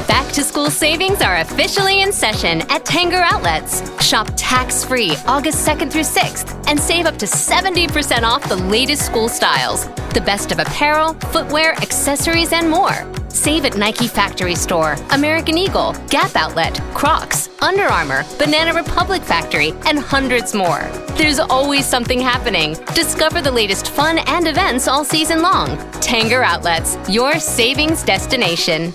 Back-to-school savings are officially in session at Tanger Outlets. Shop tax-free August 2nd through 6th and save up to 70% off the latest school styles. The best of apparel, footwear, accessories, and more. Save at Nike Factory Store, American Eagle, Gap Outlet, Crocs, Under Armour, Banana Republic Factory, and hundreds more. There's always something happening. Discover the latest fun and events all season long. Tanger Outlets, your savings destination.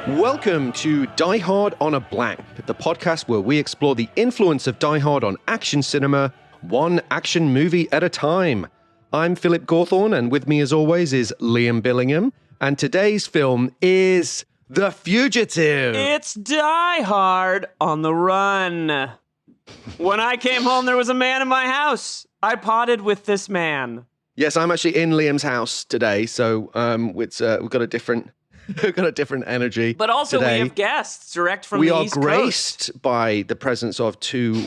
Welcome to Die Hard on a Blank, the podcast where we explore the influence of Die Hard on action cinema, one action movie at a time. I'm Philip Gawthorne, and with me as always is Liam Billingham, and today's film is The Fugitive. It's Die Hard on the Run. When I came home, there was a man in my house. I potted with this man. Yes, I'm actually in Liam's house today, so we've got a different... We've got a different energy. But also today. We have guests direct from the East Coast. We are graced by the presence of two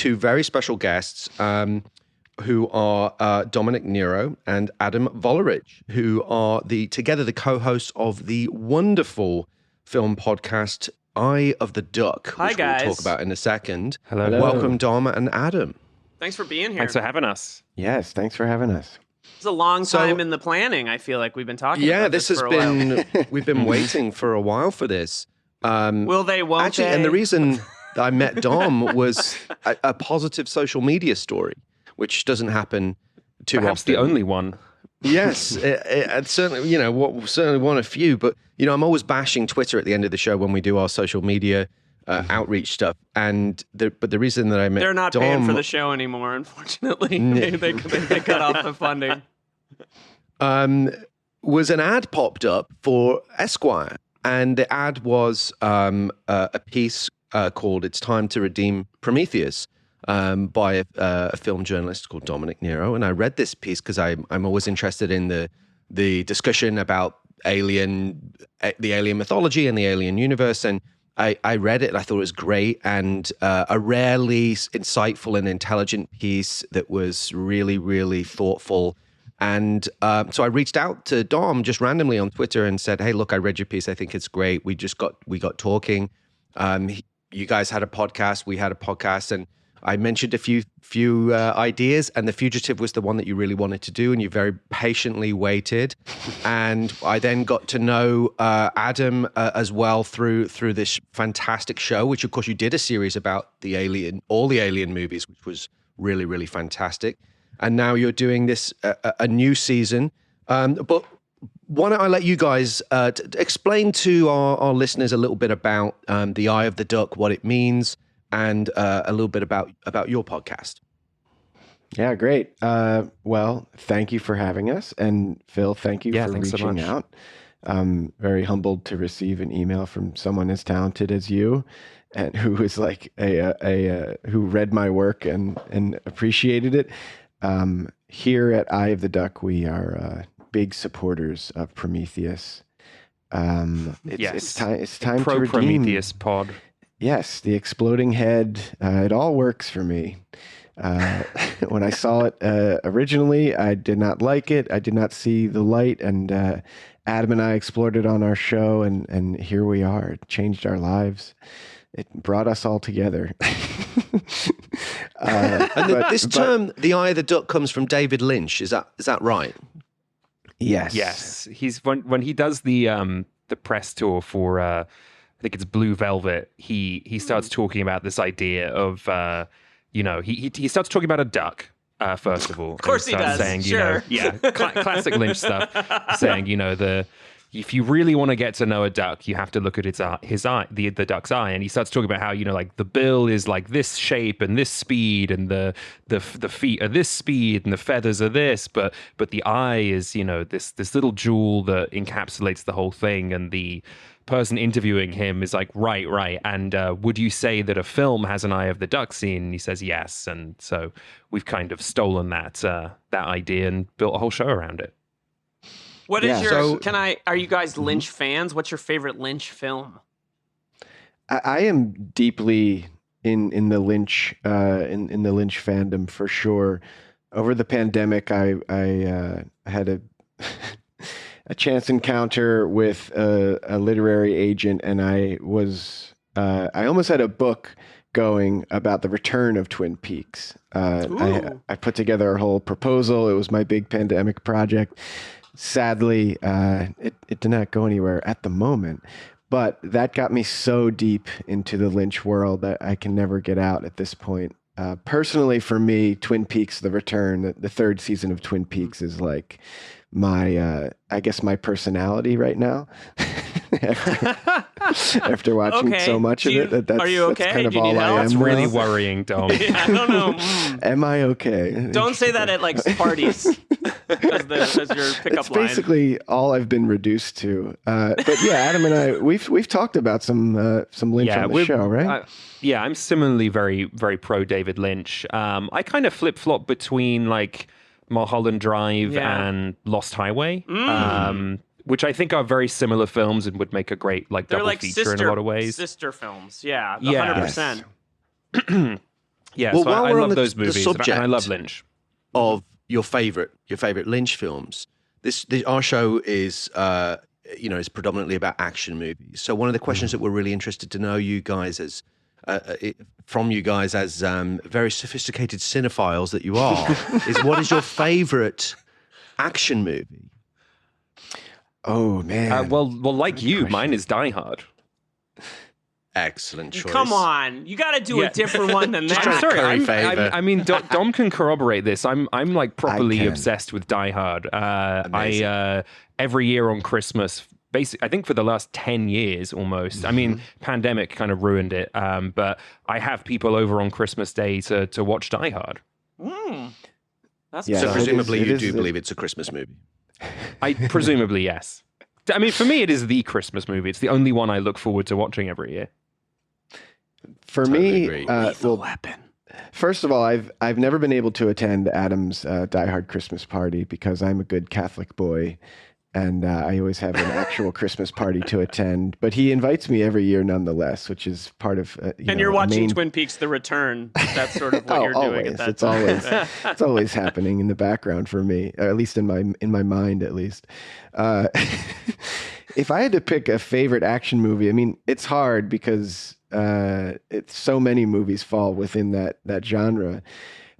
very special guests who are Dominick Nero and Adam Volerich, who are together the co-hosts of the wonderful film podcast Eye of the Duck, Hi, which guys. we'll talk about in a second. Hello. Welcome, Dom and Adam. Thanks for being here. Thanks for having us. Yes, thanks for having us. It's a long time in the planning. I feel like we've been talking about this has for a been, while. we've been waiting for a while for this. Will they, won't Actually, they? and the reason that I met Dom was a positive social media story, which doesn't happen too Perhaps often. the only one. Yes, it certainly, certainly one of few. But I'm always bashing Twitter at the end of the show when we do our social media outreach stuff. And but the reason that I met They're not Dom, paying for the show anymore, unfortunately. they cut off the funding. was an ad popped up for Esquire, and the ad was a piece called "It's Time to Redeem Prometheus" by a film journalist called Dominick Nero. And I read this piece because I'm always interested in the discussion about the alien mythology and the alien universe. And I read it and I thought it was great, and a rarely insightful and intelligent piece that was really, really thoughtful. And so I reached out to Dom just randomly on Twitter and said, "Hey, look, I read your piece. I think it's great. We got talking. You guys had a podcast. We had a podcast, and I mentioned a few ideas, and The Fugitive was the one that you really wanted to do, and you very patiently waited. And I then got to know Adam as well through this fantastic show, which of course you did a series about all the Alien movies, which was really, really fantastic. And now you're doing this a new season. But why don't I let you guys explain to our listeners a little bit about the Eye of the Duck, what it means, and a little bit about your podcast. Yeah, great. Well, thank you for having us. And Phil, thank you for thanks so reaching much. out. I'm very humbled to receive an email from someone as talented as you, and who is like who read my work and appreciated it. Here at Eye of the Duck, we are big supporters of Prometheus. It's time to redeem Prometheus pod. Yes, the exploding head. It all works for me. When I saw it originally, I did not like it. I did not see the light, and Adam and I explored it on our show, and here we are. It changed our lives. It brought us all together. This term, the Eye of the Duck, comes from David Lynch. Is that right? Yes. Yes, he's when he does the press tour for I think it's Blue Velvet. He starts talking about this idea of he starts talking about a duck. First of all, Of course he does. Saying, sure. Classic Lynch stuff. Saying, if you really want to get to know a duck, you have to look at the duck's eye. And he starts talking about how, like the bill is like this shape and this speed, and the feet are this speed, and the feathers are this, but the eye is, this little jewel that encapsulates the whole thing. And the person interviewing him is like, right. And would you say that a film has an Eye of the Duck scene? And he says yes. And so we've kind of stolen that idea and built a whole show around it. What is Yeah. are you guys Lynch fans? What's your favorite Lynch film? I am deeply in the Lynch in the Lynch fandom for sure. over the pandemic, I had a a chance encounter with a literary agent, and I almost had a book going about the return of Twin Peaks. I put together a whole proposal. It was my big pandemic project. Sadly, it did not go anywhere at the moment, but that got me so deep into the Lynch world that I can never get out at this point. Personally, for me, Twin Peaks: The Return, the third season of Twin Peaks, is like my, I guess, my personality right now. After watching so much of it, that's, are you okay? That's kind of Do you need all I help? am. That's really worrying, Dom. I don't know. Am I okay? Don't say that at like parties as your pickup It's line. basically all I've been reduced to. But yeah, Adam and I, we've talked about some Lynch on the show, right? Yeah, I'm similarly very, very pro David Lynch. I kind of flip-flop between like Mulholland Drive and Lost Highway, which I think are very similar films and would make a great like double feature in a lot of ways. Sister films, yeah, 100%. Yeah, Well, so while I we're love on those the movies, subject and I love Lynch. Of your favorite Lynch films, our show is is predominantly about action movies. So one of the questions that we're really interested to know from you guys as very sophisticated cinephiles that you are is, what is your favorite action movie? Oh man. Well, like you, mine is Die Hard. Excellent choice. Come on, you got to do a different one than that. trying to curry favor. I mean, Dom can corroborate this. I'm like properly obsessed with Die Hard. I every year on Christmas, basically, I think for the last 10 years almost. I mean, pandemic kind of ruined it, but I have people over on Christmas Day to watch Die Hard. That's so presumably you do believe it's a Christmas movie. Presumably, yes. I mean, for me, it is the Christmas movie. It's the only one I look forward to watching every year. For Totally me, agree. Weapon. First of all, I've never been able to attend Adam's Die Hard Christmas party because I'm a good Catholic boy, and I always have an actual Christmas party to attend. But he invites me every year nonetheless, which is part of. You're watching Twin Peaks: The Return. That's sort of what you're doing at that time. It's always happening in the background for me, or at least in my mind, at least. If I had to pick a favorite action movie, I mean, it's hard because it's so many movies fall within that genre.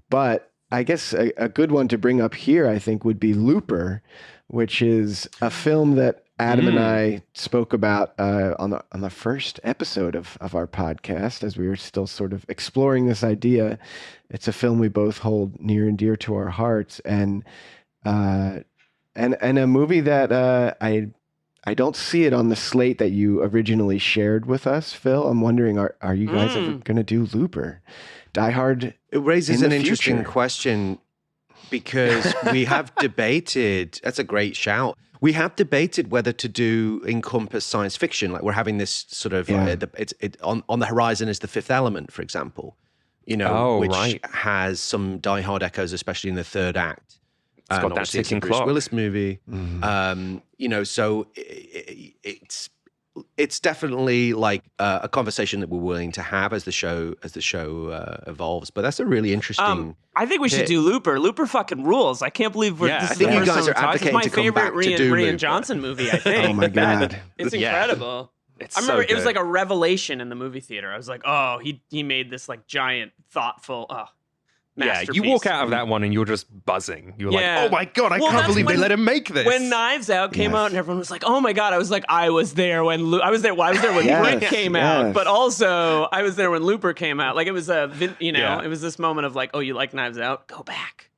But I guess a good one to bring up here, I think, would be Looper, which is a film that Adam and I spoke about on the first episode of our podcast, as we were still sort of exploring this idea. It's a film we both hold near and dear to our hearts, and a movie that I don't see it on the slate that you originally shared with us, Phil. I'm wondering, are you guys ever going to do Looper? Die Hard. It raises an interesting future. question, because we have debated. That's a great shout. We have debated whether to encompass science fiction. Like, we're having this sort of on the horizon is The Fifth Element, for example. Which has some Die Hard echoes, especially in the third act. It's got that ticking Bruce clock. Willis movie. Mm-hmm. So it's definitely like a conversation that we're willing to have as the show evolves. But that's a really interesting. I think we should do Looper. Looper fucking rules. I can't believe we're. I think you guys are advocating to come back to do It's my favorite Looper. Rian Johnson movie. I think. Oh my god, it's incredible. I remember it was like a revelation in the movie theater. I was like, oh, he made this like giant, thoughtful. Yeah, you walk out of that one and you're just buzzing. You're like, oh my god, I can't believe they let him make this. When Knives Out came out and everyone was like, oh my god, I was like, I was there when Brick came out, but also I was there when Looper came out. Like, it was it was this moment of like, oh, you like Knives Out? Go back.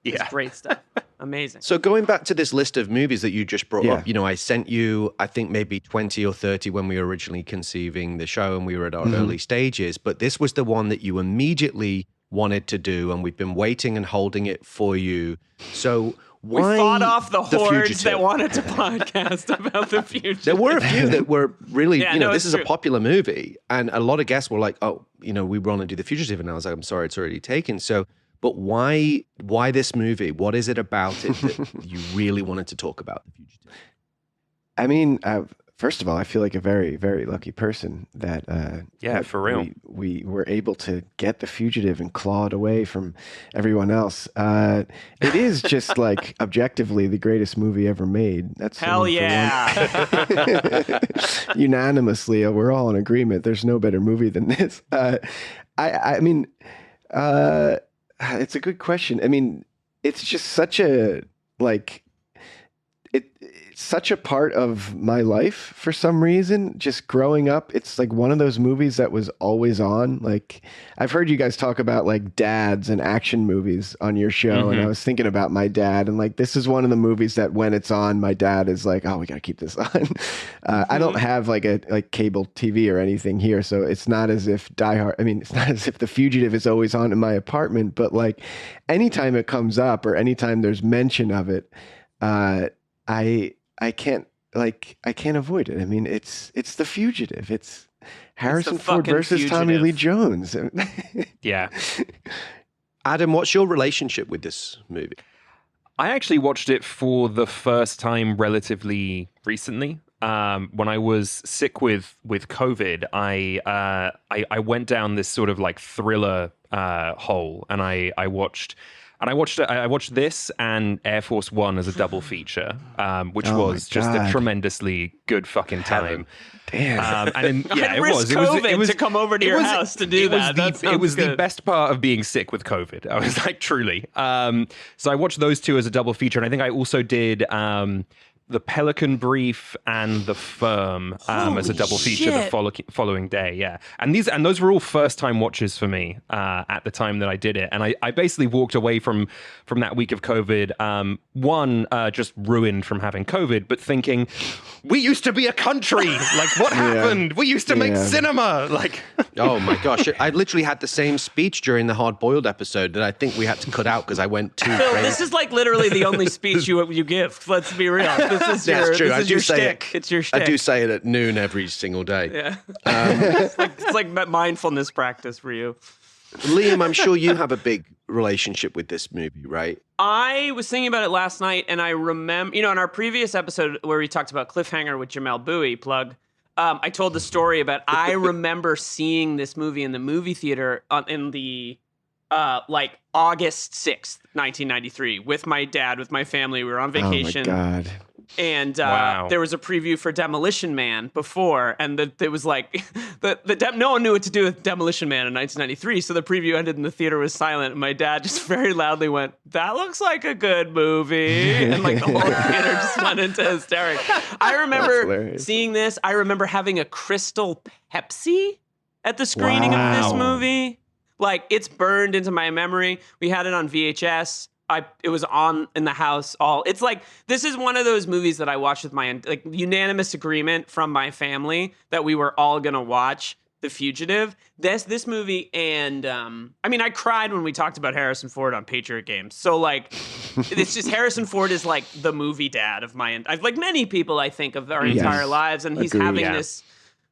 Yeah, it's great stuff. Amazing. So going back to this list of movies that you just brought up, I sent you, I think maybe 20 or 30 when we were originally conceiving the show and we were at our early stages, but this was the one that you immediately wanted to do, and we've been waiting and holding it for you. So we fought off the hordes that wanted to podcast about The Fugitive. There were a few that were really, this is a popular movie, and a lot of guests were like, oh, we want to do The Fugitive, and I was like, I'm sorry, it's already taken. So, but why this movie? What is it about it that you really wanted to talk about The Fugitive? I mean, First of all, I feel like a very, very lucky person that that for real. we were able to get The Fugitive and claw it away from everyone else. It is just like objectively the greatest movie ever made. That's Hell yeah. Unanimously, we're all in agreement. There's no better movie than this. I mean, it's a good question. I mean, it's just such a like. It's such a part of my life for some reason. Just growing up, it's like one of those movies that was always on. Like I've heard you guys talk about like dads and action movies on your show, and I was thinking about my dad, and like this is one of the movies that when it's on, my dad is like, "Oh, we gotta keep this on." I don't have like cable TV or anything here, so it's not as if Die Hard. I mean, it's not as if The Fugitive is always on in my apartment, but like anytime it comes up or anytime there's mention of it, I can't avoid it. I mean, it's The Fugitive. It's Harrison Ford versus Tommy Lee Jones. Yeah. Adam, what's your relationship with this movie? I actually watched it for the first time relatively recently. When I was sick with COVID, I went down this sort of like thriller hole, and I watched this and Air Force One as a double feature, which was just a tremendously good fucking time. Damn. It was COVID to come over to your house to do that. It was the best part of being sick with COVID. I was like, truly. So I watched those two as a double feature, and I think I also did The Pelican Brief and The Firm as a double feature the following day. Yeah. And those were all first time watches for me at the time that I did it. And I basically walked away from that week of COVID, just ruined from having COVID, but thinking, we used to be a country. Like, what happened? We used to make cinema. Like, oh my gosh. I literally had the same speech during the Hard Boiled episode that I think we had to cut out because I went too Phil, crazy. this is like literally the only speech you give. Let's be real. That's true. This is your shtick. It's your shtick. I do say it at noon every single day. Yeah. It's like mindfulness practice for you. Liam, I'm sure you have a big relationship with this movie, right? I was thinking about it last night, and I remember, in our previous episode where we talked about Cliffhanger with Jamel Bowie, plug, I told the story about I remember seeing this movie in the movie theater in the August 6th, 1993, with my dad, with my family. We were on vacation. Oh my God. And there was a preview for Demolition Man before, and it was like no one knew what to do with Demolition Man in 1993, so the preview ended and the theater was silent, and my dad just very loudly went, "That looks like a good movie," and like the whole theater just went into hysterics. I remember seeing this. I remember having a Crystal Pepsi at the screening of this movie. Like, it's burned into my memory. We had it on VHS. It was on in the house it's like, this is one of those movies that I watched with my unanimous agreement from my family that we were all gonna watch The Fugitive. This movie, and I cried when we talked about Harrison Ford on Patriot Games. So like, it's just Harrison Ford is like the movie dad of like many people, I think, of our entire lives, and he's having this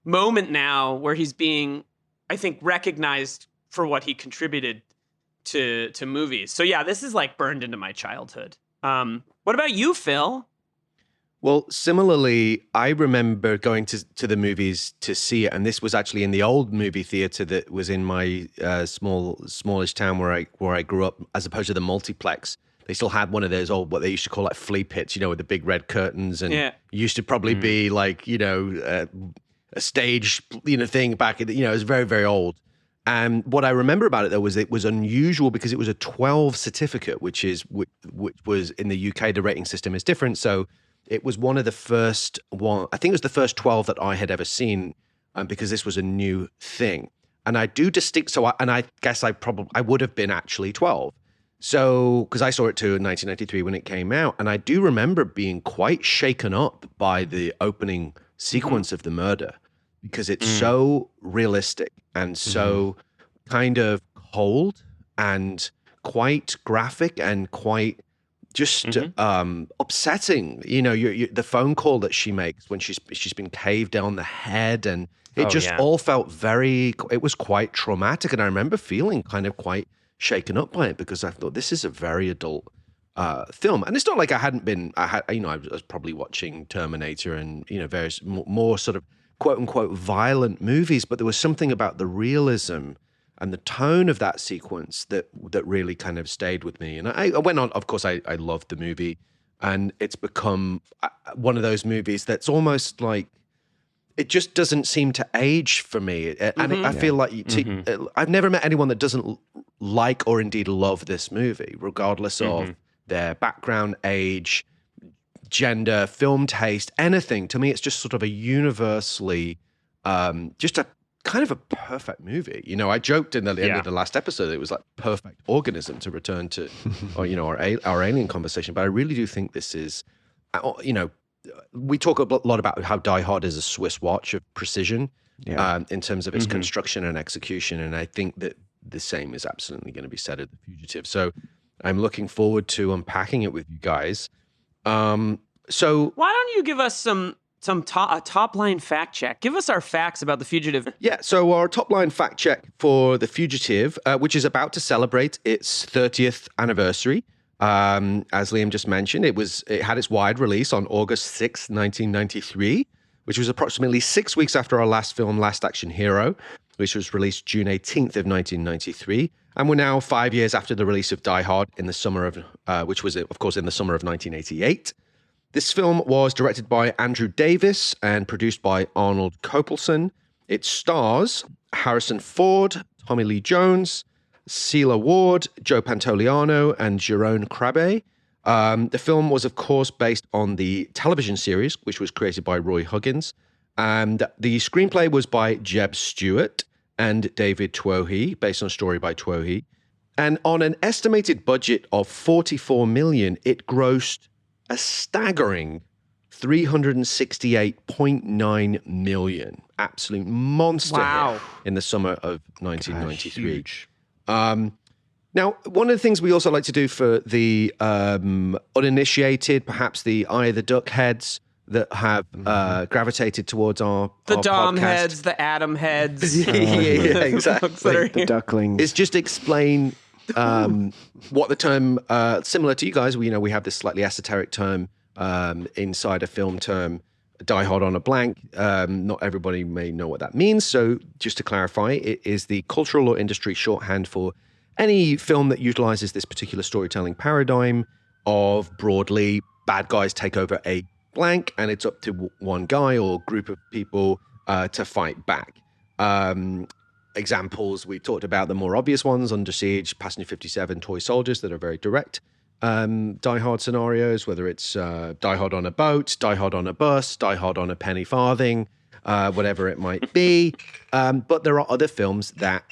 moment now where he's being, I think, recognized for what he contributed to movies. So yeah, this is like burned into my childhood. What about you, Phil? Well, similarly, I remember going to the movies to see it, and this was actually in the old movie theater that was in my smallish town where I grew up, as opposed to the multiplex. They still had one of those old, what they used to call like flea pits, with the big red curtains, and used to probably be like, a stage, thing back in, it was very, very old. And what I remember about it, though, was it was unusual because it was a 12 certificate, which was in the UK, the rating system is different. So it was one of the first one. I think it was the first 12 that I had ever seen, because this was a new thing. And I do I guess I would have been actually 12. So, because I saw it too in 1993 when it came out. And I do remember being quite shaken up by the opening sequence of the murder, because it's so realistic and so kind of cold and quite graphic and quite just upsetting. The phone call that she makes when she's been caved down the head, and it all felt it was quite traumatic. And I remember feeling kind of quite shaken up by it, because I thought, this is a very adult film. And it's not like I hadn't been. I was probably watching Terminator and various more sort of quote unquote violent movies, but there was something about the realism and the tone of that sequence that really kind of stayed with me. And I went on. Of course, I loved the movie, and it's become one of those movies that's almost like it just doesn't seem to age for me. And I feel like I've never met anyone that doesn't like or indeed love this movie, regardless of their background, age, gender, film taste, anything. To me, it's just sort of a universally, just a kind of a perfect movie. I joked in the end of the last episode, it was like perfect organism, to return to, our alien conversation. But I really do think this is, we talk a lot about how Die Hard is a Swiss watch of precision in terms of its construction and execution. And I think that the same is absolutely going to be said of The Fugitive. So I'm looking forward to unpacking it with you guys. So why don't you give us some top line fact check? Give us our facts about The Fugitive. Yeah, so our top line fact check for The Fugitive, which is about to celebrate its 30th anniversary. As Liam just mentioned, it had its wide release on August 6th, 1993, which was approximately 6 weeks after our last film, Last Action Hero, which was released June 18th of 1993. And we're now 5 years after the release of Die Hard in the summer of, which was, of course, in the summer of 1988. This film was directed by Andrew Davis and produced by Arnold Kopelson. It stars Harrison Ford, Tommy Lee Jones, Celia Ward, Joe Pantoliano, and Jerome Crabbe. The film was, of course, based on the television series, which was created by Roy Huggins. And the screenplay was by Jeb Stewart and David Twohy, based on a story by Twohy. And on an estimated budget of $44 million, it grossed a staggering $368.9 million. Absolute monster hit in the summer of 1993. Now, one of the things we also like to do for the uninitiated, perhaps the Eye of the Duck heads that have gravitated towards our Dom podcast. heads, the Adam heads. Yeah, exactly. The ducklings. Is just explain what the term, similar to you guys, we have this slightly esoteric term inside a film term, Die Hard on a blank. Not everybody may know what that means. So just to clarify, it is the cultural or industry shorthand for any film that utilizes this particular storytelling paradigm of broadly bad guys take over a blank and it's up to one guy or group of people to fight back. Examples, we talked about the more obvious ones, Under Siege, Passenger 57, Toy Soldiers, that are very direct Die Hard scenarios, whether it's Die Hard on a boat, Die Hard on a bus, Die Hard on a penny farthing, whatever it might be. But there are other films that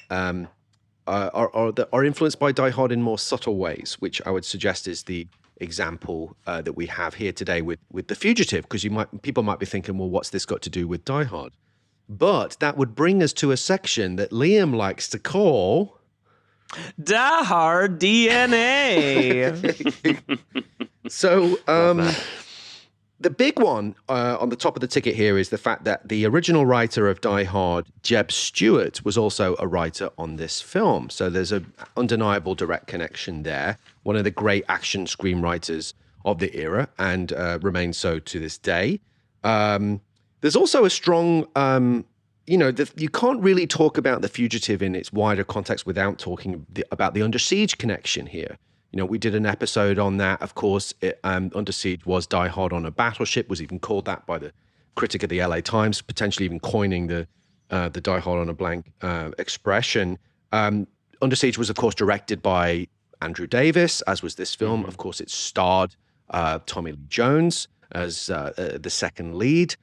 are influenced by Die Hard in more subtle ways, which I would suggest is the example that we have here today with The Fugitive, because people might be thinking, well, what's this got to do with Die Hard? But that would bring us to a section that Liam likes to call Die Hard DNA. So the big one on the top of the ticket here is the fact that the original writer of Die Hard, Jeb Stewart, was also a writer on this film. So there's an undeniable direct connection there. One of the great action screenwriters of the era, and remains so to this day. There's also a strong, you can't really talk about The Fugitive in its wider context without talking about the Under Siege connection here. We did an episode on that. Of course, Under Siege was Die Hard on a battleship, was even called that by the critic of the LA Times, potentially even coining the Die Hard on a blank expression. Under Siege was, of course, directed by Andrew Davis, as was this film. Mm-hmm. Of course, it starred Tommy Lee Jones as the second lead.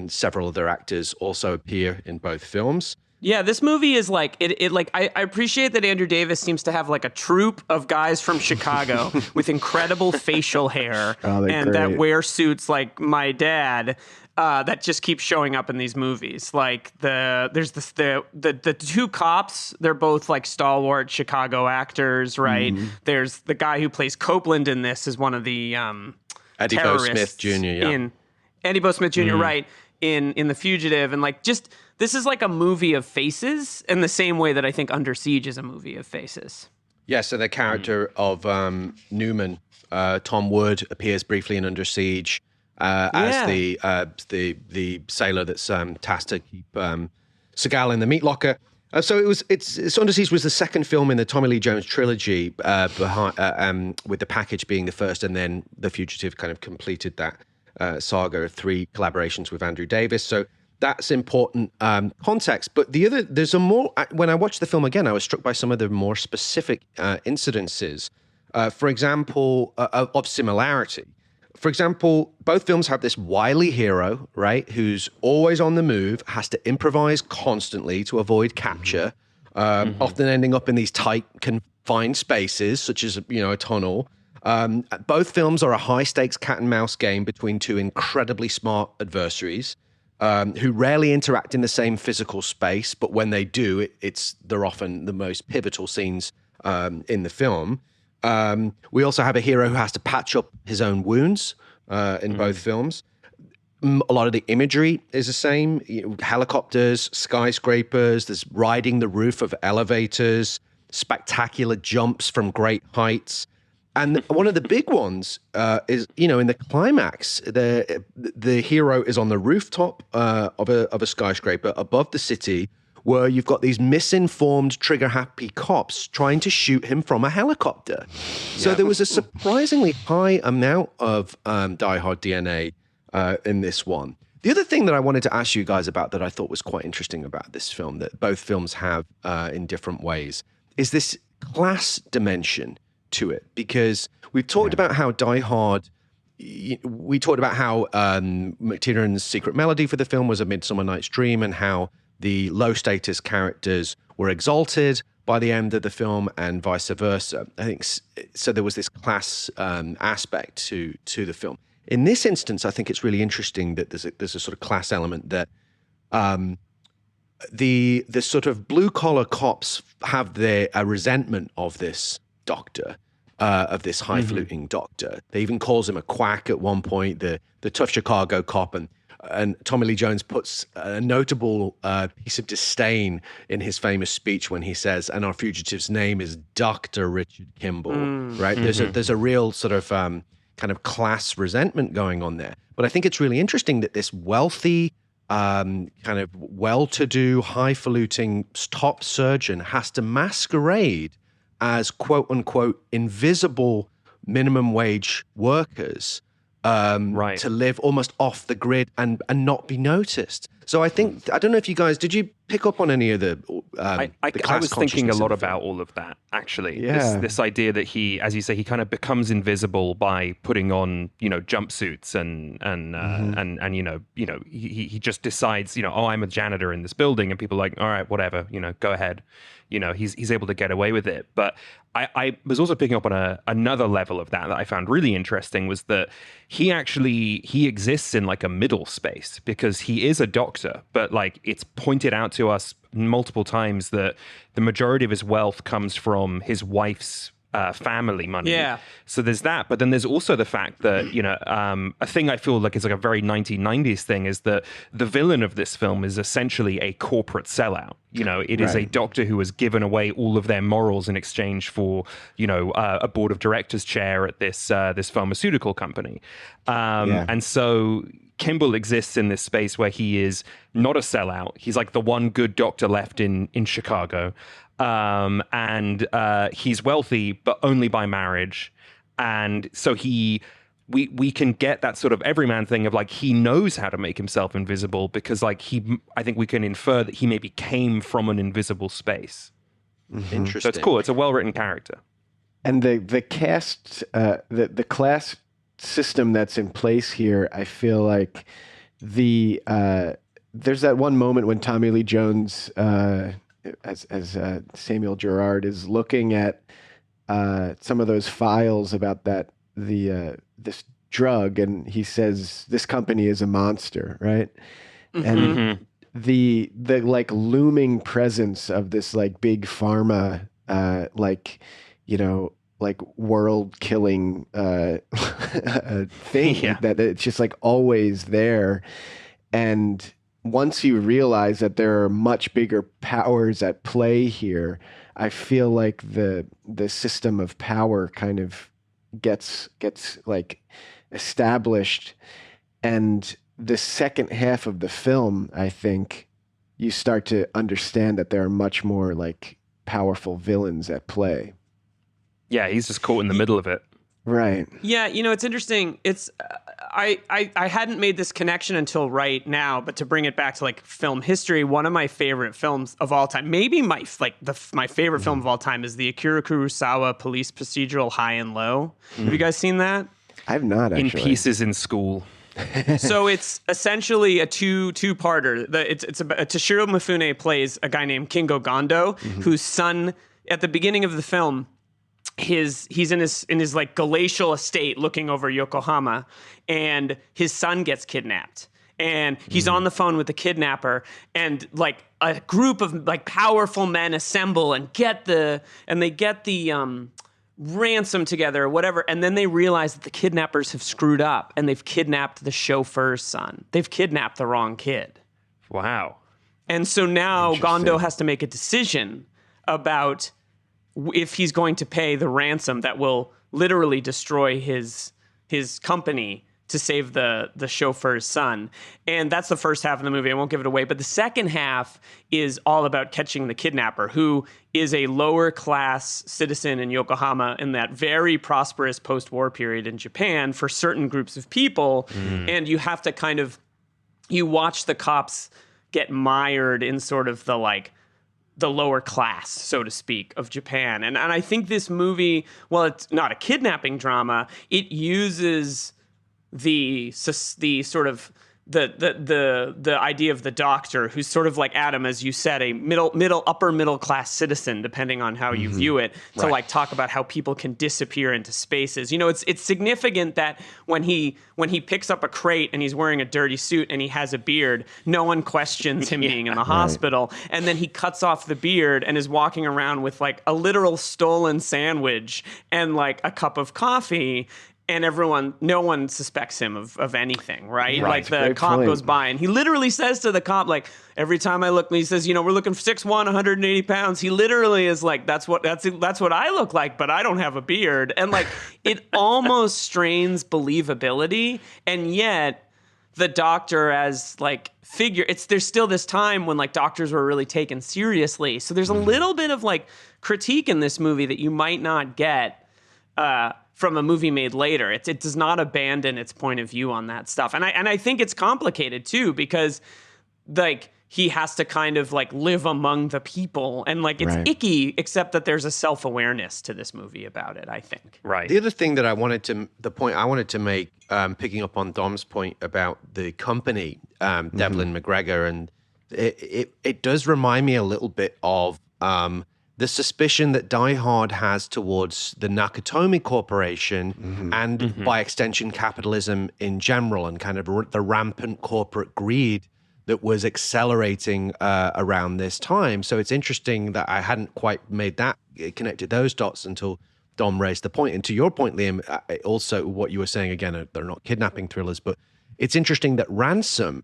Several other actors also appear in both films. Yeah, this movie is like I appreciate that Andrew Davis seems to have like a troupe of guys from Chicago with incredible facial hair and that wear suits like my dad that just keep showing up in these movies. Like there's the two cops, they're both like stalwart Chicago actors, right? Mm-hmm. There's the guy who plays Copeland in this is one of the Eddie Bo Smith Jr. Eddie Bo Smith Jr. Right in The Fugitive, and like just this is like a movie of faces in the same way that I think Under Siege is a movie of faces. Yeah, so the character of Newman, Tom Wood, appears briefly in Under Siege as the sailor that's tasked to keep Seagal in the meat locker. So it's Under Siege was the second film in the Tommy Lee Jones trilogy, behind, with The Package being the first, and then The Fugitive kind of completed that saga of 3 collaborations with Andrew Davis. So that's important context. But there's a more, when I watched the film again, I was struck by some of the more specific incidences, for example, of similarity. For example, both films have this wily hero, right, who's always on the move, has to improvise constantly to avoid capture, often ending up in these tight, confined spaces, such as, a tunnel. Both films are a high-stakes cat and mouse game between 2 incredibly smart adversaries, who rarely interact in the same physical space, but when they do, they're often the most pivotal scenes in the film. We also have a hero who has to patch up his own wounds in both films. A lot of the imagery is the same. Helicopters, skyscrapers, there's riding the roof of elevators, spectacular jumps from great heights. And one of the big ones is, in the climax, the hero is on the rooftop of a skyscraper above the city, where you've got these misinformed, trigger-happy cops trying to shoot him from a helicopter. So there was a surprisingly high amount of Die Hard DNA in this one. The other thing that I wanted to ask you guys about that I thought was quite interesting about this film, that both films have in different ways, is this class dimension to it. Because we've talked about how Die Hard, we talked about how McTiernan's secret melody for the film was A Midsummer Night's Dream, and how the low-status characters were exalted by the end of the film, and vice versa. I think so. There was this class aspect to the film. In this instance, I think it's really interesting that there's a sort of class element, that the sort of blue-collar cops have a resentment of this doctor, of this highfalutin doctor. They even calls him a quack at one point, the tough Chicago cop, and Tommy Lee Jones puts a notable piece of disdain in his famous speech when he says, "And our fugitive's name is Dr. Richard Kimball," right? There's a real sort of kind of class resentment going on there. But I think it's really interesting that this wealthy, kind of well-to-do, highfalutin top surgeon has to masquerade as quote-unquote invisible minimum wage workers to live almost off the grid and not be noticed. So I think, I don't know if you guys, did you pick up on any of the I was thinking a lot about all of that, actually. Yeah. This idea that he, as you say, he kind of becomes invisible by putting on, jumpsuits and he just decides, I'm a janitor in this building, and people are like, all right, whatever, go ahead. He's able to get away with it. But I was also picking up on another level of that I found really interesting, was that he exists in like a middle space, because he is a doctor, but like it's pointed out to us multiple times that the majority of his wealth comes from his wife's family money. Yeah. So there's that, but then there's also the fact that a thing I feel like is like a very 1990s thing is that the villain of this film is essentially a corporate sellout. It is a doctor who has given away all of their morals in exchange for a board of directors chair at this pharmaceutical company, and so Kimball exists in this space where he is not a sellout. He's like the one good doctor left in Chicago. And he's wealthy, but only by marriage. And so we can get that sort of everyman thing of like, he knows how to make himself invisible, because like I think we can infer that he maybe came from an invisible space. Interesting. So it's cool. It's a well-written character. And the cast, the class system that's in place here, I feel like there's that one moment when Tommy Lee Jones, as Samuel Gerard, is looking at some of those files about this drug, and he says this company is a monster, right? And the like looming presence of this like big pharma, like world killing thing that it's just like always there. And once you realize that there are much bigger powers at play here, I feel like the system of power kind of gets like established, and the second half of the film, I think you start to understand that there are much more like powerful villains at play. Yeah, he's just caught in the middle of it. Right. Yeah, it's interesting. It's I hadn't made this connection until right now, but to bring it back to like film history, one of my favorite films of all time, maybe my favorite film of all time, is the Akira Kurosawa police procedural High and Low. Have you guys seen that? I have not actually. In pieces in school. So it's essentially a two-parter. It's Toshiro Mifune plays a guy named Kingo Gondo, whose son at the beginning of the film, he's in his like glacial estate looking over Yokohama, and his son gets kidnapped. And he's on the phone with the kidnapper, and like a group of like powerful men assemble and get the ransom together or whatever, and then they realize that the kidnappers have screwed up and they've kidnapped the chauffeur's son. They've kidnapped the wrong kid. Wow. And so now Gondo has to make a decision about if he's going to pay the ransom that will literally destroy his company to save the chauffeur's son. And that's the first half of the movie. I won't give it away. But the second half is all about catching the kidnapper, who is a lower class citizen in Yokohama in that very prosperous post-war period in Japan for certain groups of people. And you have to you watch the cops get mired in sort of the lower class, so to speak, of Japan. And I think this movie, while it's not a kidnapping drama, it uses the sort of the idea of the doctor, who's sort of like Adam, as you said, a upper middle class citizen, depending on how you view it, to like talk about how people can disappear into spaces. It's significant that when he picks up a crate and he's wearing a dirty suit and he has a beard, no one questions him being in the hospital. And then he cuts off the beard and is walking around with like a literal stolen sandwich and like a cup of coffee. And no one suspects him of anything, right? Like the cop goes by and he literally says to the cop, like, every time I look, he says, we're looking for 6'1", 180 pounds. He literally is like, that's what I look like, but I don't have a beard. And like, it almost strains believability. And yet the doctor as like figure, there's still this time when like doctors were really taken seriously. So there's a little bit of like critique in this movie that you might not get, from a movie made later. It does not abandon its point of view on that stuff. And I think it's complicated too, because like he has to kind of like live among the people, and like it's icky, except that there's a self-awareness to this movie about it, I think. Right. The other thing that the point I wanted to make, picking up on Dom's point about the company, Devlin McGregor, and it does remind me a little bit of the suspicion that Die Hard has towards the Nakatomi Corporation and, by extension, capitalism in general, and kind of the rampant corporate greed that was accelerating around this time. So it's interesting that I hadn't quite connected those dots until Dom raised the point. And to your point, Liam, also what you were saying, again, they're not kidnapping thrillers, but it's interesting that Ransom,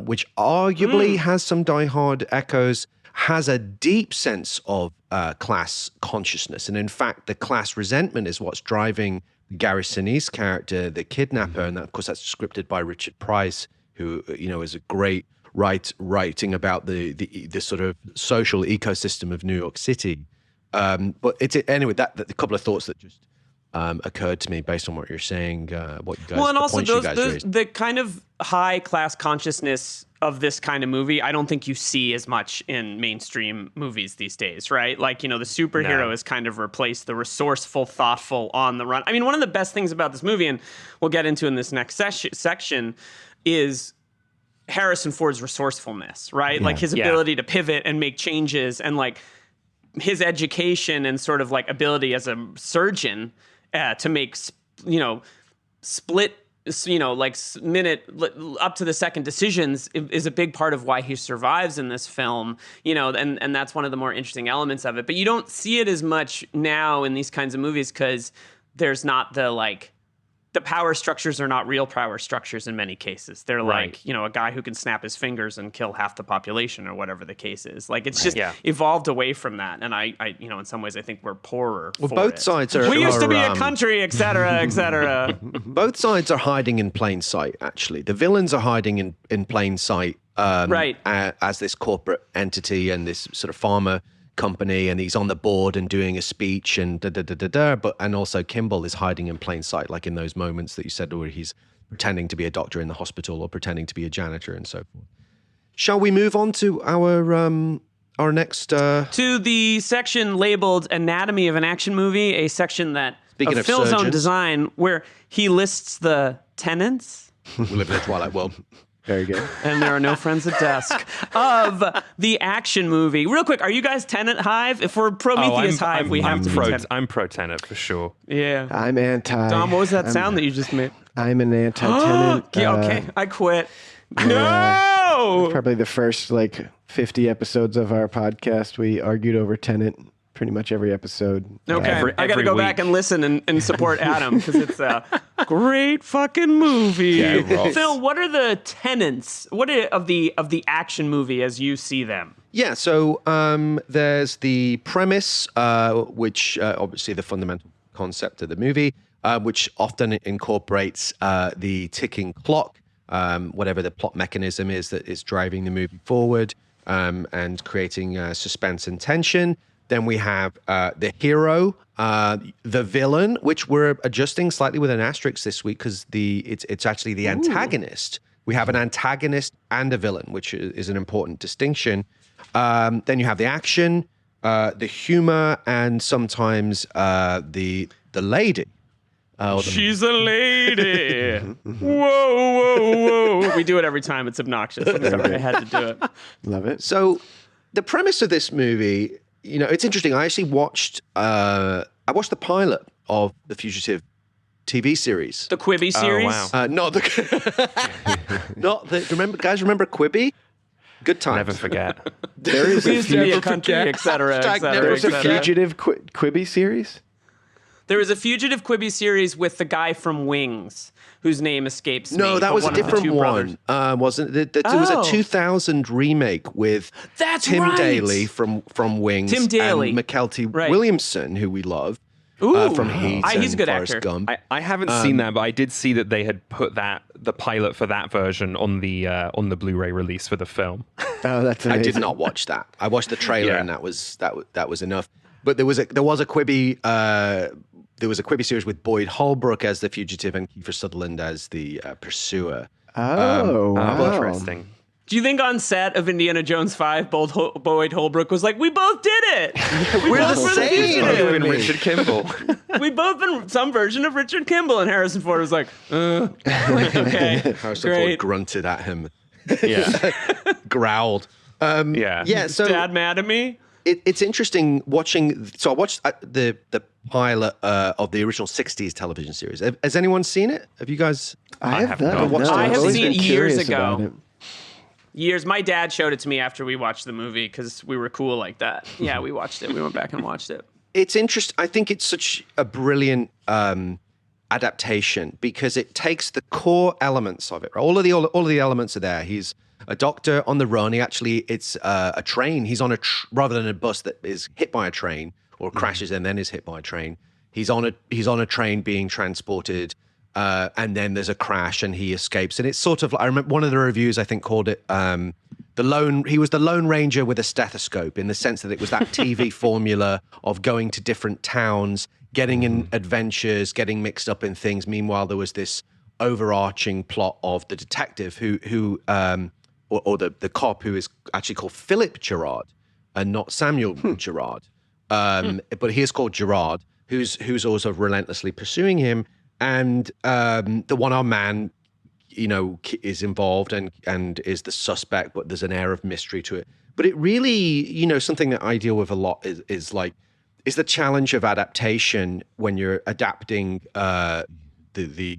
which arguably has some Die Hard echoes, has a deep sense of class consciousness. And in fact, the class resentment is what's driving Gary Sinise's character, the kidnapper. And that, of course, that's scripted by Richard Price, who, is a great writing about the sort of social ecosystem of New York City. But anyway, that a couple of thoughts that just occurred to me based on what you're saying, what you guys, well, and also raised. The kind of high class consciousness of this kind of movie, I don't think you see as much in mainstream movies these days, right? Like, the superhero has kind of replaced the resourceful, thoughtful, on the run. I mean, one of the best things about this movie, and we'll get into in this next section, is Harrison Ford's resourcefulness, right? Yeah. Like his ability to pivot and make changes, and like his education and sort of like ability as a surgeon to make, split, like minute up to the second decisions is a big part of why he survives in this film, and that's one of the more interesting elements of it. But you don't see it as much now in these kinds of movies because there's not the like the power structures are not real power structures in many cases. They're like, a guy who can snap his fingers and kill half the population or whatever the case is. Like, it's just evolved away from that. And I in some ways, I think we're poorer for both it. sides are... We used to be a country, et cetera, et cetera. Both sides are hiding in plain sight, actually. The villains are hiding in plain sight as this corporate entity and this sort of pharma company, and he's on the board and doing a speech and but also Kimball is hiding in plain sight, like in those moments that you said where he's pretending to be a doctor in the hospital or pretending to be a janitor and so forth. Shall we move on to our next to the section labeled Anatomy of an Action Movie, a section that Speaking of Phil's own surgeons. design where he lists the tenants. We live in a Twilight world. Very good. And there are no friends at desk of the action movie. Real quick, are you guys Tenet Hive? If we're Prometheus Hive, we have to be Tenet. I'm pro Tenet for sure. Yeah. I'm anti. Dom, what was that sound that you just made? I'm an anti-tenant. Okay, I quit. No! Probably the first 50 episodes of our podcast, we argued over Tenet. Pretty much every episode. Okay, I got to every go week. back and listen and support Adam because it's a great fucking movie. Yeah, it rocks. Phil, what are the tenets? What are of the action movie as you see them? Yeah, so there's the premise, which obviously the fundamental concept of the movie, which often incorporates the ticking clock, whatever the plot mechanism is that is driving the movie forward and creating suspense and tension. Then we have the hero, the villain, which we're adjusting slightly with an asterisk this week because it's actually the antagonist. We have an antagonist and a villain, which is an important distinction. Then you have the action, the humor, and sometimes the lady. She's a lady. Whoa. We do it every time. It's obnoxious. I'm sorry. I had to do it. Love it. So the premise of this movie, it's interesting. I actually watched the pilot of the Fugitive TV series. The Quibi series? Oh, wow. Remember Quibi? Good times. Never forget. There is We used to be a country, et cetera, et cetera. there's et a cetera. Fugitive Quibi series? There was a Fugitive Quibi series with the guy from Wings, whose name escapes me. No, that but was a one of the different two one, brothers. wasn't it? It was a Oh. 2000 remake with That's Tim right. Daly from Wings, Tim Daly. and McKelty Right. Williamson, who we love Ooh. from Heat He's a good and Forrest actor. Gump. I haven't seen that, but I did see that they had put the pilot for that version on the Blu-ray release for the film. Oh, that's I amazing. did not watch that. I watched the trailer Yeah. and that was enough. But there was a Quibi series with Boyd Holbrook as the fugitive and Kiefer Sutherland as the pursuer. Oh, wow. Interesting. Do you think on set of Indiana Jones 5, Boyd Holbrook was like, we both did it. We're the same. You and Richard Kimball. We both been some version of Richard Kimball. And Harrison Ford was like, okay, Harrison Ford great. grunted at him, Yeah. growled. Yeah. Yeah, so Dad mad at me? it's interesting watching. So I watched the pilot of the original 60s television series. Has anyone seen it? Have you guys? I have not not. watched No, it. I I've have always seen been it years curious ago. about it. Years. My dad showed it to me after we watched the movie because we were cool like that. Yeah, we watched it. We went back and watched it. It's interesting. I think it's such a brilliant adaptation because it takes the core elements of it. Right? All of the elements are there. He's a doctor on the run. It's a train. He's on rather than a bus that is hit by a train or crashes and then is hit by a train. He's on a train being transported, and then there's a crash and he escapes. And it's sort of like, I remember one of the reviews I think called it he was the Lone Ranger with a stethoscope, in the sense that it was that TV formula of going to different towns, getting in adventures, getting mixed up in things. Meanwhile, there was this overarching plot of the detective who or the cop who is actually called Philip Gerard and not Samuel Gerard. But he is called Gerard, who's also relentlessly pursuing him. And the one-armed man, is involved and is the suspect, but there's an air of mystery to it. But it really, something that I deal with a lot is the challenge of adaptation when you're adapting the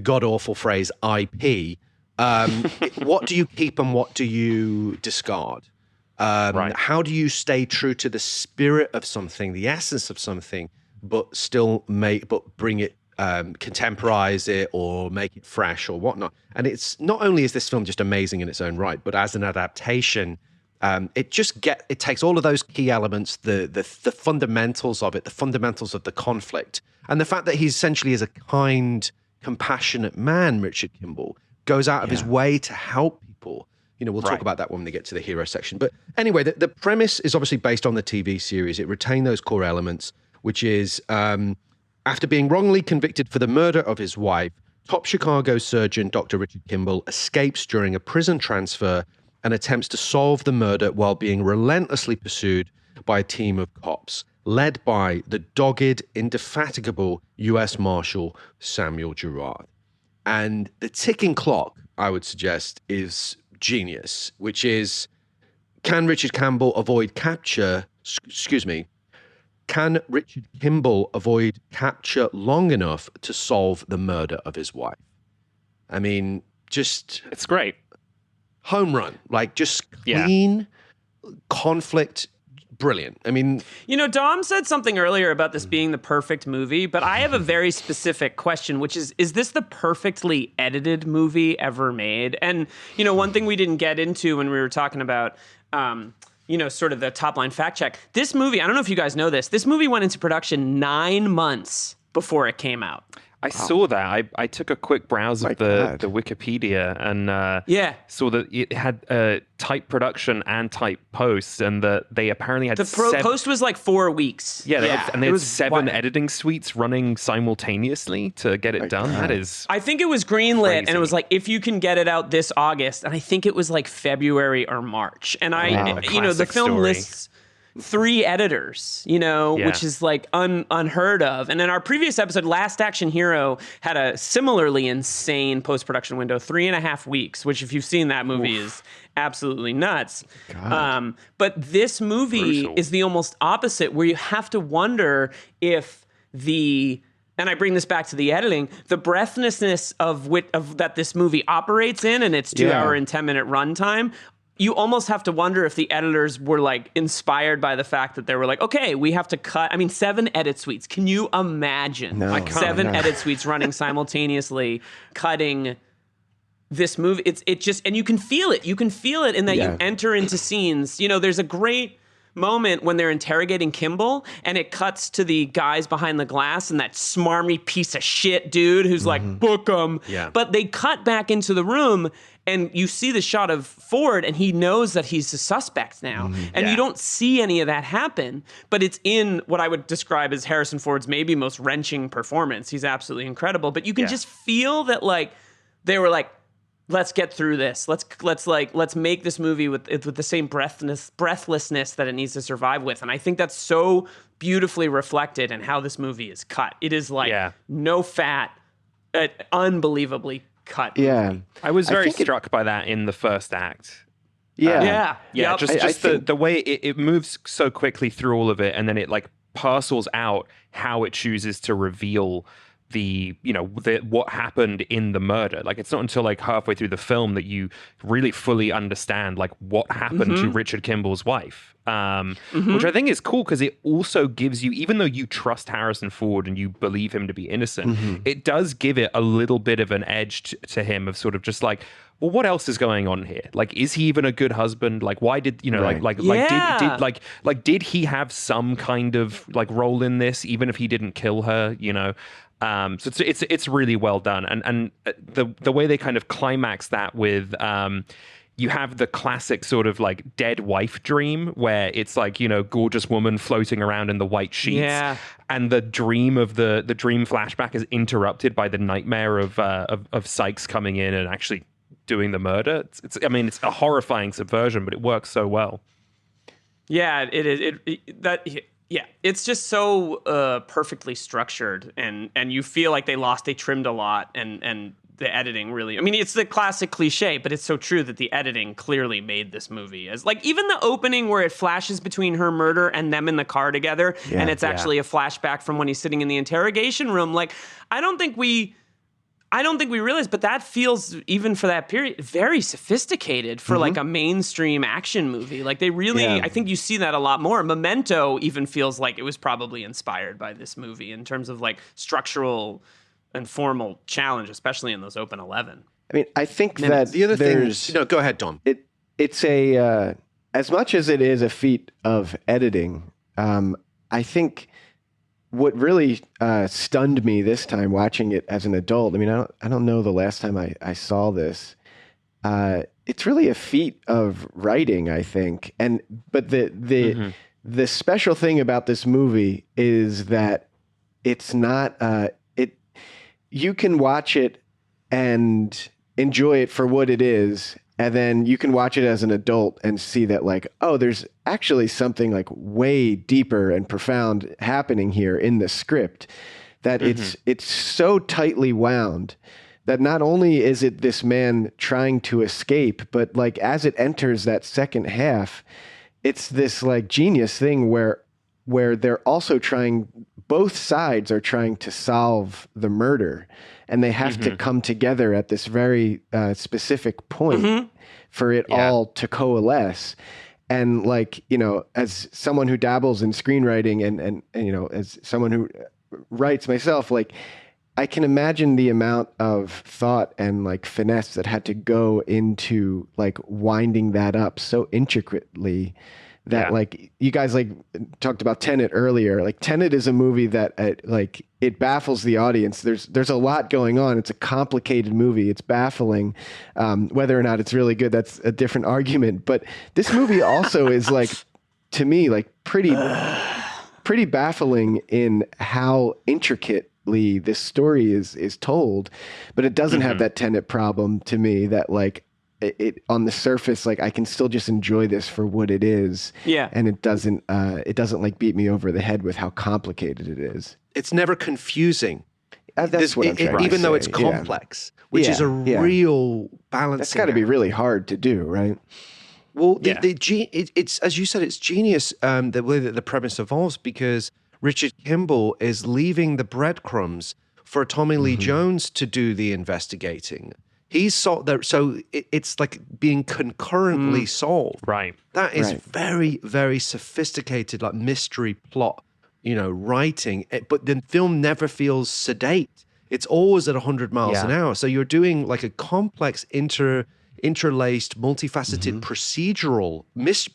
god-awful phrase IP. What do you keep and what do you discard? Right. How do you stay true to the spirit of something, the essence of something, but still bring it contemporize it or make it fresh or whatnot. And it's not only is this film just amazing in its own right, but as an adaptation, it takes all of those key elements, the fundamentals of it, the fundamentals of the conflict, and the fact that he essentially is a kind, compassionate man, Richard Kimball, goes out of his way to help people. We'll talk about that when they get to the hero section. But anyway, the premise is obviously based on the TV series. It retained those core elements, which is after being wrongly convicted for the murder of his wife, top Chicago surgeon Dr. Richard Kimball escapes during a prison transfer and attempts to solve the murder while being relentlessly pursued by a team of cops, led by the dogged, indefatigable U.S. Marshal Samuel Gerard. And the ticking clock, I would suggest, is genius, which is, can Richard Kimball avoid capture long enough to solve the murder of his wife? I mean, it's great. Home run, just clean conflict. Brilliant. I mean, Dom said something earlier about this being the perfect movie, but I have a very specific question, which is this the perfectly edited movie ever made? And, one thing we didn't get into when we were talking about, sort of the top line fact check, this movie, I don't know if you guys know this movie went into production 9 months before it came out. I saw that. I took a quick browse of the Wikipedia and saw that it had type production and type post, and that they apparently had post was like 4 weeks. Yeah, and they had 7 editing suites running simultaneously to get it done. That is, I think it was greenlit, crazy. and it was like, if you can get it out this August, and I think it was like February or March. And the film lists 3 editors, which is like unheard of. And in our previous episode, Last Action Hero had a similarly insane post-production window, 3.5 weeks, which if you've seen that movie is absolutely nuts. But this movie is the almost opposite, where you have to wonder if and I bring this back to the editing, the breathlessness of that this movie operates in, and its 2 hour and 10-minute runtime. You almost have to wonder if the editors were like inspired by the fact that they were like, okay, we have to cut. 7 edit suites. Can you imagine 7 edit suites running simultaneously, cutting this movie? It just, and you can feel it. You can feel it in that you enter into scenes. There's a great moment when they're interrogating Kimball, and it cuts to the guys behind the glass and that smarmy piece of shit dude who's like, book 'em. Yeah. But they cut back into the room, and you see the shot of Ford, and he knows that he's a suspect now. And you don't see any of that happen, but it's in what I would describe as Harrison Ford's maybe most wrenching performance. He's absolutely incredible. But you can just feel that, like, they were like, let's get through this. Let's make this movie with the same breathlessness that it needs to survive with. And I think that's so beautifully reflected in how this movie is cut. It is like no fat, unbelievably cut. Yeah. I was very struck by that in the first act. Yeah. Just the way it moves so quickly through all of it, and then it like parcels out how it chooses to reveal what happened in the murder. Like, it's not until like halfway through the film that you really fully understand like what happened to Richard Kimball's wife, which I think is cool, because it also gives you, even though you trust Harrison Ford and you believe him to be innocent, it does give it a little bit of an edge to him of sort of just like, well, what else is going on here? Like, is he even a good husband? Like, why did did he have some kind of like role in this, even if he didn't kill her? So it's really well done, and the way they kind of climax that with you have the classic sort of like dead wife dream, where it's like, gorgeous woman floating around in the white sheets, and the dream of the dream flashback is interrupted by the nightmare of Sykes coming in and actually doing the murder. It's a horrifying subversion, but it works so well. Yeah, it is. Yeah, it's just so perfectly structured, and you feel like they trimmed a lot, and the editing really, it's the classic cliche, but it's so true that the editing clearly made this movie. As like, even the opening where it flashes between her murder and them in the car together, and it's actually a flashback from when he's sitting in the interrogation room. Like, I don't think we realize, but that feels, even for that period, very sophisticated for like a mainstream action movie. Like, they really, I think you see that a lot more. Memento even feels like it was probably inspired by this movie in terms of like structural and formal challenge, especially in those open 11. I mean, I think that the other thing. there's Go ahead, Dom. it's a as much as it is a feat of editing. I think what really stunned me this time watching it as an adult. I mean, I don't know the last time I saw this. It's really a feat of writing, I think. But the special thing about this movie is that it's not you can watch it and enjoy it for what it is, and then you can watch it as an adult and see that, like, oh, there's actually something like way deeper and profound happening here in the script, that it's so tightly wound that not only is it this man trying to escape, but like as it enters that second half, it's this like genius thing where they're also both sides are trying to solve the murder, and they have to come together at this very specific point for it all to coalesce. And like, you know, as someone who dabbles in screenwriting and you know, as someone who writes myself, like, I can imagine the amount of thought and like finesse that had to go into like winding that up so intricately that like you guys like talked about Tenet earlier. Like Tenet is a movie that like it baffles the audience. There's a lot going on. It's a complicated movie. It's baffling. Whether or not it's really good, that's a different argument. But this movie also is like, to me, like pretty baffling in how intricately this story is told. But it doesn't have that Tenet problem to me that like, it on the surface, like I can still just enjoy this for what it is. Yeah. And it doesn't like beat me over the head with how complicated it is. It's never confusing. That's what I'm trying to say. Even though it's complex, which is a real balance. That's got to be really hard to do, right? Well, it's as you said, it's genius the way that the premise evolves, because Richard Kimball is leaving the breadcrumbs for Tommy Lee Jones to do the investigating. He's solved that, so it's like being concurrently solved. Right. That is very, very sophisticated, like mystery plot, you know, writing. But the film never feels sedate. It's always at 100 miles an hour. So you're doing like a complex, interlaced, multifaceted procedural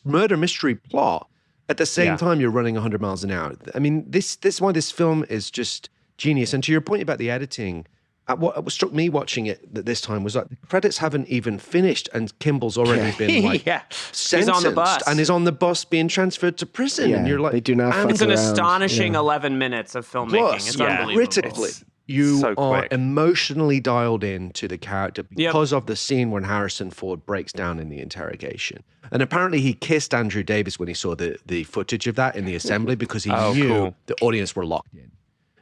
murder mystery plot. At the same time, you're running 100 miles an hour. I mean, this is why this film is just genius. And to your point about the editing, what struck me watching it this time was like the credits haven't even finished and Kimball's already been like sentenced. He's on the bus. And is on the bus being transferred to prison. And you're like, they do not fuck it's an around. astonishing 11 minutes of filmmaking. Plus, it's unbelievable. critically, you so are quick. emotionally dialed in to the character because of the scene when Harrison Ford breaks down in the interrogation. And apparently he kissed Andrew Davis when he saw the footage of that in the assembly, because he knew the audience were locked in.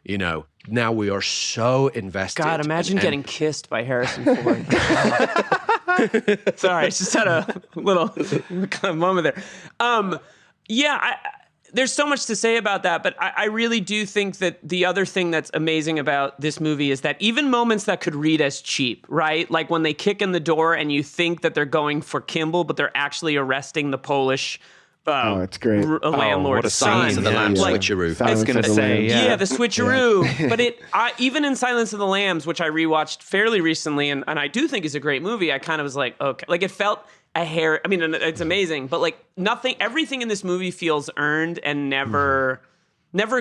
You know, now we are so invested. God, imagine getting kissed by Harrison Ford. Sorry, I just had a little moment there. There's so much to say about that, but I really do think that the other thing that's amazing about this movie is that even moments that could read as cheap, right? Like when they kick in the door and you think that they're going for Kimball, but they're actually arresting the Polish it's great. Landlord's what a son. Silence of the Lambs switcheroo. I was going to say, the switcheroo. But even in Silence of the Lambs, which I rewatched fairly recently, and I do think is a great movie, I kind of was like, okay, like it felt a hair. I mean, it's amazing, but like everything in this movie feels earned and never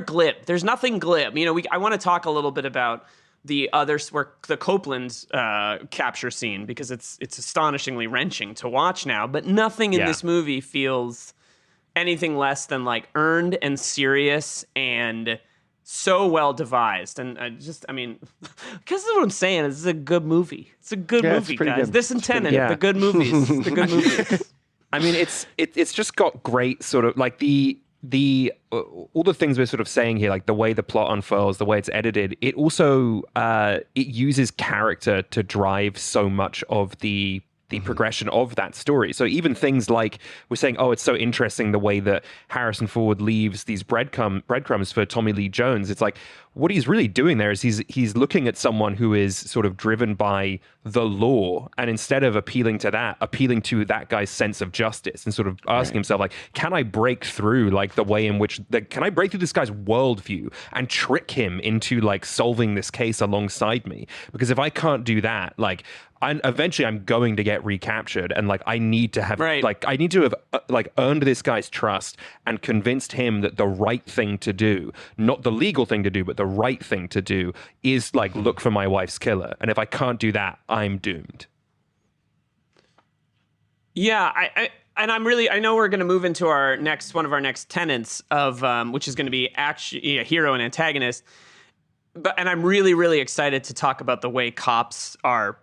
glib. There's nothing glib. You know, I want to talk a little bit about the Copeland's capture scene, because it's astonishingly wrenching to watch now. But nothing in this movie feels anything less than like earned and serious and so well devised. And I mean, because what I'm saying is, this is a good movie. It's a good movie, guys. Good. This and Tenet, the good movies. The good movies. I mean, it's just got great sort of like the all the things we're sort of saying here, like the way the plot unfurls, the way it's edited. It also it uses character to drive so much of the progression of that story. So even things like we're saying, oh, it's so interesting the way that Harrison Ford leaves these breadcrumbs for Tommy Lee Jones. It's like, what he's really doing there is he's looking at someone who is sort of driven by the law, and instead of appealing to that guy's sense of justice and sort of asking himself, like, can I break through like the way in which can I break through this guy's worldview and trick him into like solving this case alongside me? Because if I can't do that, like, eventually I'm going to get recaptured, and like I need to have like earned this guy's trust and convinced him that the right thing to do, not the legal thing to do, but the right thing to do is like look for my wife's killer. And if I can't do that, I'm doomed. Yeah, I know we're going to move into one of our next tenets of which is going to be actually a hero and antagonist. And I'm really, really excited to talk about the way cops are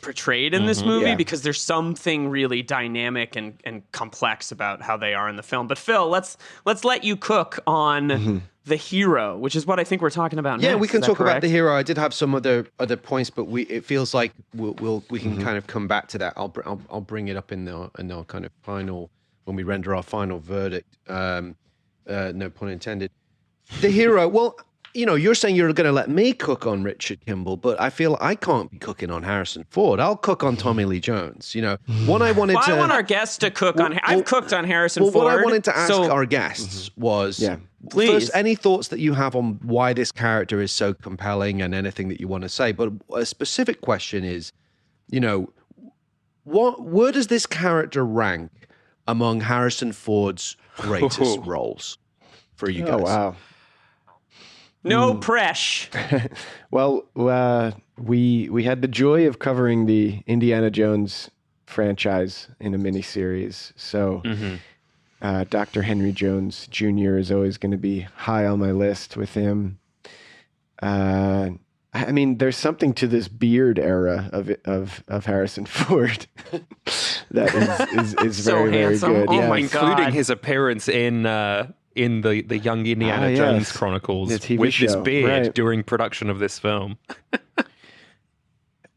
portrayed in this movie, because there's something really dynamic and complex about how they are in the film. But Phil, let's let you cook on the hero, which is what I think we're talking about next. Yeah, we can talk about the hero. I did have some other points, but it feels like we can kind of come back to that. I'll bring it up in our kind of final, when we render our final verdict. No pun intended. The hero. Well, you know, you're saying you're going to let me cook on Richard Kimball, but I feel I can't be cooking on Harrison Ford. I'll cook on Tommy Lee Jones. You know, I want our guests to cook on. I've cooked on Harrison Ford. What I wanted to ask our guests was, please, first, any thoughts that you have on why this character is so compelling, and anything that you want to say. But a specific question is, you know, where does this character rank among Harrison Ford's greatest roles for you guys? Oh, wow. No press. Well, we had the joy of covering the Indiana Jones franchise in a miniseries. So Dr. Henry Jones Jr. is always going to be high on my list with him. I mean, there's something to this beard era of Harrison Ford that is so very, handsome. very good. Oh my Including God. his appearance in the Young Indiana Jones Chronicles the TV with this show, beard during production of this film.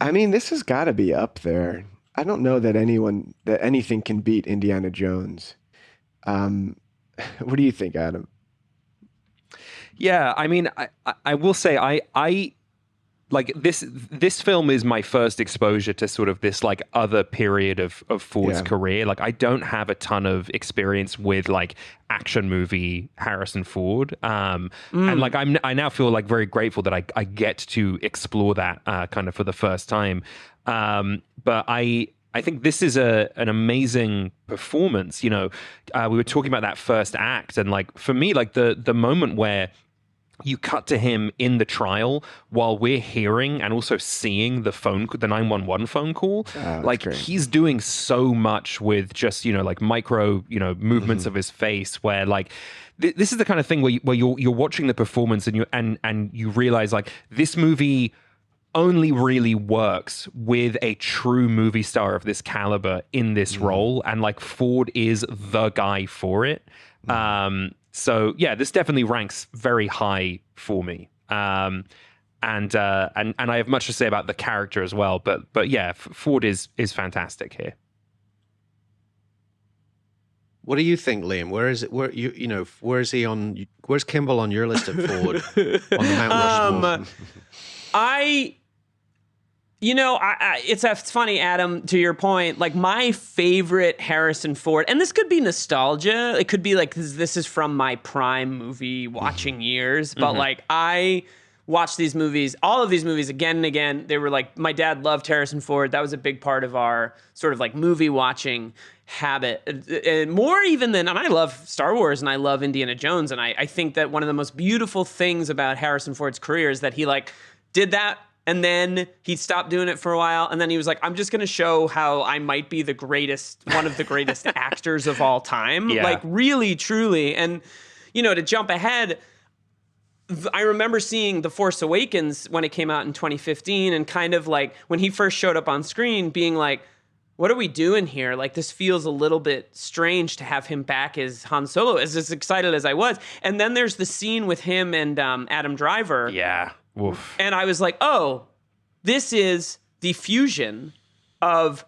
I mean, this has got to be up there. I don't know that anything can beat Indiana Jones. What do you think, Adam? Yeah, I mean, I will say I like this film is my first exposure to sort of this like other period of Ford's career. Like, I don't have a ton of experience with like action movie Harrison Ford. And like I now feel like very grateful that I get to explore that kind of for the first time. But I think this is an amazing performance. You know, we were talking about that first act, and like for me, like the moment where you cut to him in the trial while we're hearing and also seeing the 911 phone call. Like, great. He's doing so much with just, you know, like micro, you know, movements of his face, where like this is the kind of thing where you're watching the performance and you realize like this movie only really works with a true movie star of this caliber in this role, and like Ford is the guy for it. So yeah, this definitely ranks very high for me. And I have much to say about the character as well. But yeah, Ford is fantastic here. What do you think, Liam? Where's he on? Where's Kimball on your list of Ford on the Mount Rushmore? It's funny, Adam, to your point, like my favorite Harrison Ford, and this could be nostalgia. It could be like, this is from my prime movie watching years, but like I watched these movies, all of these movies again and again. They were like, my dad loved Harrison Ford. That was a big part of our sort of like movie watching habit. And more even than, and I love Star Wars and I love Indiana Jones. And I think that one of the most beautiful things about Harrison Ford's career is that he like did that, and then he stopped doing it for a while. And then he was like, I'm just going to show how I might be one of the greatest actors of all time. Yeah. Like really, truly. And, you know, to jump ahead, I remember seeing The Force Awakens when it came out in 2015, and kind of like when he first showed up on screen being like, what are we doing here? Like, this feels a little bit strange to have him back as Han Solo, as excited as I was. And then there's the scene with him and Adam Driver. Yeah. Oof. And I was like, oh, this is the fusion of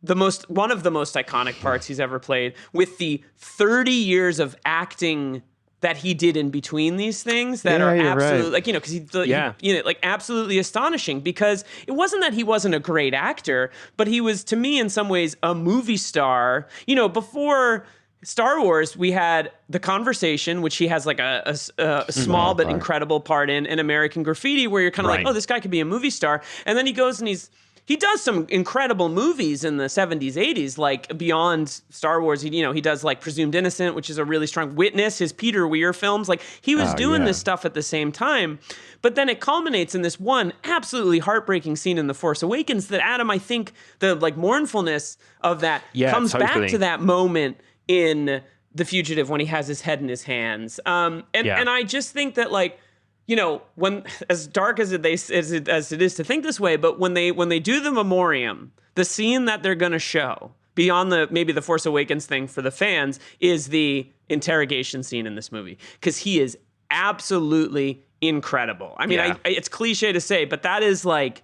one of the most iconic parts he's ever played with the 30 years of acting that he did in between these things that are absolutely like, you know, because he like absolutely astonishing, because it wasn't that he wasn't a great actor, but he was, to me, in some ways, a movie star. You know, before Star Wars, we had The Conversation, which he has like a small but incredible part in American Graffiti, where you're kind of like, oh, this guy could be a movie star. And then he goes and he does some incredible movies in the 70s, 80s, like beyond Star Wars. He does like Presumed Innocent, which is a really strong Witness, his Peter Weir films. Like he was doing this stuff at the same time. But then it culminates in this one absolutely heartbreaking scene in The Force Awakens that, Adam, I think the like mournfulness of that comes back to that moment in The Fugitive when he has his head in his hands. And I just think that, like, you know, when, as dark as it is to think this way, but when they do the memoriam, the scene that they're going to show beyond maybe the Force Awakens thing for the fans is the interrogation scene in this movie, because he is absolutely incredible. I mean, it's cliche to say, but that is like,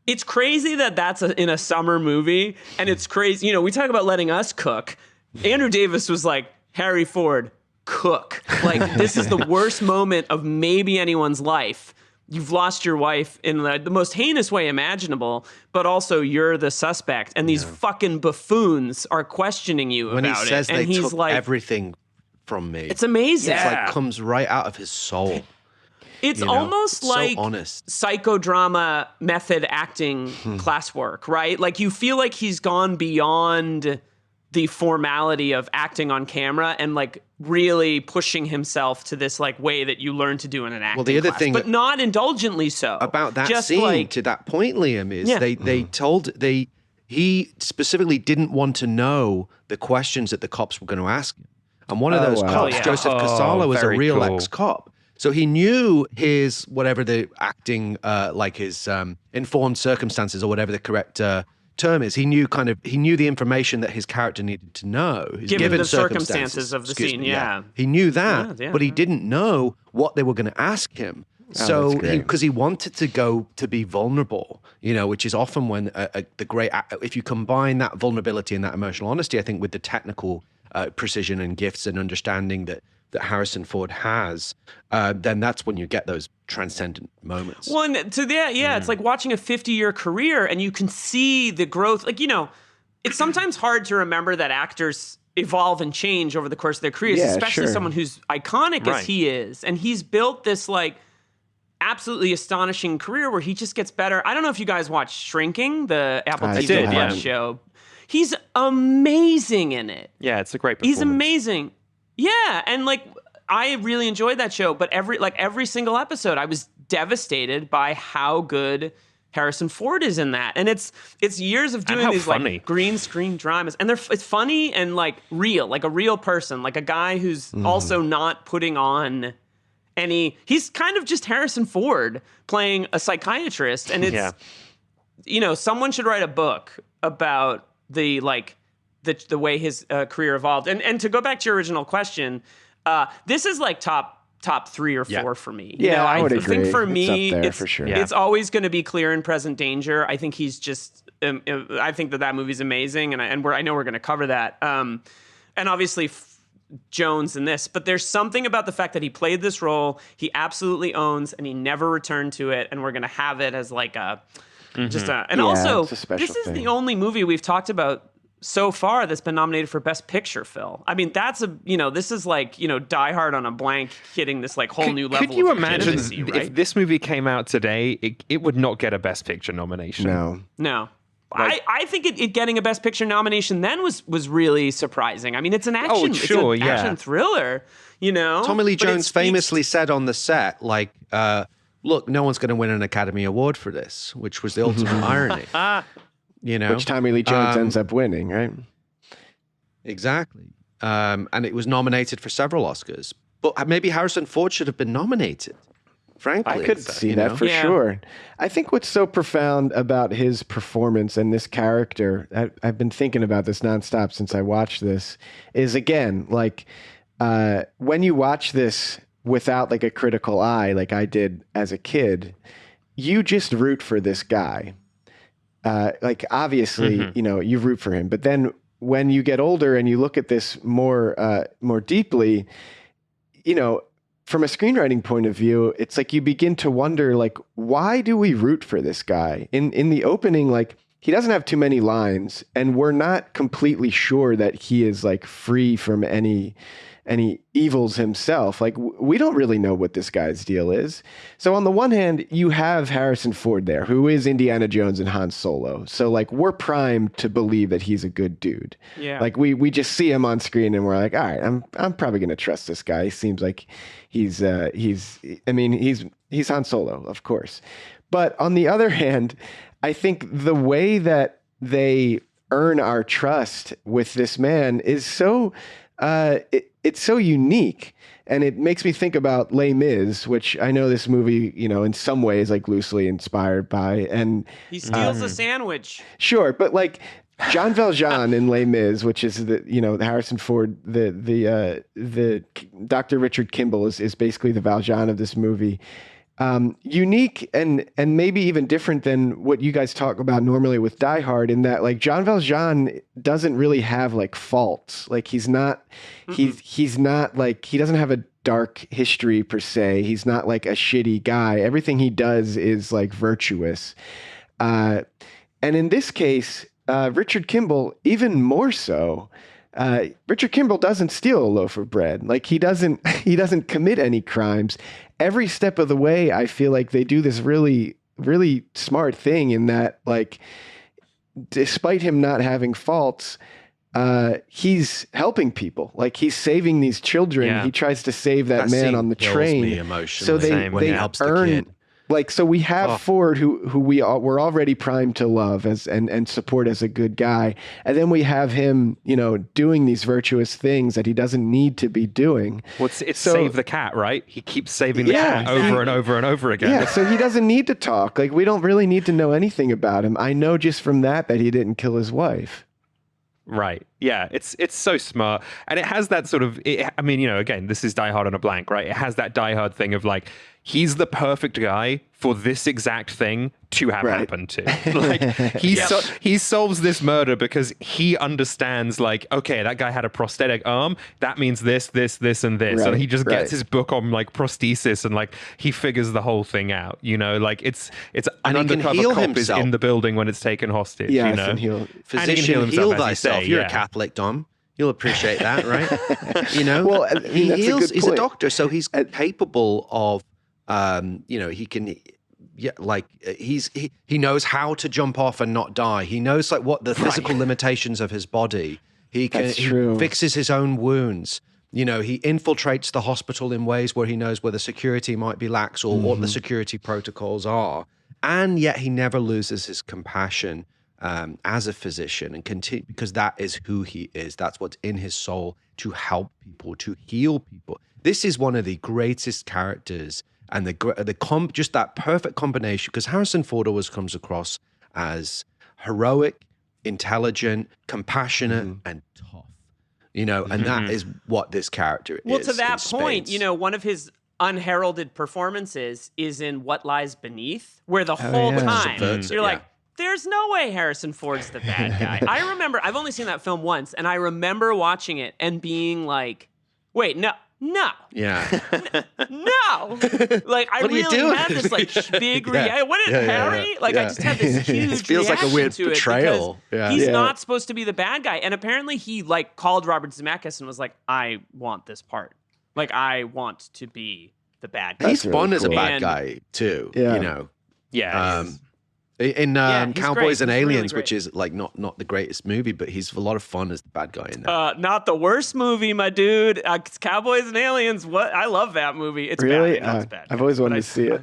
it's crazy that that's in a summer movie, and it's crazy. You know, we talk about letting us cook. Andrew Davis was like, Harry Ford, cook. Like, this is the worst moment of maybe anyone's life. You've lost your wife in the most heinous way imaginable, but also you're the suspect. And these fucking buffoons are questioning you when about he says it. And they he's took like, everything from me. It's amazing. It's like comes right out of his soul. It's almost like so honest. Psychodrama method acting classwork, right? Like, you feel like he's gone beyond the formality of acting on camera and like really pushing himself to this like way that you learn to do in an acting the other class, thing but not indulgently so. About that just scene, like, to that point, Liam, is he specifically didn't want to know the questions that the cops were going to ask him. And one of those cops, Joseph Casala, was a real ex-cop. So he knew his, whatever the acting, like his informed circumstances or whatever the correct term is. He knew the information that his character needed to know. Given the circumstances of the scene, He knew that, but he didn't know what they were going to ask him. So, because he wanted to go to be vulnerable, you know, which is often when the great, if you combine that vulnerability and that emotional honesty, I think with the technical precision and gifts and understanding that Harrison Ford has, then that's when you get those transcendent moments. Well, it's like watching a 50-year career, and you can see the growth. Like, you know, it's sometimes hard to remember that actors evolve and change over the course of their careers, especially someone who's iconic as he is. And he's built this like absolutely astonishing career where he just gets better. I don't know if you guys watched Shrinking, the Apple TV Plus show. He's amazing in it. Yeah, it's a great performance. He's amazing. Yeah, and like I really enjoyed that show, but every single episode I was devastated by how good Harrison Ford is in that. And it's years of doing these like green screen dramas, and it's funny and like real, like a real person, like a guy who's also not putting on he's kind of just Harrison Ford playing a psychiatrist, and it's you know, someone should write a book about the way his career evolved. And to go back to your original question, this is like top 3 or 4 for me. Yeah, you know, I would agree. think for me, it's up there for sure. It's always going to be Clear and Present Danger. I think he's just, I think that movie's amazing, and I know we're going to cover that. And obviously Jones in this, but there's something about the fact that he played this role, he absolutely owns, and he never returned to it, and we're going to have it as like a, also, this is the only movie we've talked about so far that's been nominated for Best Picture, Phil. I mean, this is like, you know, Die Hard on a blank hitting this like whole new level. Could you of imagine right? if this movie came out today, it would not get a Best Picture nomination? No. I think it getting a Best Picture nomination then was really surprising. I mean, it's an action, action thriller, you know. Tommy Lee Jones famously said on the set, like, look, no one's going to win an Academy Award for this, which was the ultimate irony. You know, which Tommy Lee Jones ends up winning, right? Exactly. And it was nominated for several Oscars. But maybe Harrison Ford should have been nominated. Frankly, I could see that for sure. I think what's so profound about his performance and this character, I've been thinking about this nonstop since I watched this, is again, like when you watch this without like a critical eye, like I did as a kid, you just root for this guy. Like obviously, you know, you root for him, but then when you get older and you look at this more deeply, from a screenwriting point of view, it's like you begin to wonder, like, why do we root for this guy? In the opening, like, he doesn't have too many lines, and we're not completely sure that he is like free from any evils himself. Like, we don't really know what this guy's deal is. So on the one hand, you have Harrison Ford there, who is Indiana Jones and Han Solo. So like, we're primed to believe that he's a good dude. Yeah. Like we just see him on screen and we're like, all right, I'm probably gonna trust this guy. He seems like he's Han Solo, of course. But on the other hand, I think the way that they earn our trust with this man is so it's so unique, and it makes me think about Les Mis, which I know this movie, in some ways, like loosely inspired by. And he steals a sandwich. Sure, but like Jean Valjean in Les Mis, which is the Harrison Ford, the Dr. Richard Kimball is basically the Valjean of this movie. Unique and maybe even different than what you guys talk about normally with Die Hard, in that like Jean Valjean doesn't really have like faults. Like he's not like, he doesn't have a dark history per se. He's not like a shitty guy. Everything he does is like virtuous. And in this case, Richard Kimball, even more so. Richard Kimball doesn't steal a loaf of bread. Like he doesn't commit any crimes. Every step of the way, I feel like they do this really, really smart thing in that, like, despite him not having faults, he's helping people. Like he's saving these children. Yeah. He tries to save that man on the train. Me emotionally. So they helps earn. The kid. Like, so we have Ford, who we're already primed to love and support as a good guy. And then we have him, doing these virtuous things that he doesn't need to be doing. Well, it's save the cat, right? He keeps saving the cat over and over and over again. Yeah, so he doesn't need to talk. Like, we don't really need to know anything about him. I know just from that he didn't kill his wife. Right. Yeah. It's so smart. And it has that sort of, again, this is Die Hard on a blank, right? It has that Die Hard thing of like, he's the perfect guy for this exact thing to have happened to. Like he solves this murder because he understands, like, okay, that guy had a prosthetic arm. That means this, and this. Right. And he just gets his book on like prosthesis and like he figures the whole thing out. Like it's an undercover cop is in the building when it's taken hostage. Yes, physician, heal thyself. You're a Catholic, Dom. You'll appreciate that, right? Well, he heals. He's a doctor, so he's capable of. He can, he knows how to jump off and not die. He knows like what the physical limitations of his body. He fixes his own wounds. He infiltrates the hospital in ways where he knows where the security might be lax or what the security protocols are. And yet he never loses his compassion as a physician and continue, because that is who he is. That's what's in his soul, to help people, to heal people. This is one of the greatest characters. And just that perfect combination, because Harrison Ford always comes across as heroic, intelligent, compassionate, and tough. And that is what this character is. Well, to that point, one of his unheralded performances is in What Lies Beneath, where the whole time you're like, there's no way Harrison Ford's the bad guy. I remember, I've only seen that film once, and I remember watching it and being like, wait, no. Yeah. No. Like, I really had this like big reaction. What is Harry? Like, I just had this huge It feels like a weird betrayal. He's not supposed to be the bad guy. And apparently he like called Robert Zemeckis and was like, I want this part. Like, I want to be the bad guy. He's fun as a bad guy too. Yeah. In Cowboys and Aliens, really which is like not the greatest movie, but he's a lot of fun as the bad guy in that. Not the worst movie, my dude. Cowboys and Aliens. What? I love that movie. It's really bad. It's bad. I've always wanted to see it.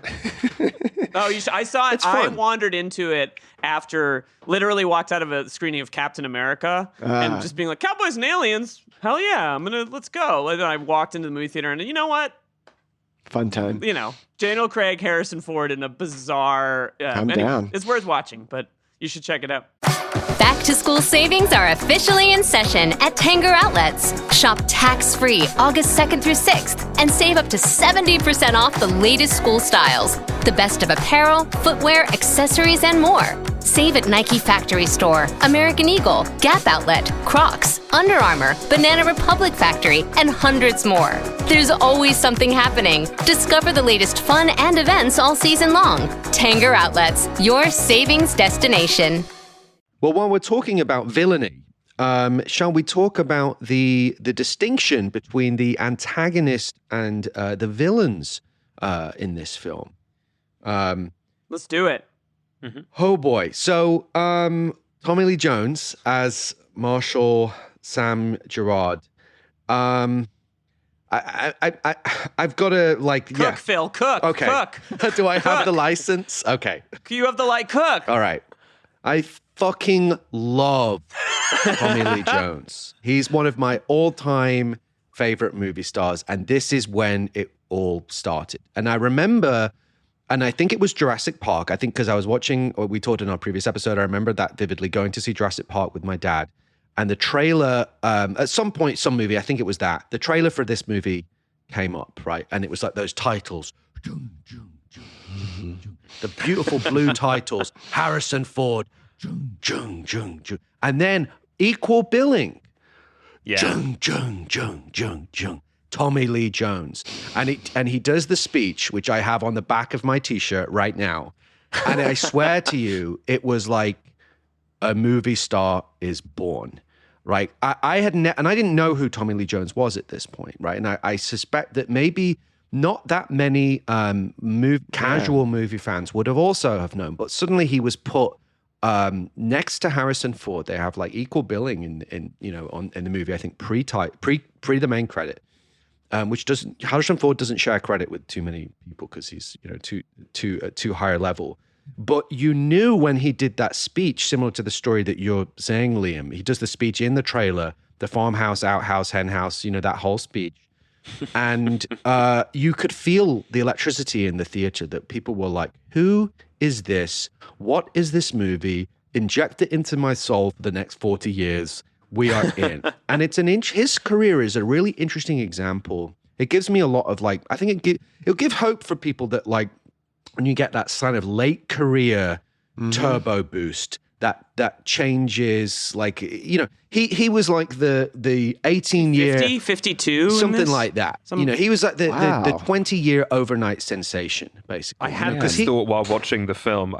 I saw it. It's fun. I wandered into it after literally walked out of a screening of Captain America and just being like, Cowboys and Aliens. Hell yeah, let's go. And then I walked into the movie theater and you know what? Fun time. Daniel Craig, Harrison Ford in a bizarre... Calm down. It's worth watching, but you should check it out. Back to school savings are officially in session at Tanger Outlets. Shop tax-free August 2nd through 6th and save up to 70% off the latest school styles. The best of apparel, footwear, accessories, and more. Save at Nike Factory Store, American Eagle, Gap Outlet, Crocs, Under Armour, Banana Republic Factory, and hundreds more. There's always something happening. Discover the latest fun and events all season long. Tanger Outlets, your savings destination. Well, while we're talking about villainy, shall we talk about the distinction between the antagonist and the villains in this film? Let's do it. Mm-hmm. Oh boy! So Tommy Lee Jones as Marshal Sam Gerard. I've got to cook, Phil. Cook. Okay. Cook. Do I have the license? Okay. You have the cook. All right. I fucking love Tommy Lee Jones. He's one of my all-time favorite movie stars, and this is when it all started. And I remember, and I think it was Jurassic Park. I think because I was watching, or we talked in our previous episode, I remember that vividly, going to see Jurassic Park with my dad. And the trailer, at some point, some movie, I think it was that, the trailer for this movie came up, right? And it was like those titles. The beautiful blue titles. Harrison Ford. And then equal billing. Yeah. Tommy Lee Jones. And he does the speech, which I have on the back of my t-shirt right now. And I swear to you, it was like a movie star is born, right? I didn't know who Tommy Lee Jones was at this point, right? And I suspect that maybe not that many casual movie fans would have also have known, but suddenly he was put next to Harrison Ford. They have like equal billing in the movie. I think pre the main credit, which Harrison Ford doesn't share credit with too many people because he's too higher level. But you knew when he did that speech, similar to the story that you're saying, Liam. He does the speech in the trailer, the farmhouse, outhouse, hen house. That whole speech. And you could feel the electricity in the theater that people were like, who is this? What is this movie? Inject it into my soul for the next 40 years. We are in. And his career is a really interesting example. It gives me a lot of I think it'll give hope for people that when you get that kind of late career turbo boost, that changes, he was like the 18-year 50, 52 something like that. He was like the 20-year overnight sensation, basically. I had this thought while watching the film.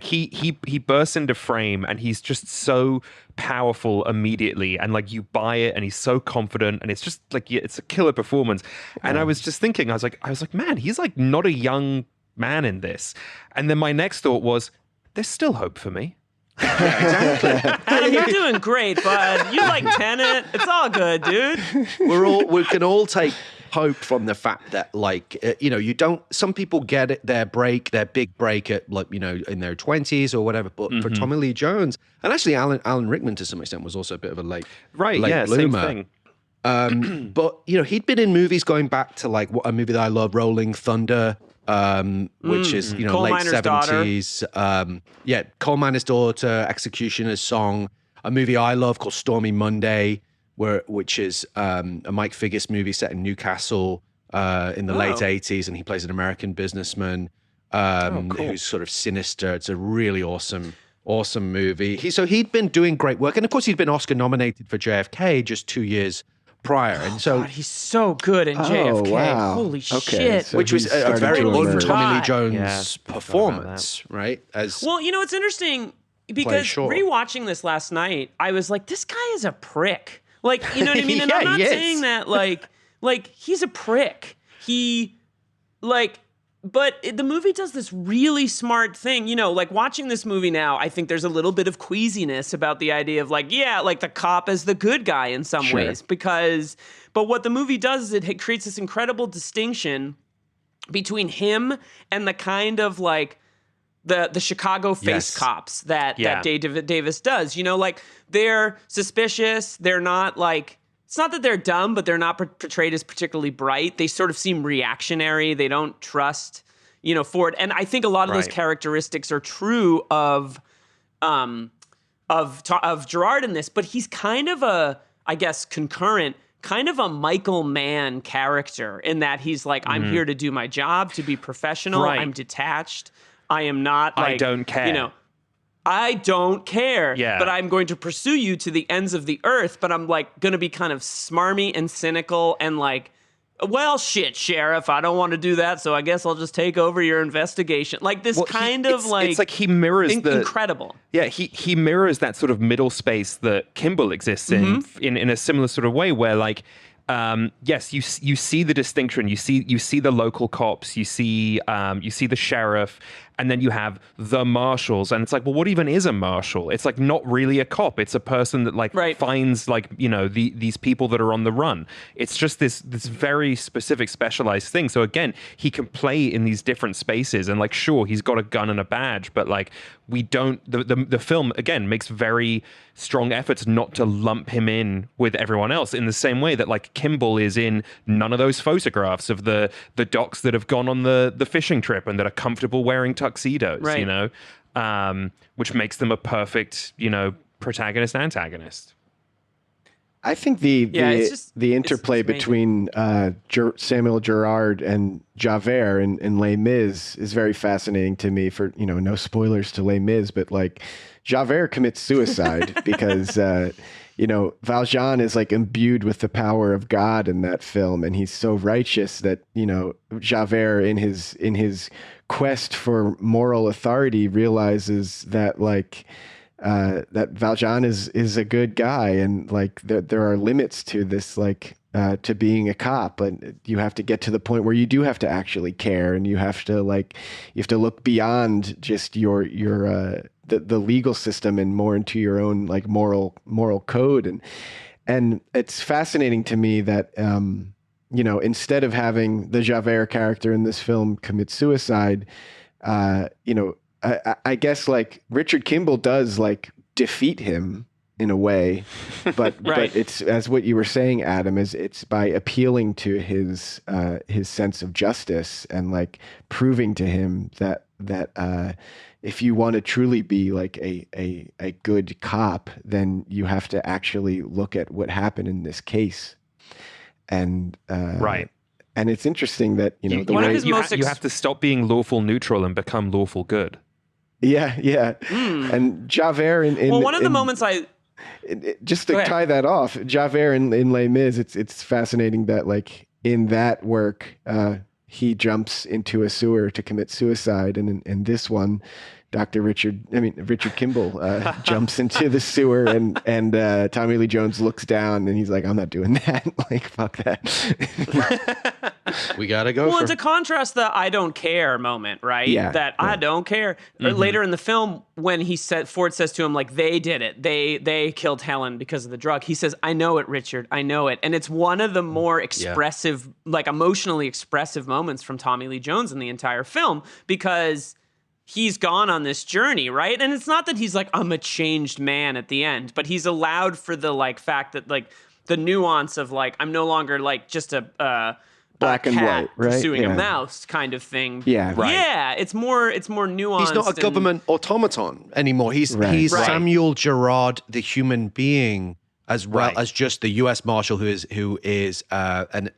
He bursts into frame and he's just so powerful immediately, and you buy it, and he's so confident, and it's just it's a killer performance. And I was just thinking, I was like, man, he's not a young man in this. And then my next thought was, there's still hope for me. Yeah, exactly. Adam, you're doing great, bud. You like Tenet. It's all good, dude. We can all take hope from the fact that some people get it, their big break at in their 20s or whatever. But for Tommy Lee Jones, and actually Alan Rickman to some extent was also a bit of a late bloomer. Same thing. But he'd been in movies going back to a movie that I love, Rolling Thunder. Which is Coal late Miner's 70s. Coal Miner's Daughter, Executioner's Song, a movie I love called Stormy Monday, which is a Mike Figgis movie set in Newcastle in the late 80s, and he plays an American businessman who's sort of sinister. It's a really awesome movie. He'd been doing great work, and of course he'd been Oscar nominated for JFK just 2 years prior, and God, he's so good in JFK. Wow. Holy Okay, shit! so which was a very Tommy Lee Jones Yeah, performance, right? Well, it's interesting because rewatching this last night, I was like, this guy is a prick. You know what I mean? And I'm not saying that he's a prick. But the movie does this really smart thing. Watching this movie now, I think there's a little bit of queasiness about the idea of the cop is the good guy in some ways. But what the movie does is it creates this incredible distinction between him and the kind of the Chicago face cops that David Davis does. They're suspicious. They're not it's not that they're dumb, but they're not portrayed as particularly bright. They sort of seem reactionary. They don't trust, Ford. And I think a lot of those characteristics are true of Gerard in this. But he's kind of kind of a Michael Mann character in that he's I'm here to do my job, to be professional. I'm detached. I am not I don't care. I don't care, Yeah. but I'm going to pursue you to the ends of the earth, but I'm like going to be kind of smarmy and cynical and like, well, shit, Sheriff, I don't want to do that, so I guess I'll just take over your investigation. Like this it's like he mirrors incredible. Yeah, he mirrors that sort of middle space that Kimball exists in a similar sort of way where like yes, you see the distinction. You see the local cops. You see the sheriff, and then you have the marshals. And it's like, well, what even is a marshal? It's like not really a cop. It's a person that like finds like these people that are on the run. It's just this very specific, specialized thing. So again, he can play in these different spaces. And like, sure, he's got a gun and a badge, but like we don't. The film again makes very strong efforts not to lump him in with everyone else in the same way that like Kimball is in none of those photographs of the docs that have gone on the fishing trip and that are comfortable wearing tuxedos, which makes them a perfect, protagonist antagonist. I think the interplay between Samuel Gerard and Javert in Les Mis is very fascinating to me. For no spoilers to Les Mis, but like Javert commits suicide because Valjean is like imbued with the power of God in that film, and he's so righteous that Javert in his quest for moral authority realizes that like. That Valjean is a good guy, and like there are limits to this, like to being a cop, and you have to get to the point where you do have to actually care, and you have to look beyond just the legal system and more into your own like moral code, and it's fascinating to me that instead of having the Javert character in this film commit suicide, I guess like Richard Kimball does like defeat him in a way, but but it's, as what you were saying, Adam, is it's by appealing to his sense of justice and like proving to him that if you want to truly be like a good cop, then you have to actually look at what happened in this case, and and it's interesting that you have to stop being lawful neutral and become lawful good. Yeah. And Javert one of the moments just to tie that off, Javert in Les Mis, it's fascinating that like in that work, he jumps into a sewer to commit suicide, and in this one, Richard Kimball jumps into the sewer, and Tommy Lee Jones looks down, and he's like, "I'm not doing that. Like, fuck that." We gotta go. Well, and to contrast the "I don't care" moment, right? Yeah, I don't care. Later in the film, when Ford says to him, like, "They did it. They killed Helen because of the drug." He says, "I know it, Richard. I know it." And it's one of the more expressive, like emotionally expressive moments from Tommy Lee Jones in the entire film, because he's gone on this journey, right? And it's not that he's like, I'm a changed man at the end, but he's allowed for the like fact that like the nuance of like, I'm no longer like just a black and white, right? Pursuing a mouse kind of thing. Yeah, right. Yeah, it's more nuanced. He's not a government automaton anymore. He's Samuel Gerard, the human being, as well as just the U.S. Marshal who is an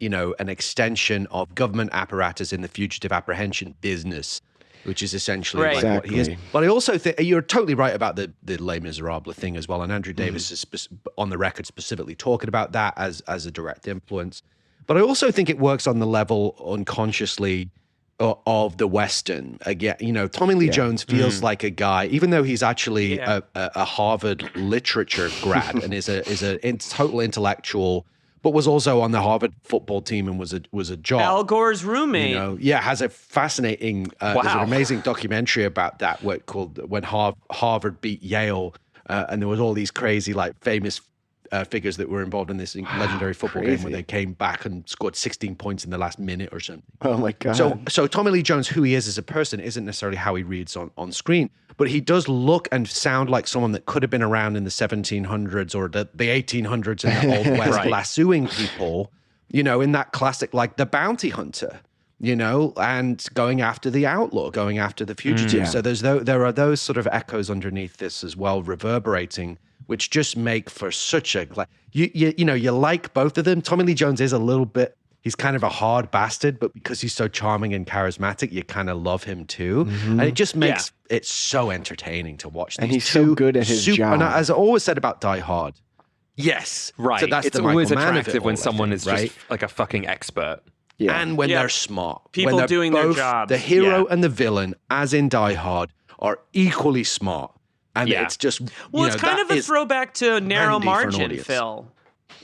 extension of government apparatus in the fugitive apprehension business, which is essentially what he is. But I also think you're totally right about the Les Miserables thing as well. And Andrew Davis is on the record specifically talking about that as a direct influence. But I also think it works on the level unconsciously of the Western. Again, Tommy Lee Jones feels like a guy, even though he's actually a Harvard literature grad and is a total intellectual, but was also on the Harvard football team and was a jock. Al Gore's roommate. Has a fascinating, there's an amazing documentary about that called When Harvard Beat Yale, and there was all these crazy, like, famous figures that were involved in this legendary football game where they came back and scored 16 points in the last minute or something. Oh my God. So Tommy Lee Jones, who he is as a person, isn't necessarily how he reads on screen, but he does look and sound like someone that could have been around in the 1700s or the 1800s in the Old West, lassoing people, in that classic, like the bounty hunter, and going after the outlaw, going after the fugitive. So there are those sort of echoes underneath this as well, reverberating, which just make for such a, you like both of them. Tommy Lee Jones is a little bit, he's kind of a hard bastard, but because he's so charming and charismatic, you kind of love him too. And it just makes it so entertaining to watch. And he's so good at his job. And as I always said about Die Hard, yes. Right. So that's it's the always Michael Mann of attractive it when all, someone is right? just like a fucking expert. Yeah. And when they're smart. People when they're doing their both, jobs. The hero Yeah. and the villain, as in Die Hard, are equally smart. And Yeah. it's just, Well, you it's know, kind that of a is throwback to Narrow handy for an Margin, audience. Phil.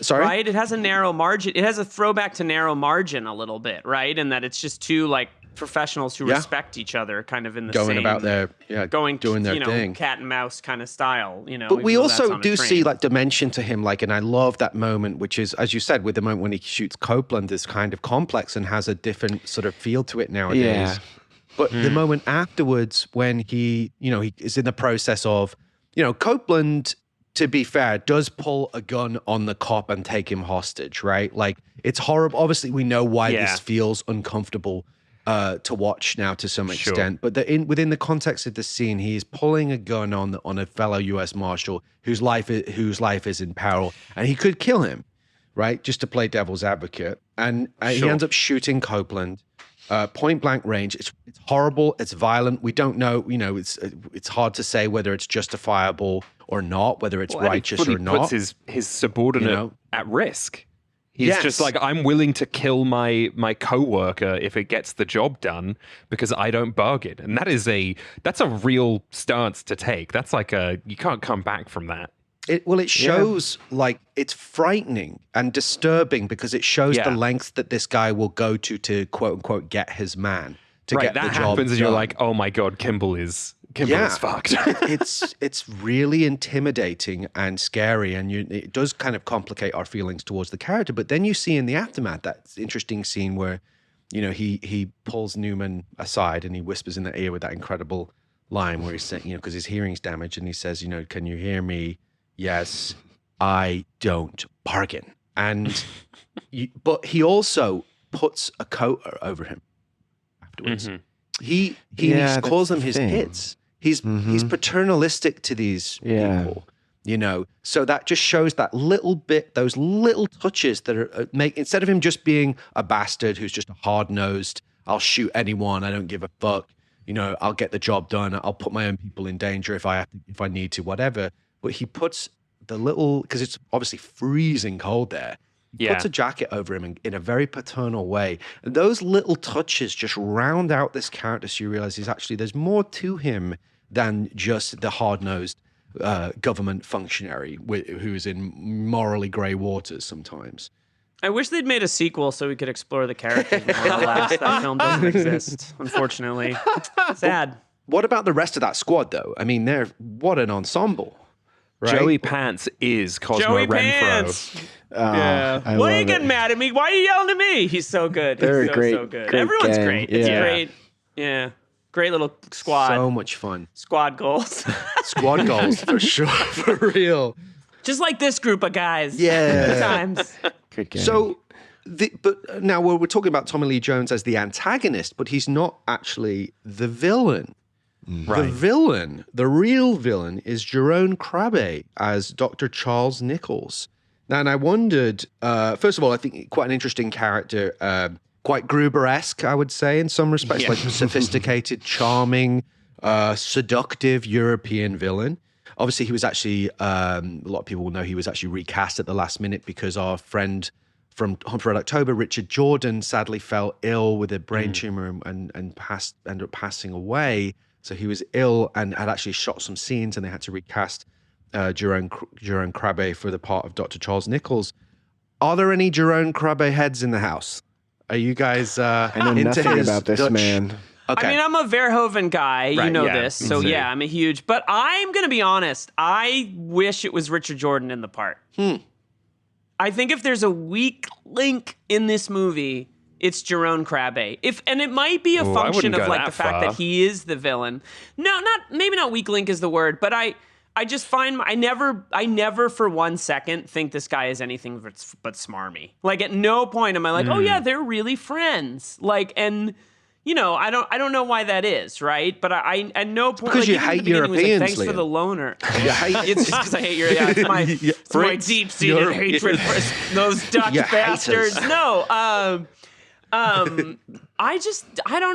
Sorry? Right? It has a narrow margin. It has a throwback to Narrow Margin a little bit, right? And that it's just two like professionals who respect each other, kind of in the Going same about their, doing their thing. cat and mouse kind of style, you know. But we even though that's also on a do train. see like dimension to him, like, and I love that moment, which is, as you said, with the moment when he shoots Copeland, is kind of complex and has a different sort of feel to it nowadays. Yeah. But the moment afterwards, when he is in the process of, Copeland, to be fair, does pull a gun on the cop and take him hostage, right? Like, it's horrible. Obviously, we know why this feels uncomfortable to watch now to some extent. But within the context of the scene, he's pulling a gun on a fellow U.S. Marshal whose life is in peril, and he could kill him, right? Just to play devil's advocate. And he ends up shooting Copeland. Point blank range. It's horrible. It's violent. We don't know. It's hard to say whether it's justifiable or not, whether it's righteous or not. Puts his subordinate at risk. He's just like, I'm willing to kill my coworker if it gets the job done because I don't bargain, and that's a real stance to take. That's like you can't come back from that. It shows like it's frightening and disturbing because it shows the lengths that this guy will go to quote unquote get his man to get the job happens and you're done. like, oh my god, Kimball is fucked. it's really intimidating and scary, and it does kind of complicate our feelings towards the character. But then you see in the aftermath that interesting scene where he pulls Newman aside and he whispers in the ear with that incredible line where he's saying, because his hearing's damaged, and he says, can you hear me? Yes, I don't bargain. And but he also puts a coat over him afterwards. He calls them his kids. He's paternalistic to these people, So that just shows that little bit, those little touches that are instead of him just being a bastard who's just a hard-nosed, I'll shoot anyone, I don't give a fuck, I'll get the job done, I'll put my own people in danger if I need to, whatever. But he puts the little, because it's obviously freezing cold there. He puts a jacket over him in a very paternal way. And those little touches just round out this character so you realize there's more to him than just the hard-nosed government functionary who's in morally grey waters sometimes. I wish they'd made a sequel so we could explore the characters more. Alas, that film doesn't exist, unfortunately. Sad. What about the rest of that squad, though? I mean, what an ensemble. Right? Joey Pants is Cosmo Joey Renfro. Pants. Why are you getting mad at me? Why are you yelling at me? He's so good. They're He's great, so good. great Everyone's gang. great. It's Yeah. great. Yeah. Great little squad. So much fun. Squad goals. Squad goals, for sure. For real. Just like this group of guys. Yeah. Good times. Good gang. So, but now we're talking about Tommy Lee Jones as the antagonist, but he's not actually the villain. The villain, the real villain, is Jerome Crabbe as Dr. Charles Nichols. Now, and I wondered, first of all, I think quite an interesting character, quite Gruber-esque, I would say, in some respects, like sophisticated, charming, seductive European villain. Obviously, he was actually, a lot of people will know he was actually recast at the last minute because our friend from Hunt for Red October, Richard Jordan, sadly fell ill with a brain tumor and ended up passing away. So he was ill and had actually shot some scenes, and they had to recast Jerome Crabbe for the part of Dr. Charles Nichols. Are there any Jerome Crabbe heads in the house? Are you guys I know into nothing his about this Dutch? man. Okay. I mean, I'm a Verhoeven guy. Right, You know yeah, this. me So, too. yeah, I'm a huge... But I'm going to be honest. I wish it was Richard Jordan in the part. I think if there's a weak link in this movie, it's Jerome Crabbe. And it might be a Ooh, I function wouldn't of go like that the fact far. that he is the villain. No, maybe not weak link is the word, but I just find I never for 1 second think this guy is anything but smarmy. Like at no point am I like, oh yeah, they're really friends. Like, and I don't know why that is, right? But I at no point because you even at hate the beginning, he was like, Europeans, thanks for the loaner. It's just because I hate Europeans. It's my deep-seated hatred for those Dutch bastards. No, I don't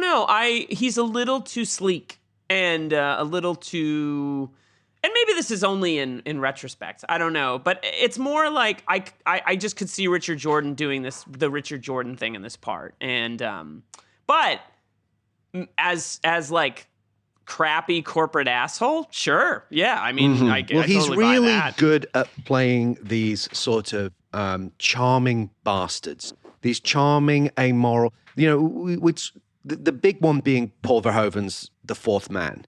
know. He's a little too sleek and a little too. And maybe this is only in retrospect. I don't know, but it's more like I just could see Richard Jordan doing the Richard Jordan thing in this part, and but as like crappy corporate asshole, sure, yeah. I mean, I he's totally really buy that. good at playing these sort of charming bastards, these charming amoral. Which the big one being Paul Verhoeven's The Fourth Man.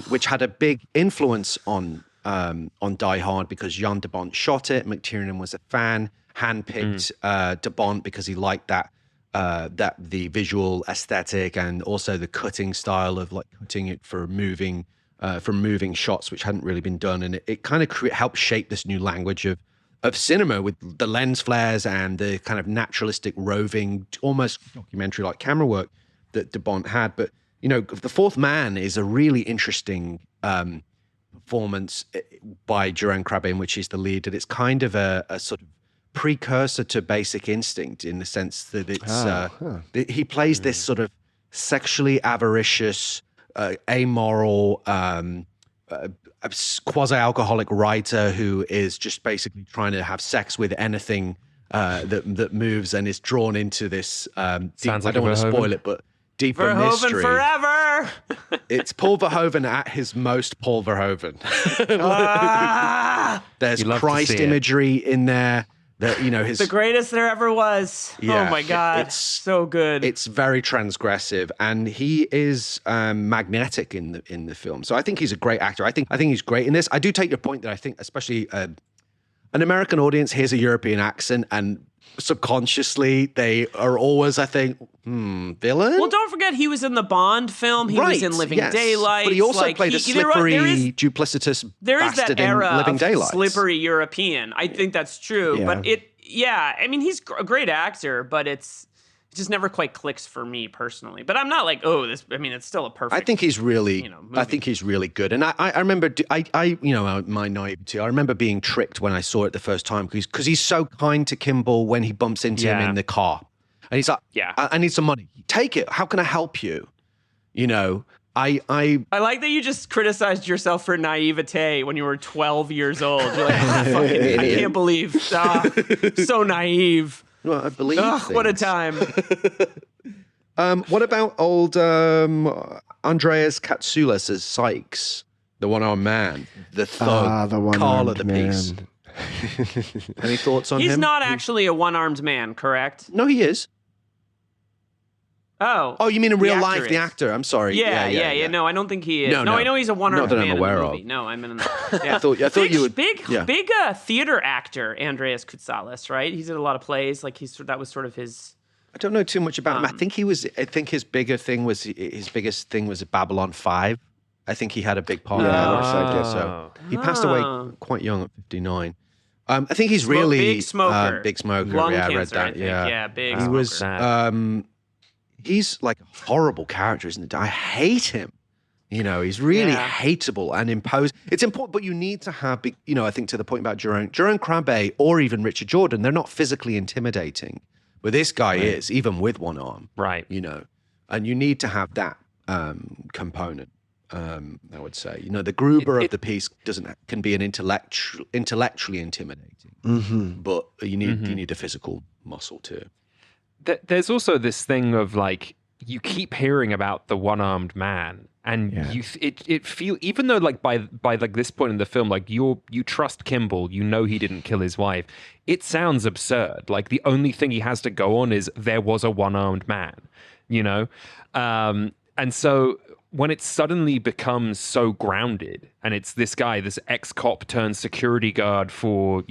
Which had a big influence on Die Hard because Jan de Bont shot it. McTiernan was a fan, handpicked de Bont because he liked that the visual aesthetic and also the cutting style of like cutting it for moving shots, which hadn't really been done, and it kind of helped shape this new language of cinema with the lens flares and the kind of naturalistic roving, almost documentary-like camera work that de Bont had, but. The Fourth Man is a really interesting performance by Jerome Crabbe, in which he's the lead, and it's kind of a sort of precursor to Basic Instinct in the sense that it's he plays this sort of sexually avaricious, amoral, quasi-alcoholic writer who is just basically trying to have sex with anything that moves and is drawn into this. Sounds like I don't want to spoil it, but. Deeper Verhoeven mystery. Forever. It's Paul Verhoeven at his most Paul Verhoeven. There's Christ imagery in there. His the greatest there ever was. Yeah, oh my God, it's so good. It's very transgressive, and he is magnetic in the film. So I think he's a great actor. I think he's great in this. I do take your point that I think, especially an American audience hears a European accent and. Subconsciously, they are always, I think, villain. Well, don't forget he was in the Bond film. He was in Living Daylights. But he also played a slippery, duplicitous bastard in Living Daylights. Slippery European. I think that's true. Yeah. But I mean, he's a great actor, but it just never quite clicks for me personally. But I'm not like, it's still a perfect. I think he's really, movie. I think he's really good. And I remember, my naivety. I remember being tricked when I saw it the first time because he's so kind to Kimball when he bumps into him in the car, and he's like, I need some money. Take it. How can I help you? I like that you just criticized yourself for naivete when you were 12 years old. You're like, I can't believe, so naive. Well, I believe. What a time! What about old Andreas Katsoulas as Sykes, the one-armed man, the thug, the one-armed Carl of the man. piece? Any thoughts on him? He's not actually a one-armed man, correct? No, he is. Oh, you mean in real life, the actor? I'm sorry. Yeah. No, I don't think he is. No, I know he's a one-armed man in the movie. No, I'm in. Yeah. I thought you would. Big theater actor, Andreas Katsoulas, right? He's in a lot of plays. Like that was sort of his. I don't know too much about him. I think his biggest thing was Babylon 5. I think he had a big part in that. So he passed away quite young at 59. I think he's really big smoker. Big smoker. Lung I cancer, read that. Yeah, big. He smoker. was. He's like a horrible character, isn't it? I hate him. He's really hateable and imposed. It's important, but you need to have, I think to the point about Jerome Crabbe or even Richard Jordan, they're not physically intimidating. But this guy is, even with one arm. Right. And you need to have that component, I would say. The Gruber of the piece can be an intellectually intimidating, but you need a physical muscle too. There's also this thing of like you keep hearing about the one-armed man, and it feel even though like by like this point in the film, like you trust Kimball, he didn't kill his wife. It sounds absurd. Like the only thing he has to go on is there was a one-armed man, and so when it suddenly becomes so grounded and it's this guy, this ex-cop turned security guard for,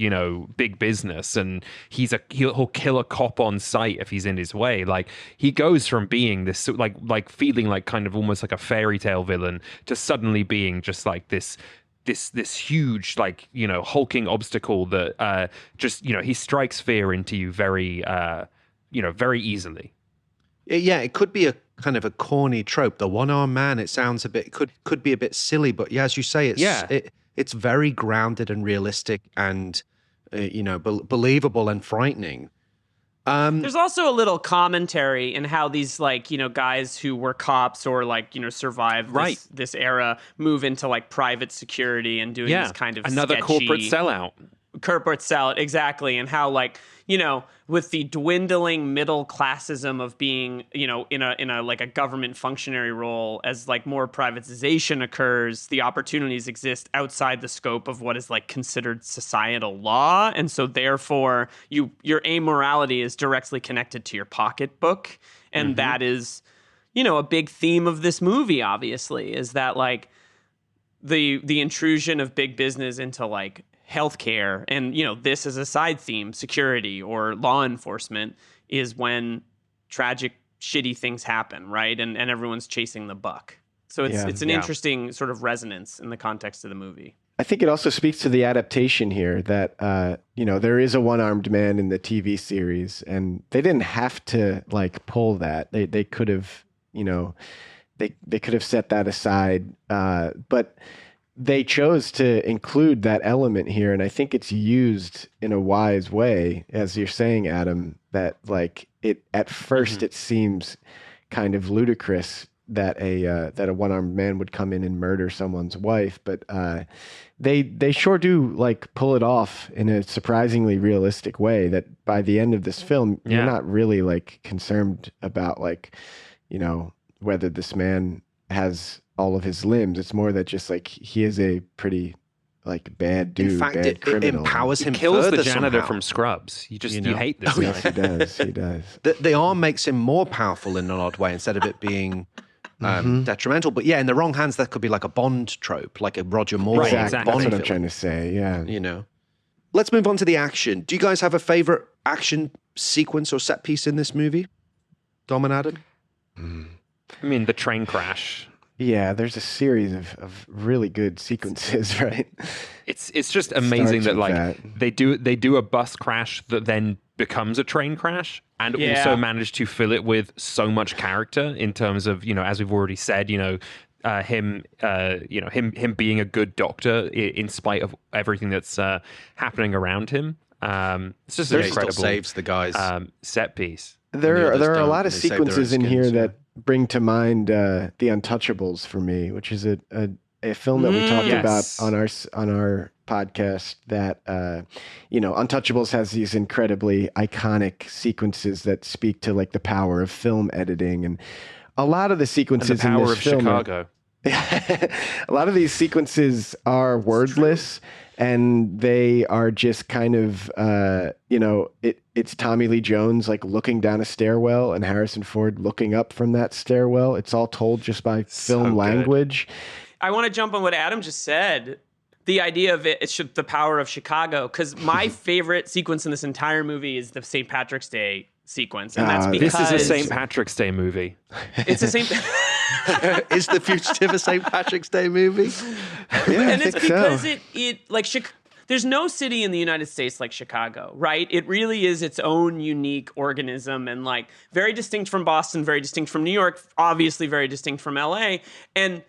big business, and he'll kill a cop on sight if he's in his way. Like he goes from being this like feeling like kind of almost like a fairy tale villain to suddenly being just like this huge, like, hulking obstacle that he strikes fear into you very, very easily. Yeah, it could be a kind of a corny trope. The one-armed man, it sounds a bit, could be a bit silly, but yeah, as you say, it's very grounded and realistic and, believable and frightening. There's also a little commentary in how these guys who were cops or survived this era move into private security and doing this kind of another sketchy, corporate sellout. Exactly, and how with the dwindling middle classism of being in a government functionary role, as more privatization occurs, the opportunities exist outside the scope of what is considered societal law, and so therefore your amorality is directly connected to your pocketbook, and that is a big theme of this movie. Obviously, is that the intrusion of big business into healthcare, and this is a side theme, security or law enforcement, is when tragic, shitty things happen, right? And everyone's chasing the buck. So it's an interesting sort of resonance in the context of the movie. I think it also speaks to the adaptation here that there is a one-armed man in the TV series, and they didn't have to pull that. They could have they could have set that aside, but they chose to include that element here, and I think it's used in a wise way, as you're saying, Adam, that it at first it seems kind of ludicrous that a one-armed man would come in and murder someone's wife, but they sure do pull it off in a surprisingly realistic way, that by the end of this film you're not really concerned about whether this man has all of his limbs. It's more that just he is a pretty bad dude. In fact, bad criminal. It empowers him. He kills the further janitor somehow. from Scrubs. You hate this guy. Yes, he does. He does. The arm makes him more powerful in an odd way, instead of it being detrimental. But yeah, in the wrong hands, that could be like a Bond trope, like a Roger Moore Exactly. Bond That's what film. I'm trying to say. Yeah. Let's move on to the action. Do you guys have a favorite action sequence or set piece in this movie? Dom and Adam? I mean, the train crash. Yeah, there's a series of really good sequences, right? It's just amazing Starts that with they do a bus crash that then becomes a train crash, and also manage to fill it with so much character in terms of, as we've already said, him being a good doctor in spite of everything that's happening around him. It's just an incredible saves the guys. Set piece. There are a lot of They save their sequences own in here skins, that bring to mind The Untouchables for me, which is a film that we talked Yes. about on our podcast. That Untouchables has these incredibly iconic sequences that speak to the power of film editing, and a lot of the sequences And the power in this of film Chicago. a lot of these sequences are wordless, and they are just kind of it's Tommy Lee Jones looking down a stairwell and Harrison Ford looking up from that stairwell. It's all told just by film good. language. I want to jump on what Adam just said. The idea of it's the power of Chicago, because my favorite sequence in this entire movie is the St. Patrick's Day sequence, and that's because This is a St. Patrick's Day movie. It's a St. Is The Fugitive a St. Patrick's Day movie? Yeah, and it's because there's no city in the United States like Chicago, right? It really is its own unique organism, and very distinct from Boston, very distinct from New York, obviously very distinct from LA. And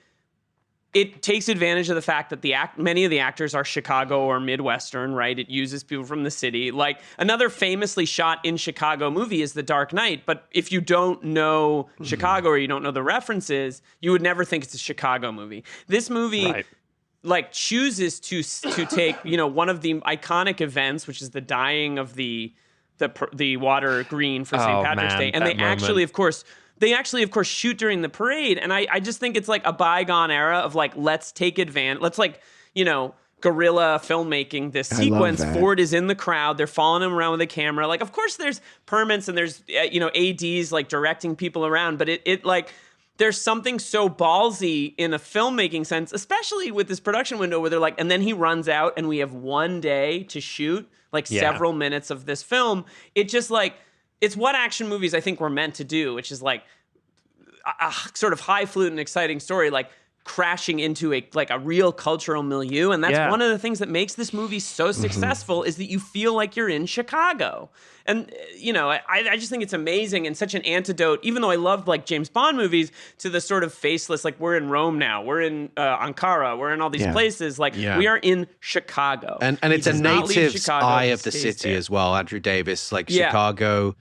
it takes advantage of the fact that many of the actors are Chicago or Midwestern, right? It uses people from the city. Another famously shot in Chicago movie is The Dark Knight. But if you don't know Chicago or you don't know the references, you would never think it's a Chicago movie. This movie chooses to take one of the iconic events, which is the dyeing of the water green for St. Patrick's Day, and they actually, of course, shoot during the parade. And I just think it's a bygone era of let's take advantage. Let's guerrilla filmmaking this sequence. Ford is in the crowd. They're following him around with a camera. Of course there's permits and there's, ADs directing people around, but it there's something so ballsy in a filmmaking sense, especially with this production window where they're and then he runs out and we have one day to shoot several minutes of this film. It just it's what action movies I think were meant to do, which is a sort of highfalutin, exciting story. crashing into a real cultural milieu. And that's one of the things that makes this movie so successful is that you feel like you're in Chicago. And, I just think it's amazing and such an antidote, even though I loved like James Bond movies, to the sort of faceless, like we're in Rome now, we're in Ankara, we're in all these places. Like we are in Chicago. And it's a native's eye of the city as well. Andrew Davis, like Chicago,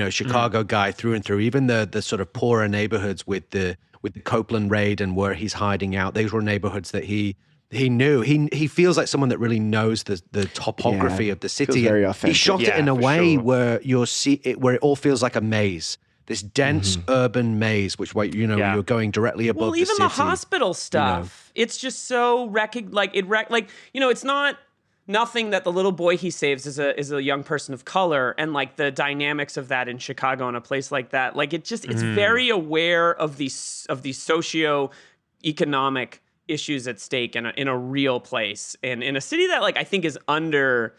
Chicago guy through and through. Even the sort of poorer neighborhoods with the Copeland raid and where he's hiding out, those were neighborhoods that he knew. He feels like someone that really knows the topography of the city. Very authentic. He shot it in a way where where it all feels like a maze. This dense urban maze, which you're going directly above the city. Well, even the hospital stuff, it's just so it's not nothing that the little boy he saves is a young person of color, and like the dynamics of that in Chicago in a place like that. Like it's very aware of these socio-economic issues at stake in a real place, and in a city that I think is under,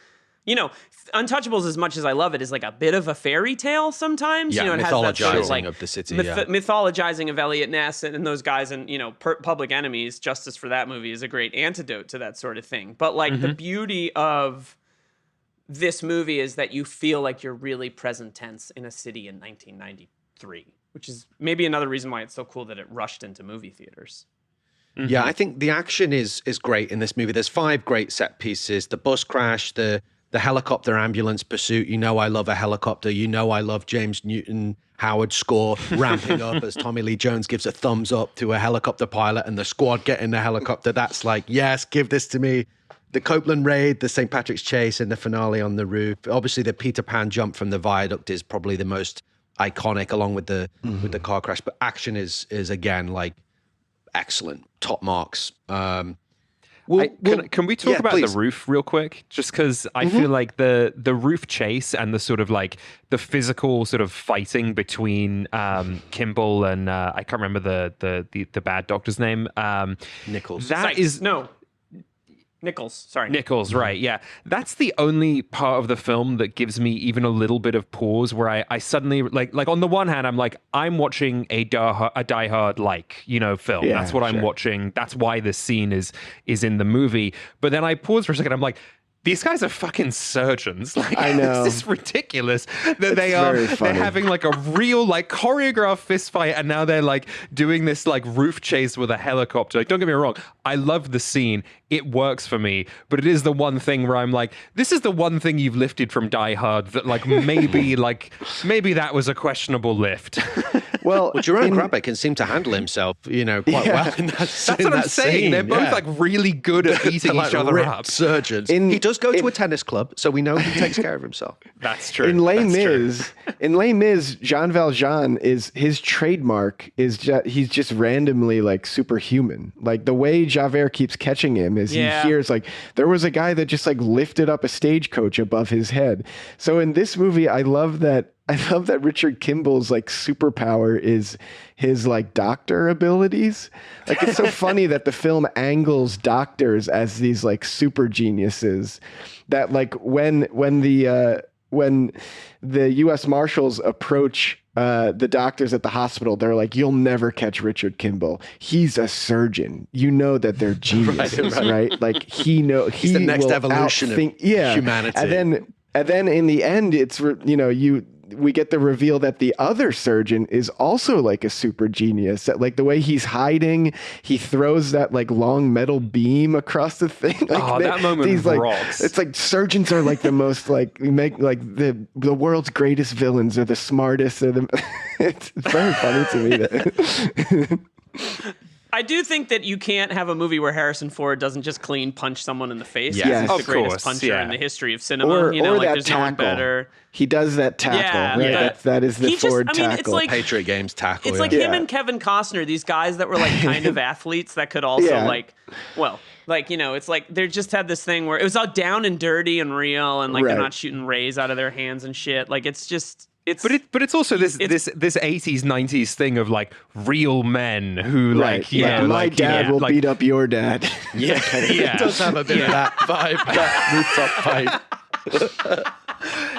Untouchables, as much as I love it, is like a bit of a fairy tale sometimes. Yeah, it mythologizing of the city. Mythologizing of Elliot Ness and those guys, and Public Enemies. Justice for that movie is a great antidote to that sort of thing. But the beauty of this movie is that you feel like you're really present tense in a city in 1993, which is maybe another reason why it's so cool that it rushed into movie theaters. Yeah, I think the action is great in this movie. There's 5 great set pieces: the bus crash, the helicopter ambulance pursuit. I love a helicopter. I love James Newton Howard's score ramping up as Tommy Lee Jones gives a thumbs up to a helicopter pilot and the squad get in the helicopter. That's like, yes, give this to me. The Copeland raid, the St. Patrick's chase, and the finale on the roof. Obviously, the Peter Pan jump from the viaduct is probably the most iconic, along with the car crash. But action is again excellent, top marks. Can we talk about the roof real quick? Just because I feel like the roof chase and the sort of the physical sort of fighting between Kimball and I can't remember the bad doctor's name. Nichols. Nichols, right, yeah. That's the only part of the film that gives me even a little bit of pause where I suddenly, like on the one hand, I'm watching a Die Hard film. Yeah, that's what I'm watching. That's why this scene is in the movie. But then I pause for a second. I'm like, these guys are fucking surgeons. I know. It's just ridiculous that they're having a real choreographed fist fight, and now they're doing this roof chase with a helicopter. Don't get me wrong, I love the scene. It works for me, but it is the one thing where I'm like, this is the one thing you've lifted from Die Hard that maybe that was a questionable lift. Well, Jerome Krabbit can seem to handle himself, quite well in that. That's what I'm saying. Scene. They're both really good at beating each other up. Surgeons. He does go to a tennis club, so we know he takes care of himself. That's true. In Les Mis, Jean Valjean his trademark is he's just randomly superhuman. The way Javert keeps catching him is he hears there was a guy that just lifted up a stagecoach above his head. So in this movie, I love that Richard Kimball's superpower is his doctor abilities. It's so funny that the film angles doctors as these super geniuses that when the U.S. Marshals approach the doctors at the hospital, they're like, you'll never catch Richard Kimball. He's a surgeon. That they're geniuses, right? He's the next evolution of humanity. And then in the end, it's, we get the reveal that the other surgeon is also a super genius. That the way he's hiding, he throws that long metal beam across the thing. That moment rocks. It's surgeons are the most make the world's greatest villains. They're the smartest. It's very funny to me that. I do think that you can't have a movie where Harrison Ford doesn't just clean punch someone in the face. Yes. He's the greatest puncher in the history of cinema. Or that there's tackle. No one better. He does that tackle. Right? That is the Ford tackle. It's Patriot Games tackle. It's him and Kevin Costner, these guys that were kind of athletes that could also it's they just had this thing where it was all down and dirty and real, and they're not shooting rays out of their hands and shit. It's just. But it's also this 80s 90s thing of real men who my dad will beat up your dad. It does have a bit of that vibe, that rooftop fight.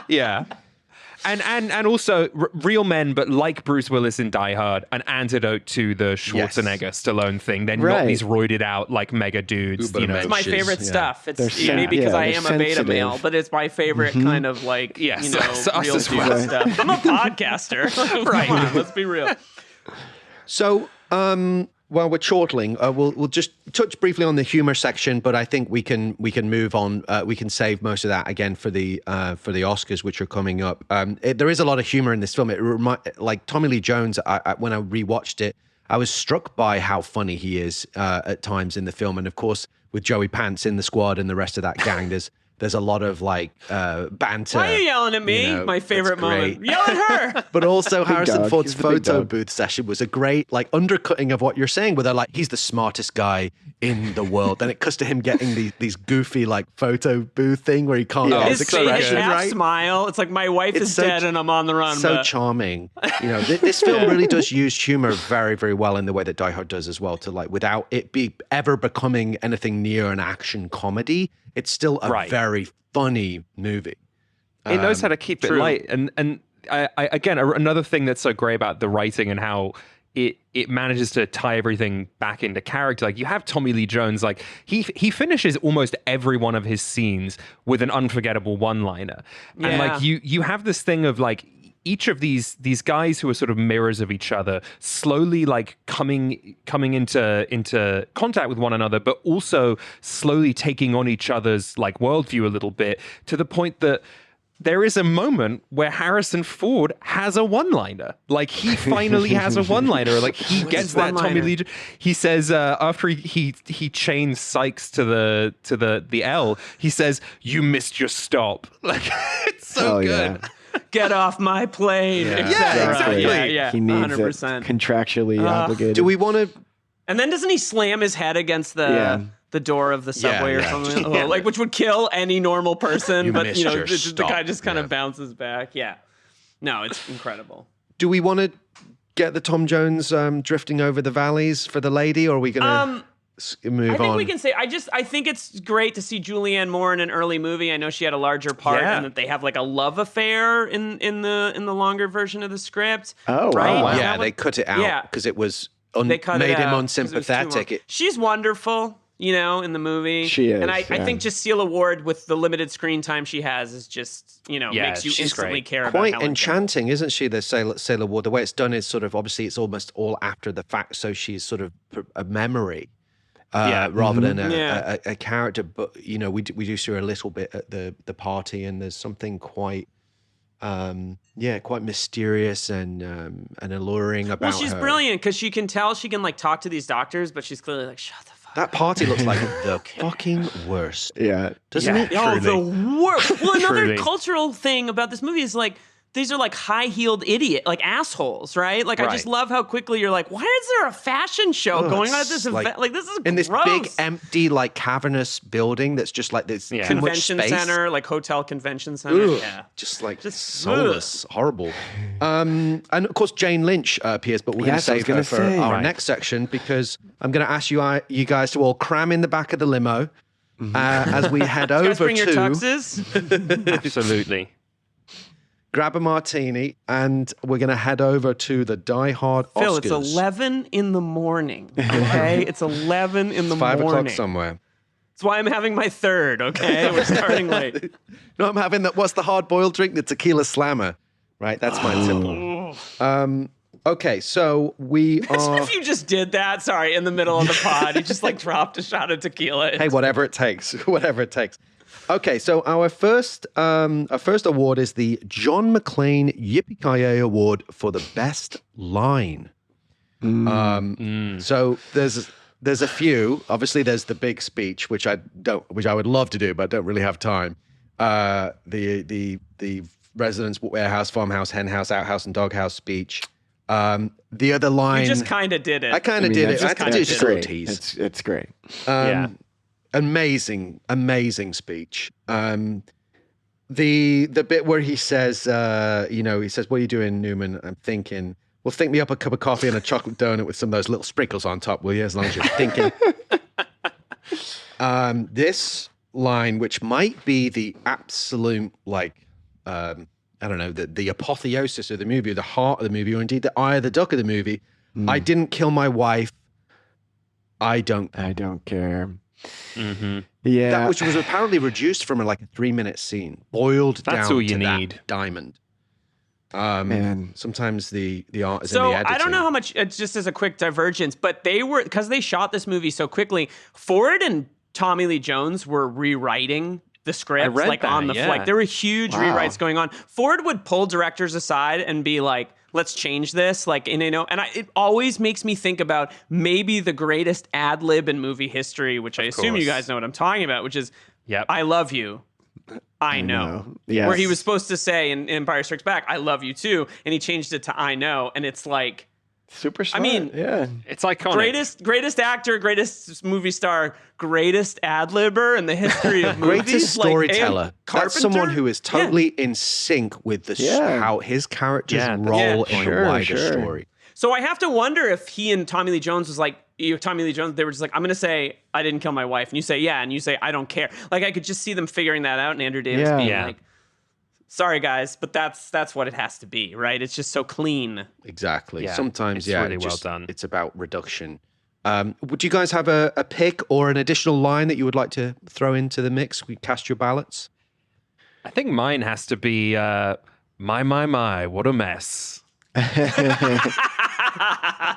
Yeah. And also real men, but like Bruce Willis in Die Hard, an antidote to the Schwarzenegger Stallone thing. They're not these roided out like mega dudes. Uber It's my favorite stuff. It's maybe because I am a beta sensitive. male, but it's my favorite kind of like real dude stuff. I'm a podcaster. Right. Come on, let's be real. So, while we're chortling, we'll just touch briefly on the humor section, but I think we can move on. We can save most of that again for the Oscars, which are coming up. There is a lot of humor in this film. Like Tommy Lee Jones. When I rewatched it, I was struck by how funny he is at times in the film, and of course with Joey Pants in the squad and the rest of that gang, there's a lot of like banter. Why are you yelling at me? My favorite moment. Yell at her. But also Harrison Ford's He's the big photo dog. booth session was a great like undercutting of what you're saying, where they're like, he's the smartest guy in the world. Then it cuts to him getting these goofy like photo booth thing where he can't get his His face, expression half right. smile. It's like my wife is so dead and I'm on the run. So but charming. This film really does use humor very, very well in the way that Die Hard does as well, to like without it ever becoming anything near an action comedy. It's still a very funny movie. It knows how to keep it light, and I again another thing that's so great about the writing and how it manages to tie everything back into character. Like you have Tommy Lee Jones, like he finishes almost every one of his scenes with an unforgettable one-liner, and like you have this thing of like each of these guys who are sort of mirrors of each other, slowly like coming into contact with one another, but also slowly taking on each other's like worldview a little bit, to the point that there is a moment where Harrison Ford has a one-liner. Like he finally has a one-liner. Like he gets that Tommy Lee. He says after he chains Sykes to the L, he says, "You missed your stop." Like it's so good. Yeah. Get off my plane. Yeah, exactly. Yeah, He needs 100%. it contractually obligated. Do we want to? And then doesn't he slam his head against the door of the subway or something? Yeah. Like which would kill any normal person, You but missed your the guy just kind stop. of bounces back. Yeah. No, it's incredible. Do we want to get the Tom Jones drifting over the valleys for the lady, or are we going to move on? I think we can say I think it's great to see Julianne Moore in an early movie. I know she had a larger part, and that they have like a love affair in the longer version of the script. Oh, right? wow. Yeah, they cut it out because it was they cut made it him out 'cause it was too unsympathetic. long. She's wonderful, in the movie. She is, and I think just Celia Ward with the limited screen time she has is just makes you she's instantly great. care about Quite Helen Keller. enchanting, isn't she? The Sailor Ward. The way it's done is sort of obviously it's almost all after the fact, so she's sort of a memory. Rather than a character, but we do see her a little bit at the party, and there's something quite mysterious and alluring about. Well, she's her. brilliant because she can tell she can like talk to these doctors, but she's clearly like, shut the fuck. That party looks like the fucking worst, Yeah. doesn't it? Oh, the worst. Well, another Truly. cultural thing about this movie is like these are like high-heeled idiot, like assholes, right? Like I just love how quickly you're like, why is there a fashion show going on at this event? Like this is in this gross. big empty like cavernous building that's just like this too much Convention space. center, like hotel convention center. Ugh, Yeah. just like Just soulless, horrible. And of course Jane Lynch appears, but we're going to Yes, I was save her gonna for say. our Right. next section because I'm going to ask you guys to all cram in the back of the limo as we head You over guys bring your to tuxes? Absolutely. grab a martini, and we're going to head over to the Die Hard Oscars. Phil, it's 11 in the morning, okay? It's 11 in the 5 morning. o'clock somewhere. That's why I'm having my third, okay? We're starting late. No, I'm having what's the hard-boiled drink? The tequila slammer. Right, that's my tipple. Okay, so we are... If you just did that, sorry, in the middle of the pod, you just like dropped a shot of tequila. Hey, whatever it takes. Whatever it takes. Okay, so our first award is the John McClane Yippee-Ki-Yay Award for the best line. So there's a few. Obviously, there's the big speech, which I would love to do, but I don't really have time. The residence, warehouse, farmhouse, hen house, outhouse, and doghouse speech. The other line. You just kind of did it. I kind of did it. I kinda did just a little Great. tease. It's great. Amazing speech. The bit where he says, he says, "What are you doing, Newman?" I'm thinking, "Well, think me up a cup of coffee and a chocolate donut with some of those little sprinkles on top, will you? As long as you're thinking." This line, which might be the absolute I don't know, the apotheosis of the movie, or the heart of the movie, or indeed the eye of the duck of the movie. I didn't kill my wife. I don't care. Mm-hmm. Yeah. That which was apparently reduced from like a 3-minute scene, boiled down That's all you to need. that diamond. Man. Sometimes the art is So in the editing. I don't know how much, it's just as a quick divergence, but because they shot this movie so quickly, Ford and Tommy Lee Jones were rewriting the script like on the flight. There were huge rewrites going on. Ford would pull directors aside and be like, let's change this. Like, and it always makes me think about maybe the greatest ad lib in movie history, which I assume you guys know what I'm talking about, which is, I love you. I know. Yes. Where he was supposed to say in Empire Strikes Back, I love you too. And he changed it to I know. And it's like, super smart. I mean, it's iconic. Greatest actor, greatest movie star, greatest ad-libber in the history of movies. Greatest storyteller. Like, That's someone who is totally in sync with how his characters roll in a wider story. So I have to wonder if he and Tommy Lee Jones was like, Tommy Lee Jones, they were just like, I'm going to say I didn't kill my wife. And you say, yeah. And you say, I don't care. Like, I could just see them figuring that out and Andrew Davis being like, sorry, guys, but that's what it has to be, right? It's just so clean. Exactly. Yeah, Sometimes, it's really well done. It's about reduction. Would you guys have a pick or an additional line that you would like to throw into the mix? We cast your ballots. I think mine has to be my, what a mess.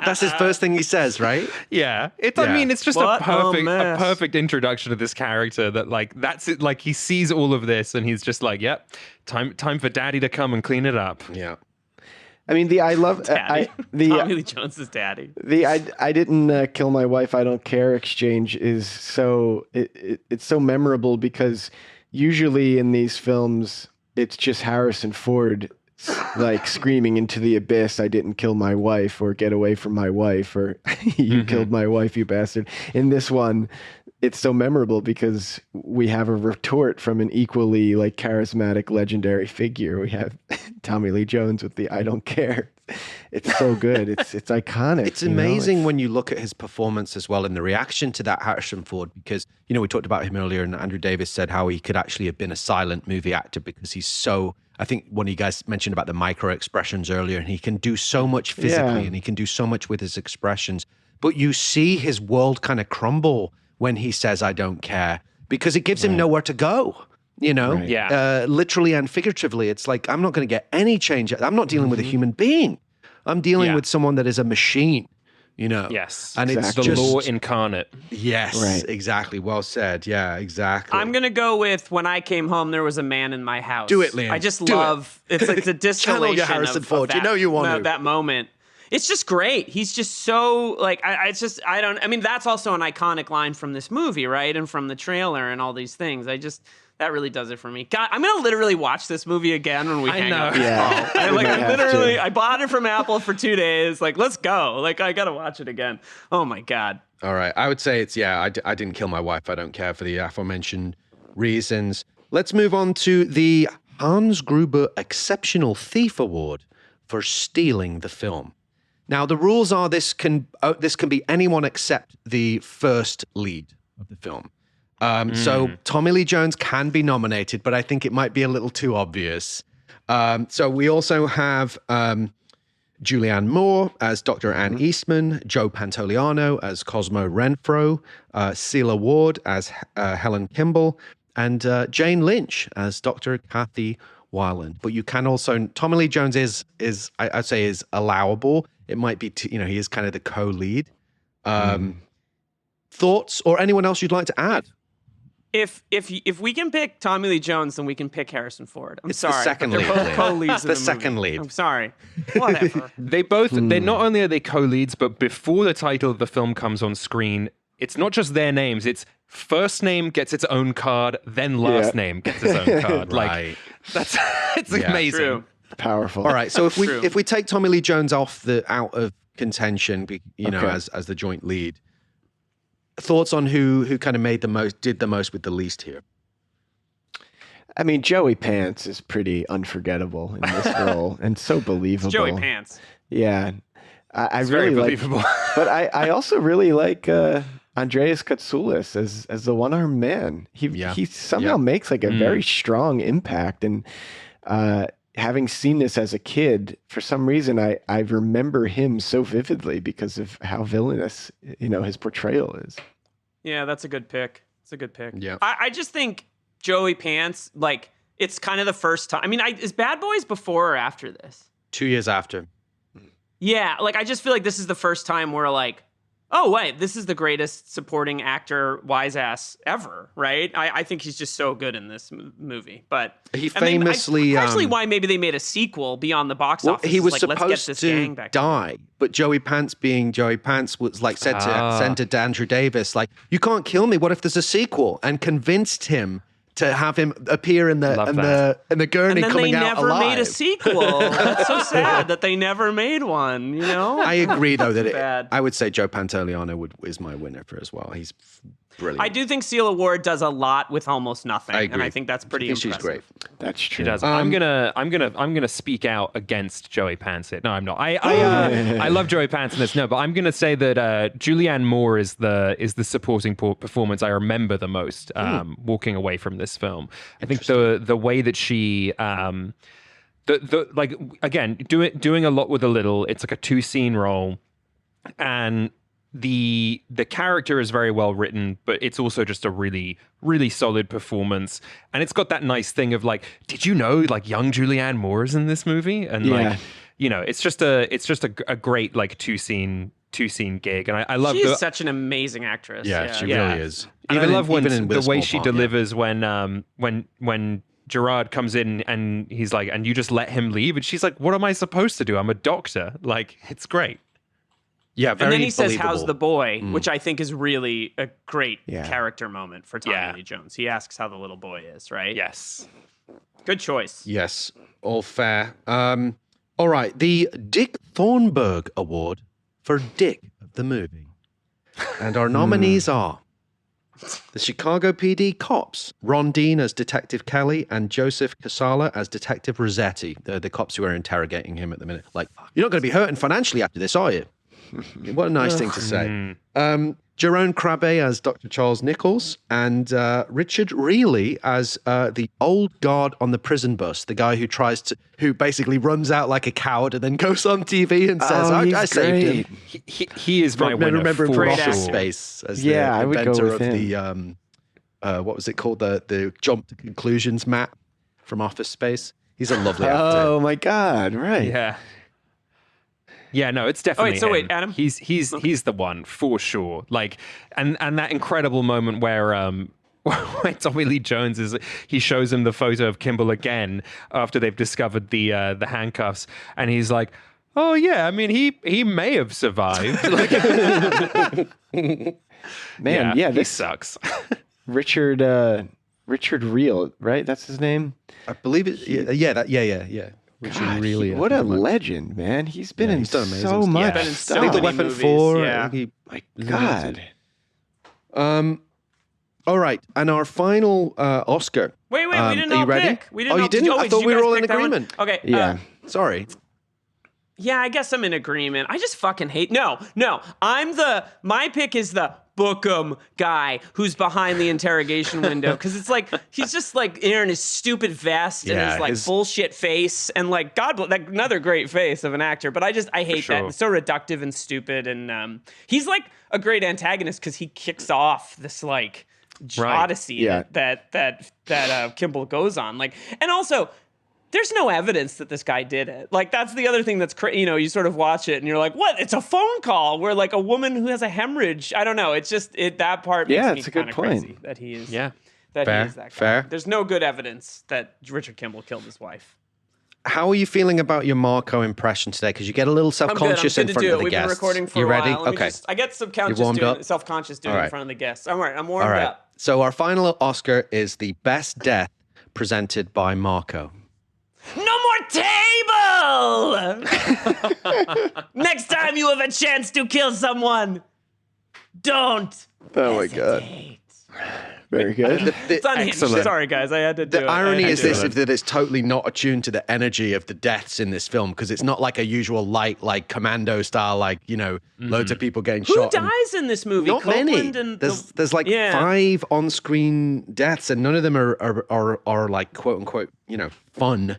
That's his first thing he says, right? Yeah. I mean, it's just a mess. perfect introduction of this character that like, that's it. Like he sees all of this and he's just like, yep, time for daddy to come and clean it up. Yeah. I mean, Tommy Lee Jones's daddy. I didn't kill my wife, I don't care exchange is so, it's so memorable because usually in these films, it's just Harrison Ford like screaming into the abyss, I didn't kill my wife, or get away from my wife, or you killed my wife, you bastard. In this one, it's so memorable because we have a retort from an equally like charismatic, legendary figure. We have Tommy Lee Jones with the I don't care. It's so good. It's iconic. It's amazing when you look at his performance as well and the reaction to that Harrison Ford, because, we talked about him earlier and Andrew Davis said how he could actually have been a silent movie actor because he's so, I think one of you guys mentioned about the micro expressions earlier, and he can do so much physically and he can do so much with his expressions. But you see his world kind of crumble when he says, I don't care, because it gives him nowhere to go. Literally and figuratively. It's like, I'm not going to get any change. I'm not dealing with a human being. I'm dealing with someone that is a machine, Yes. And it's the law incarnate. Yes, exactly. Well said. Yeah, exactly. I'm going to go with When I Came Home, There Was a Man in My House. Do it, Liam. I just love, it's a distillation your Harrison Ford. of that, You want to. that moment. It's just great. He's just so like, I mean, that's also an iconic line from this movie, right? And from the trailer and all these things. That really does it for me. God, I'm going to literally watch this movie again when we hang up. Yeah. I bought it from Apple for 2 days. Like, let's go. Like, I got to watch it again. Oh my God. All right. I would say it's, I didn't kill my wife. I don't care for the aforementioned reasons. Let's move on to the Hans Gruber Exceptional Thief Award for stealing the film. Now, the rules are this can be anyone except the first lead of the film. So Tommy Lee Jones can be nominated, but I think it might be a little too obvious. So we also have Julianne Moore as Dr. Anne Eastman, Joe Pantoliano as Cosmo Renfro, Celia Ward as Helen Kimball, and Jane Lynch as Dr. Kathy Weiland. But you can also, Tommy Lee Jones is I'd say is allowable. It might be, he is kind of the co-lead. Thoughts or anyone else you'd like to add? If we can pick Tommy Lee Jones, then we can pick Harrison Ford. I'm sorry. The second lead. They're both co-leads. It's the second lead. I'm sorry. Whatever. They're not only are they co-leads, but before the title of the film comes on screen, it's not just their names. It's first name gets its own card, then last name gets its own card. Right. It's amazing. True. Powerful. All right. So if we take Tommy Lee Jones out of contention, as the joint lead, thoughts on who kind of did the most with the least here? I mean, Joey Pants is pretty unforgettable in this role and so believable. It's Joey Pants. Yeah. I It's really very like, believable. but I also really like Andreas Katsoulis as the one-armed man. He somehow makes like a very strong impact, and having seen this as a kid, for some reason, I remember him so vividly because of how villainous, his portrayal is. Yeah, that's a good pick. It's a good pick. Yeah. I just think Joey Pants, like, it's kind of the first time. I mean, is Bad Boys before or after this? 2 years after. Yeah, like, I just feel like this is the first time where, like, oh, wait, this is the greatest supporting actor wise ass ever, right? I think he's just so good in this movie. But he famously... actually, why maybe they made a sequel beyond the box office. He was like, supposed let's get this gang to back die, but Joey Pants being Joey Pants was like said to Andrew Davis, like, you can't kill me. What if there's a sequel? And convinced him to have him appear in the gurney coming out alive. And then they never made a sequel. That's so sad that they never made one, I agree, though, that I would say Joe Pantoliano is my winner for as well. He's brilliant. I do think Seal Award does a lot with almost nothing, I agree. and I think that's pretty impressive. She's great. That's true. She does. I'm gonna speak out against Joey Pants. No, I'm not. I love Joey Pants in this. No, but I'm gonna say that Julianne Moore is the supporting performance I remember the most. Walking away from this film, I think the way that she like again doing a lot with a little. It's like a 2-scene role, and the character is very well written, but it's also just a really, really solid performance. And it's got that nice thing of like, did you know like young Julianne Moore is in this movie? And like, it's just a great like two scene gig. And I love she's such an amazing actress. Yeah, she really is. And I love the way she delivers when Gerard comes in and he's like, and you just let him leave. And she's like, what am I supposed to do? I'm a doctor. Like, it's great. Yeah, very and then he says, believable. "How's the boy?" Which I think is really a great character moment for Tommy Lee Jones. He asks how the little boy is, right? Yes. Good choice. Yes, all fair. All right, the Dick Thornburg Award for Dick of the movie. And our nominees are the Chicago PD cops, Ron Dean as Detective Kelly and Joseph Casala as Detective Rossetti, the cops who are interrogating him at the minute. Like, you're not going to be hurting financially after this, are you? What a nice thing to say. Jerome Crabbe as Dr. Charles Nichols and Richard Reilly as the old guard on the prison bus, the guy who basically runs out like a coward and then goes on TV and says, I saved him. He is my winner. Remember him for from sure. Office Space as the I would inventor go with of him. the, what was it called? The jump to conclusions map from Office Space. He's a lovely actor. Oh my God, right. Yeah. Yeah, no, it's definitely so him. wait, Adam? He's the one for sure. Like, and that incredible moment where where Tommy Lee Jones he shows him the photo of Kimball again after they've discovered the handcuffs, and he's like, "Oh yeah, I mean he may have survived." Man, he this sucks. Richard Reel, right? That's his name. I believe it. Yeah. God, what a legend, man. He's been in done amazing so stuff. much Been in so stuff. many The Weapon movies, 4. yeah. My God. All right, and our final Oscar. Wait, we didn't are all you ready? pick. We didn't you all, didn't? I wait, thought did we you were guys all in pick that one? agreement. Okay. Yeah. Sorry. Yeah, I guess I'm in agreement. I just fucking hate. No. My pick is the Bookham guy who's behind the interrogation window, because it's like he's just like in his stupid vest and his like bullshit face, and like God, like another great face of an actor. But I hate that. It's so reductive and stupid, and he's like a great antagonist because he kicks off this like odyssey that Kimball goes on, like, and also. There's no evidence that this guy did it. Like, that's the other thing that's crazy. You know, you sort of watch it and you're like, what? It's a phone call where, like, a woman who has a hemorrhage. I don't know. It's just, that part makes me kind of crazy that he is. Yeah. That he is that guy. Fair. There's no good evidence that Richard Kimball killed his wife. How are you feeling about your Marco impression today? Because you get a little self-conscious in front of the We've guests. been recording for you a ready? while. Okay. I get self-conscious doing it in front of the guests. All right, I'm warmed up. So our final Oscar is the best death presented by Marco. No more table! Next time you have a chance to kill someone, don't. Oh my God. Very good. It's unhinged. Sorry, guys. I had to do it. The irony is that it's totally not attuned to the energy of the deaths in this film, because it's not like a usual light, like Commando style, like, you know, loads of people getting shot. Who dies in this movie? Not Copeland many. And there's like 5 on-screen deaths, and none of them are like quote unquote, you know, fun.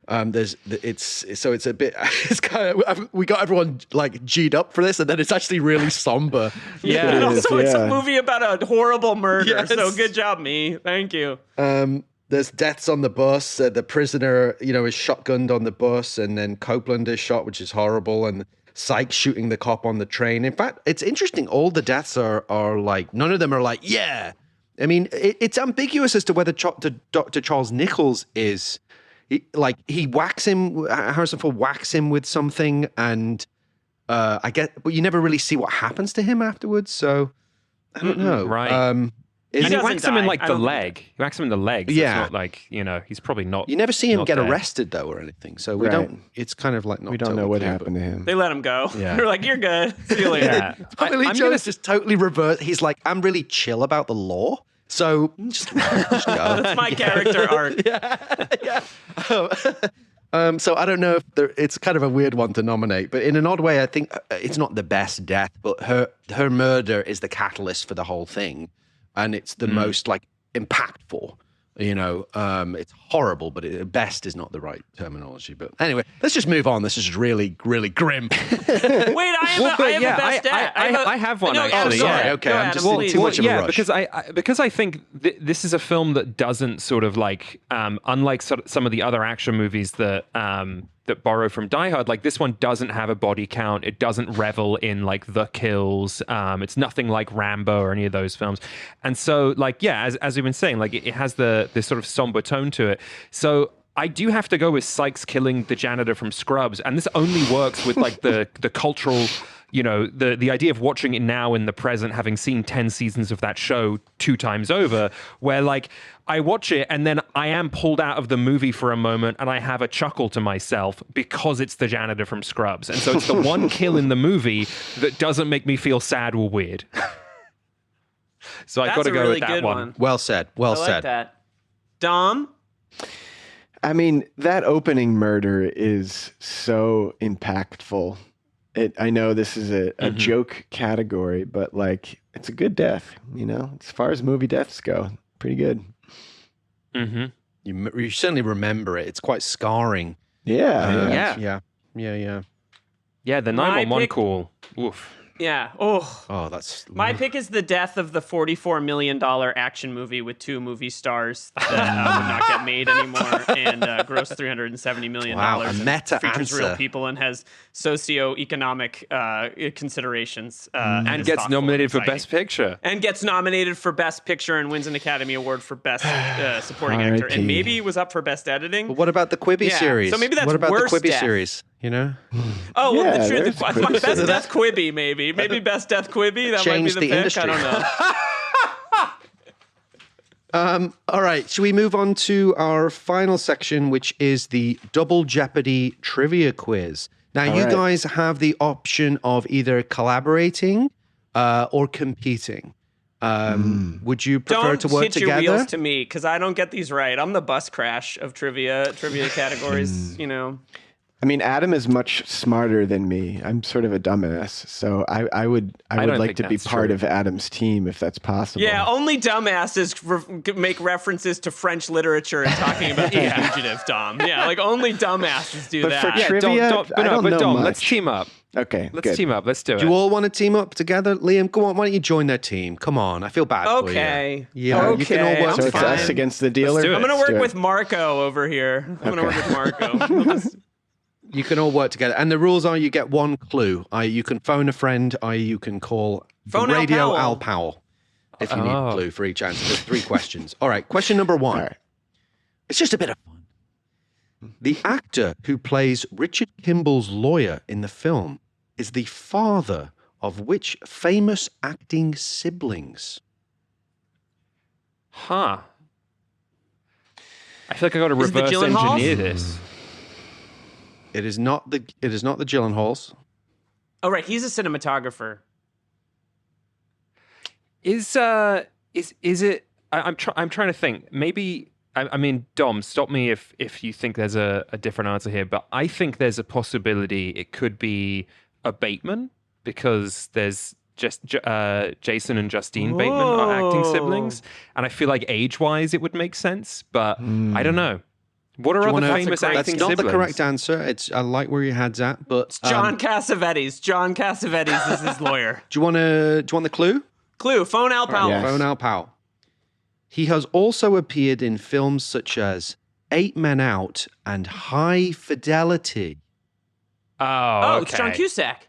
It's a bit. It's kind of we got everyone like G'd up for this, and then it's actually really somber. Yeah, and also it's a movie about a horrible murder. Yes. So good job, me. Thank you. There's deaths on the bus. The prisoner, is shotgunned on the bus, and then Copeland is shot, which is horrible, and Sykes shooting the cop on the train. In fact, it's interesting. All the deaths are like, none of them are like, yeah. I mean, it's ambiguous as to whether Dr. Charles Nichols is. Harrison Ford whacks him with something, and but you never really see what happens to him afterwards. So I don't know. Right. And he whacks him in like the leg. He whacks him in the leg. So yeah. It's not like, he's probably not. You never see him get dead. Arrested though or anything. So we don't. It's kind of like not. We don't know what happened to him. They let him go. Yeah. They're like, you're good. See you later. Yeah. Tommy Lee Jones just totally reversed. He's like, I'm really chill about the law. So just go. That's my character arc. Yeah. So I don't know if it's kind of a weird one to nominate, but in an odd way, I think it's not the best death, but her murder is the catalyst for the whole thing, and it's the most like impactful. It's horrible, but best is not the right terminology. But anyway, let's just move on. This is really, really grim. Wait, I have a best death. I have one. No, actually. sorry. Yeah. Okay, Go I'm ahead, just please. too much of a rush. because I think this is a film that doesn't sort of like, unlike some of the other action movies that borrow from Die Hard, like this one doesn't have a body count. It doesn't revel in like the kills. It's nothing like Rambo or any of those films. And so like, yeah, as we've been saying, like it has this sort of somber tone to it. So I do have to go with Sykes killing the janitor from Scrubs. And this only works with like the cultural, the idea of watching it now in the present, having seen 10 seasons of that show 2 times over, where like I watch it and then I am pulled out of the movie for a moment and I have a chuckle to myself because it's the janitor from Scrubs. And so it's the one kill in the movie that doesn't make me feel sad or weird. So I got to go really with that good one. Well said. Well I like said. that. Dom? I mean, that opening murder is so impactful. I know this is a joke category, but like it's a good death, as far as movie deaths go, pretty good. Mm-hmm. You certainly remember it. It's quite scarring. Yeah. Yeah, the 911 call. Oof. Yeah. Oh, that's... My pick is the death of the $44 million action movie with 2 movie stars that would not get made anymore and grossed $370 million. Wow, a meta features answer. real people and has socioeconomic considerations. And gets nominated for Best Picture. And gets nominated for Best Picture and wins an Academy Award for Best Supporting Actor. And maybe was up for Best Editing. But what about the Quibi series? So maybe that's what about worse the Quibi death. series? Oh, well, Yeah, the there's truth, Quibi. Best Death Quibi, maybe. Maybe Best Death Quibi. That Change might be the the pick. industry. I don't know. All right, should we move on to our final section, which is the Double Jeopardy trivia quiz? Now, you guys have the option of either collaborating or competing. Would you prefer to work together? Don't hit your wheels to me, because I don't get these right. I'm the bus crash of trivia categories, I mean, Adam is much smarter than me. I'm sort of a dumbass, so I would like to be part of Adam's team if that's possible. Yeah, only dumbasses make references to French literature and talking about the fugitive, Dom. Yeah, like only dumbasses do But that. for trivia, I don't know Dom, much. let's team up. Okay, Let's team up. Let's do it. Do you all want to team up together? Liam, go on. Why don't you join their team? Come on. I feel bad for you. Okay. Yeah, you can all work So it's together. us against the dealer. do it. I'm going to Let's work do with Marco over here. I'm going to work with Marco. You can all work together. And the rules are you get one clue. You can phone a friend, you can call Phone the Al radio Powell. Al Powell if you need a clue for each answer. There's 3 questions. All right, question number 1. All right. It's just a bit of fun. The actor who plays Richard Kimball's lawyer in the film is the father of which famous acting siblings? Huh. I feel like I got to Is it the reverse Gyllenhaals? engineer this. It is not the Gyllenhaals. Oh, right. He's a cinematographer. Is it? I'm trying to think. Maybe. I mean, Dom, stop me if you think there's a different answer here. But I think there's a possibility it could be a Bateman because there's just Jason and Justine Bateman are acting siblings, and I feel like age-wise it would make sense. But I don't know. What are other famous great- That's acting not the siblings? correct answer. I like where your head's at, but John Cassavetes. John Cassavetes is his lawyer. do you want the clue? Clue, phone Al Powell. Yes. Phone Al Powell. He has also appeared in films such as 8 Men Out and High Fidelity. Oh, It's John Cusack.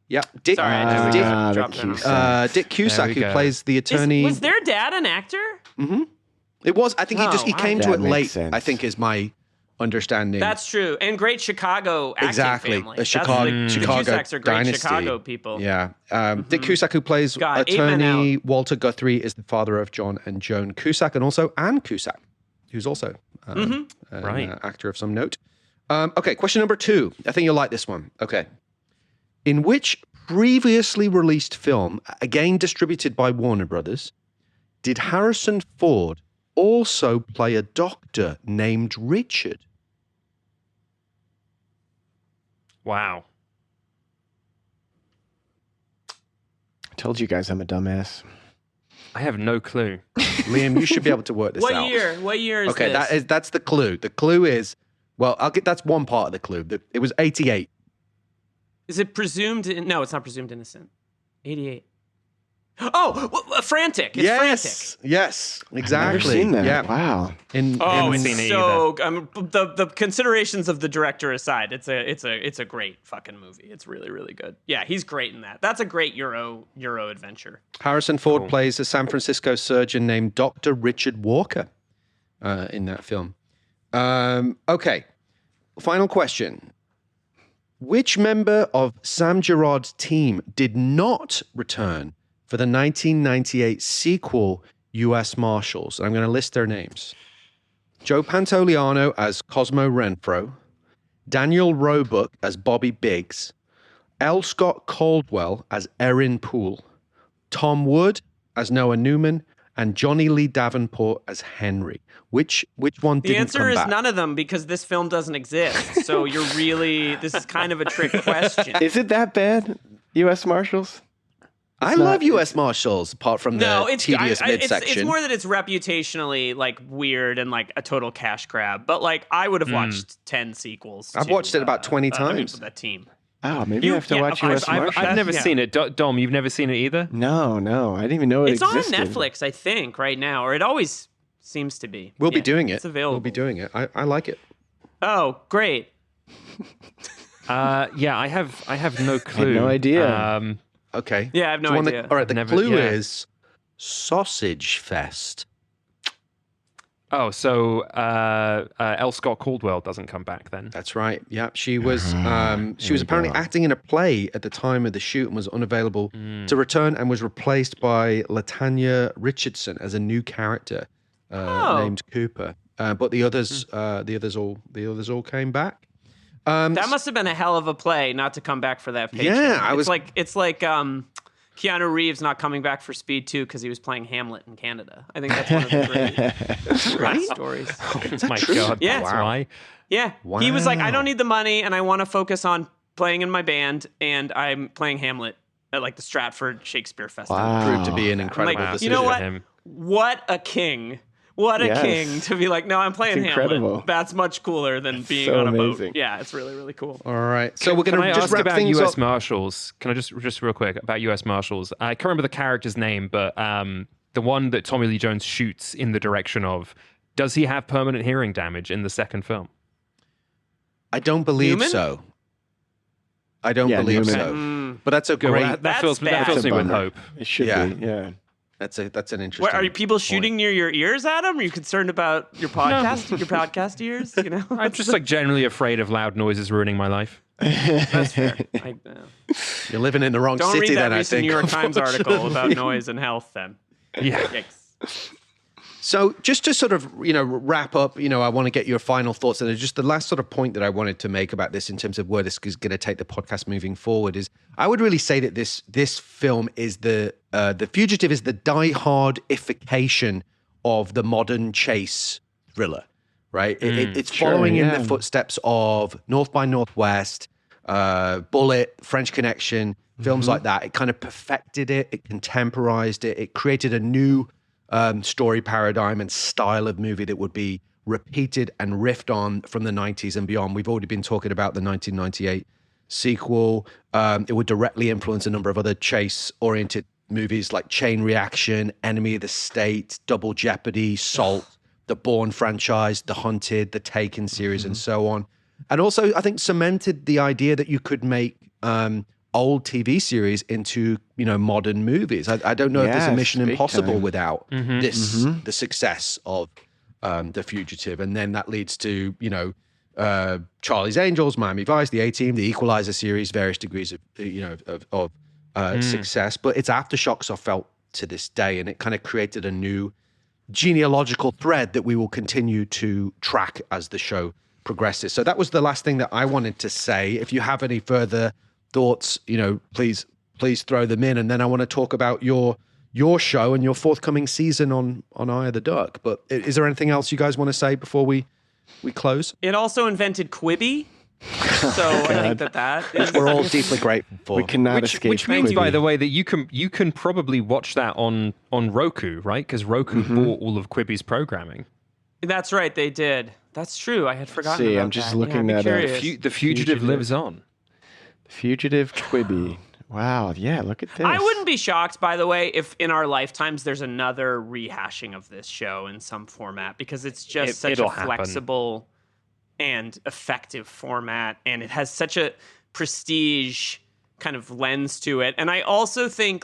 Yeah, Dick, Sorry, I just Dick, dropped that on. Cusack. Dick Cusack, we who go. plays the attorney. Was their dad an actor? It was. I think he wow. came to That it makes late. sense. I think is my understanding. That's true. And great Chicago acting exactly family. a Chicago The Chicago Cusacks are great dynasty. Chicago people. Yeah, Dick Cusack, who plays God, 8 Men attorney Walter Guthrie, is the father of John and Joan Cusack, and also Anne Cusack, who's also an actor of some note. Okay, question number 2. I think you'll like this one. Okay, in which previously released film, again distributed by Warner Brothers, did Harrison Ford also play a doctor named Richard? Wow. I told you guys I'm a dumbass. I have no clue. Liam, you should be able to work this What out. year? What year is Okay, this? that's the clue. The clue is, well, that's one part of the clue. It was 88. Is it presumed? No, it's not presumed innocent. 88. Oh, Frantic. It's Frantic. Yes, I've exactly. never seen that. Yeah. Wow. Oh, seen it's it so the considerations of the director aside, it's a great fucking movie. It's really, really good. Yeah, he's great in that. That's a great Euro adventure. Harrison Ford plays a San Francisco surgeon named Dr. Richard Walker in that film. Okay, final question. Which member of Sam Gerard's team did not return for the 1998 sequel, U.S. Marshals? And I'm going to list their names. Joe Pantoliano as Cosmo Renfro, Daniel Roebuck as Bobby Biggs, L. Scott Caldwell as Erin Poole, Tom Wood as Noah Newman, and Johnny Lee Davenport as Henry. Which one The didn't answer come is back? none of them because this film doesn't exist. So this is kind of a trick question. Is it that bad? U.S. Marshals? I love U.S. Marshals, apart from the it's tedious midsection. It's more that it's reputationally like weird and like a total cash grab. But like I would have watched 10 sequels. I've watched it about 20 times. That team. Oh, maybe I have to watch of U.S. course, Marshals. I've never Yeah. seen it. Dom, you've never seen it either? No, I didn't even know it It's existed. on Netflix, I think, right now, or it always seems to be. We'll be Yeah, doing it. It's available. We'll be doing it. I like it. Oh, great. Yeah, I have no clue. no idea. Okay. Yeah, I have no Do you want idea. all right, the Never- clue yeah. is Sausage Fest. Oh, so L. Scott Caldwell doesn't come back then? That's right. Yeah, she was apparently acting in a play at the time of the shoot and was unavailable to return, and was replaced by Latanya Richardson as a new character named Cooper. But the others all came back. That must have been a hell of a play not to come back for that paycheck. Yeah, it's like Keanu Reeves not coming back for Speed 2 because he was playing Hamlet in Canada. I think that's one of the great stories. Oh my God. Yeah. That's why. Yeah. He was like, I Wow. don't need the money and I want to focus on playing in my band, and I'm playing Hamlet at like the Stratford Shakespeare Festival. Wow. Proved to be an incredible Like, decision. you know what? Him. What a king. What a Yes. king to be like, no, I'm playing It's incredible. Hamlet. That's much cooler than being so on a amazing. boat. Yeah, it's really, really cool. All right. So we're Can going I to just ask wrap about things U.S. up. Marshals? Can I just real quick about U.S. Marshals? I can't remember the character's name, but the one that Tommy Lee Jones shoots in the direction of, does he have permanent hearing damage in the second film? I don't believe Newman? so. I don't Yeah, believe Newman. so. But that's a Good. great. Well, that That's fills bad. me with Bummer. hope. It should Yeah. be, yeah. That's an interesting. What, are people shooting near your ears, Adam? Are you concerned about your podcast, your podcast ears? You know, I'm just like generally afraid of loud noises ruining my life. that's fair. You're living in the wrong Don't city read that then, I recent think. New York Times article about unfortunately. noise and health. Then, Yeah. yikes. So just to sort of, wrap up, I want to get your final thoughts. And just the last sort of point that I wanted to make about this in terms of where this is going to take the podcast moving forward is I would really say that this film is the Fugitive is the die-hardification of the modern chase thriller, right? It's Sure, following in yeah. the footsteps of North by Northwest, Bullet, French Connection, films like that. It kind of perfected it. It contemporized it. It created a new story paradigm and style of movie that would be repeated and riffed on from the 90s and beyond. We've already been talking about the 1998 sequel. It would directly influence a number of other chase-oriented movies like Chain Reaction, Enemy of the State, Double Jeopardy, Salt, the Bourne franchise, The Hunted, the Taken series, and so on. And also, I think, cemented the idea that you could make old TV series into, modern movies. I don't know if there's a Mission Impossible without the success of The Fugitive. And then that leads to, Charlie's Angels, Miami Vice, The A-Team, the Equalizer series, various degrees of success. But its aftershocks are felt to this day, and it kind of created a new genealogical thread that we will continue to track as the show progresses. So that was the last thing that I wanted to say. If you have any further thoughts, please throw them in. And then I want to talk about your show and your forthcoming season on Eye of the Duck. But is there anything else you guys want to say before we close? It also invented Quibi. So I think that is... We're all deeply grateful for. We cannot escape. Which means, Quibi. by the way, that you can probably watch that on Roku, right? Because Roku bought all of Quibi's programming. That's right, they did. That's true. I had forgotten about I'm just that. looking I'd be that up. curious. The Fugitive lives on. Fugitive Quibi. Wow, yeah, look at this. I wouldn't be shocked, by the way, if in our lifetimes there's another rehashing of this show in some format, because it's just such a flexible and effective format, and it has such a prestige kind of lens to it. And I also think,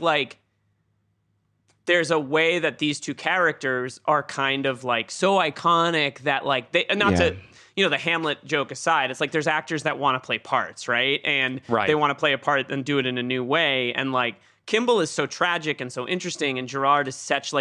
there's a way that these two characters are kind of, so iconic that, they... Not to... the Hamlet joke aside, it's there's actors that want to play parts, right? And they want to play a part and do it in a new way. And Kimball is so tragic and so interesting, and Gerard is such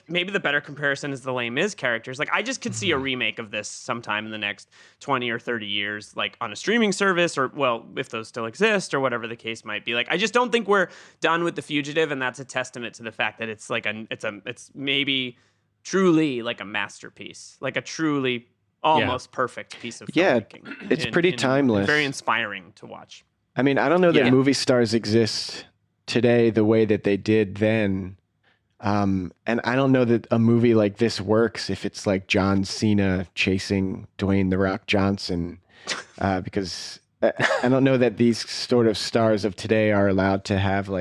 maybe the better comparison is the Les Mis characters. I just could see a remake of this sometime in the next 20 or 30 years, on a streaming service, or, well, if those still exist, or whatever the case might be. I just don't think we're done with The Fugitive, and that's a testament to the fact that it's it's maybe truly a masterpiece, a truly almost perfect piece of filmmaking. It's pretty timeless. Very inspiring to watch. I mean, I don't know that movie stars exist today the way that they did then. And I don't know that a movie like this works if it's John Cena chasing Dwayne "The Rock" Johnson, because I don't know that these sort of stars of today are allowed to have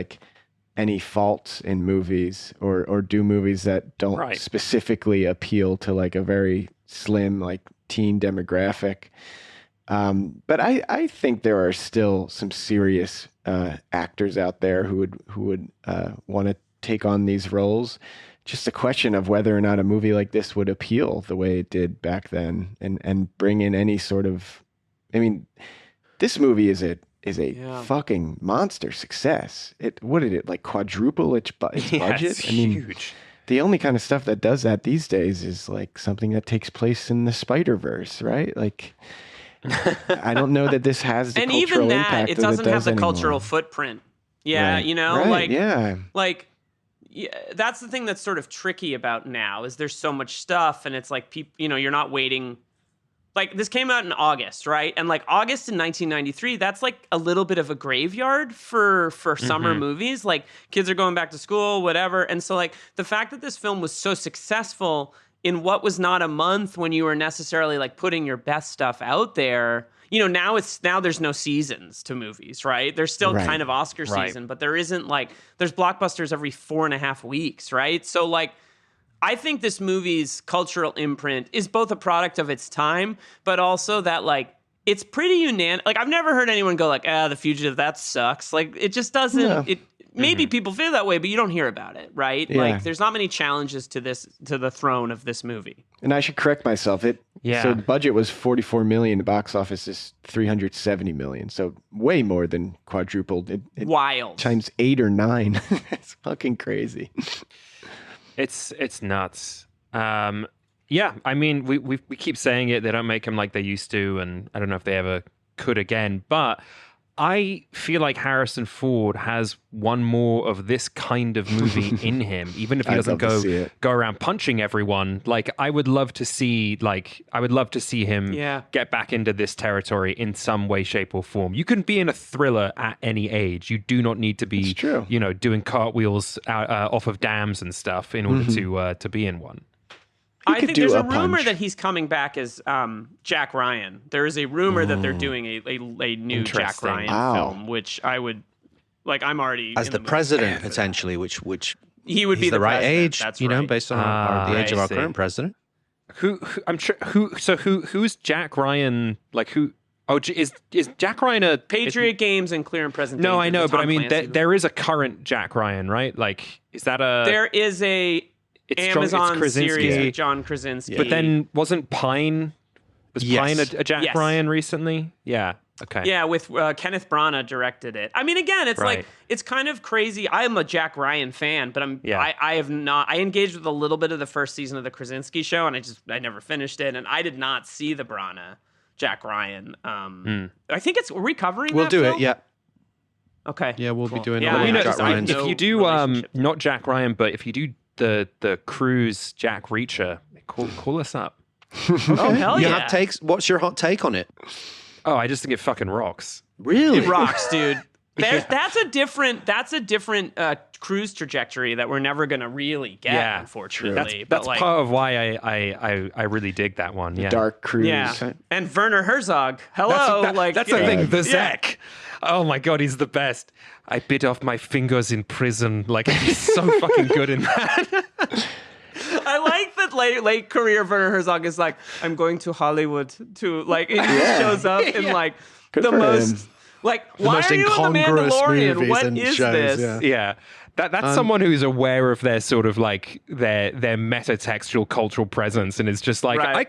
any faults in movies or do movies that don't specifically appeal to a very slim teen demographic. But I think there are still some serious actors out there who would want to take on these roles. Just a question of whether or not a movie like this would appeal the way it did back then, and bring in any sort of... I mean, this movie is a fucking monster success. What did it quadruple its budget? It's huge. The only kind of stuff that does that these days is something that takes place in the Spider-Verse, right? I don't know that this has the and cultural even that, impact it that doesn't have the anymore. cultural footprint. Yeah, that's the thing that's sort of tricky about now is there's so much stuff, and it's people, you're not waiting. This came out in August, right? And August in 1993, that's a little bit of a graveyard for summer movies. Kids are going back to school, whatever. And so the fact that this film was so successful in what was not a month when you were necessarily putting your best stuff out there, now there's no seasons to movies, right? There's still kind of Oscar season, but there isn't there's blockbusters every 4.5 weeks, right? So I think this movie's cultural imprint is both a product of its time, but also that it's pretty unanimous. I've never heard anyone go The Fugitive, that sucks. It just doesn't. Yeah. Maybe people feel that way, but you don't hear about it, right? Yeah. There's not many challenges to the throne of this movie. And I should correct myself. So the budget was $44 million. The box office is $370 million. So way more than quadrupled. Wild. Times 8 or 9. It's fucking crazy. It's nuts. I mean, we keep saying it. They don't make them like they used to, and I don't know if they ever could again. But I feel like Harrison Ford has one more of this kind of movie in him, even if he doesn't go around punching everyone. I would love to see him get back into this territory in some way, shape, or form. You can be in a thriller at any age. You do not need to be, doing cartwheels off of dams and stuff in order to be in one. I think there's a rumor that he's coming back as Jack Ryan. There is a rumor that they're doing a new Jack Ryan film, which I would like. I'm already as the president potentially, which he would be the right president. age, That's based on the age of our current president. Who's Jack Ryan? Like who? Oh, is Jack Ryan a Patriot Games and Clear and Present No, Danger, I know, but I mean there is a current Jack Ryan, right? Like, is that a? There is a Amazon series of John Krasinski. But then wasn't Pine? Was Pine a Jack Ryan recently? Yeah. Okay. Yeah, with Kenneth Branagh directed it. I mean, again, it's like it's kind of crazy. I am a Jack Ryan fan, but I have not. I engaged with a little bit of the first season of the Krasinski show, and I never finished it, and I did not see the Branagh Jack Ryan. I think it's recovering. We'll do film? it. Yeah. Okay. Yeah, we'll be doing. Jack Ryan. If you do not Jack Ryan, but if you do the Cruise Jack Reacher, call us up. Okay. Oh hell yeah! You have takes. What's your hot take on it? Oh, I just think it fucking rocks. Really? It rocks, dude. That's a different cruise trajectory that we're never gonna really get, unfortunately. That's part of why I really dig that one. Yeah, Dark Cruise. Yeah, and Werner Herzog. Hello, that's the thing. The Zek. Oh my god, he's the best. I bit off my fingers in prison. Like he's so fucking good in that. I like that late career Werner Herzog is like, I'm going to Hollywood to like he just shows up in like Good the most him. like why are you in the Mandalorian? What is this? Yeah. That's someone who's aware of their sort of like their metatextual cultural presence and is just like I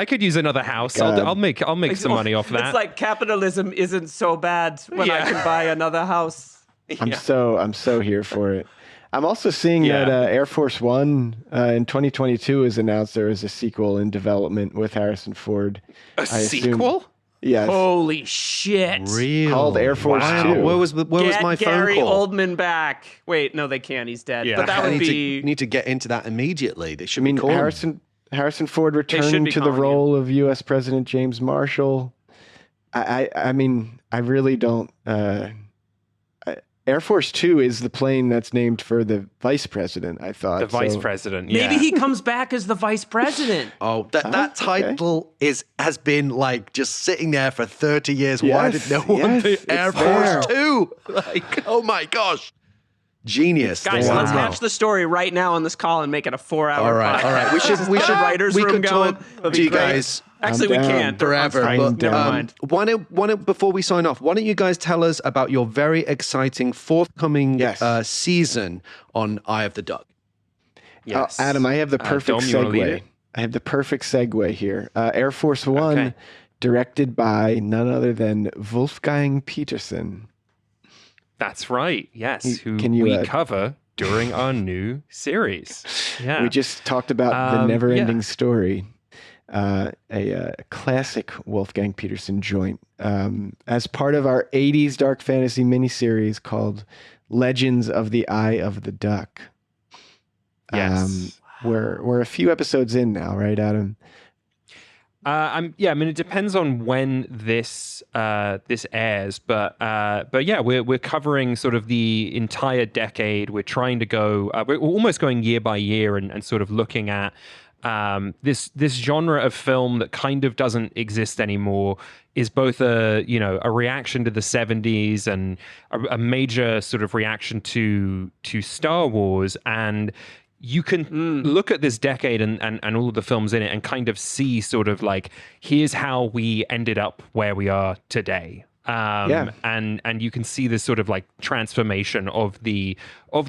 could use another house. I'll make some money off that. It's like capitalism isn't so bad when I can buy another house. I'm so here for it. I'm also seeing that Air Force One in 2022 is announced there is a sequel in development with Harrison Ford. A sequel? Yes. Holy shit! Real? Called Air Force 2. Where was my Gary phone call? Oldman back. Wait, no, they can't. He's dead. Yeah. But that would be need to get into that immediately. They should be calling. Harrison Ford returning to the role of U.S. President James Marshall. I mean, I really don't. Air Force 2 is the plane that's named for the vice president, I thought. The vice president, yeah. Maybe he comes back as the vice president. Oh, that title has been like just sitting there for 30 years. Yes, Why did no one do Air Force there. 2? Like, oh my gosh. Genius. Guys, let's hatch the story right now on this call and make it a 4-hour All right. We should writers room could going. talk to you guys. Actually, we can't forever. But, never mind. Why don't before we sign off, why don't you guys tell us about your very exciting forthcoming season on Eye of the Duck? Yes, Adam, I have the perfect segue. I have the perfect segue here. Air Force One, directed by none other than Wolfgang Petersen. That's right. Yes, who we cover during our new series. Yeah, we just talked about the never-ending story. A classic Wolfgang Petersen joint as part of our 80s dark fantasy miniseries called Legends of the Eye of the Duck. Yes. We're a few episodes in now, right, Adam? I mean, it depends on when this airs, but yeah, we're covering sort of the entire decade. We're trying to go, we're almost going year by year and sort of looking at this genre of film that kind of doesn't exist anymore is both a reaction to the 70s and a major sort of reaction to Star Wars. And you can look at this decade and all of the films in it and kind of see sort of like, here's how we ended up where we are today. And you can see this sort of like transformation of the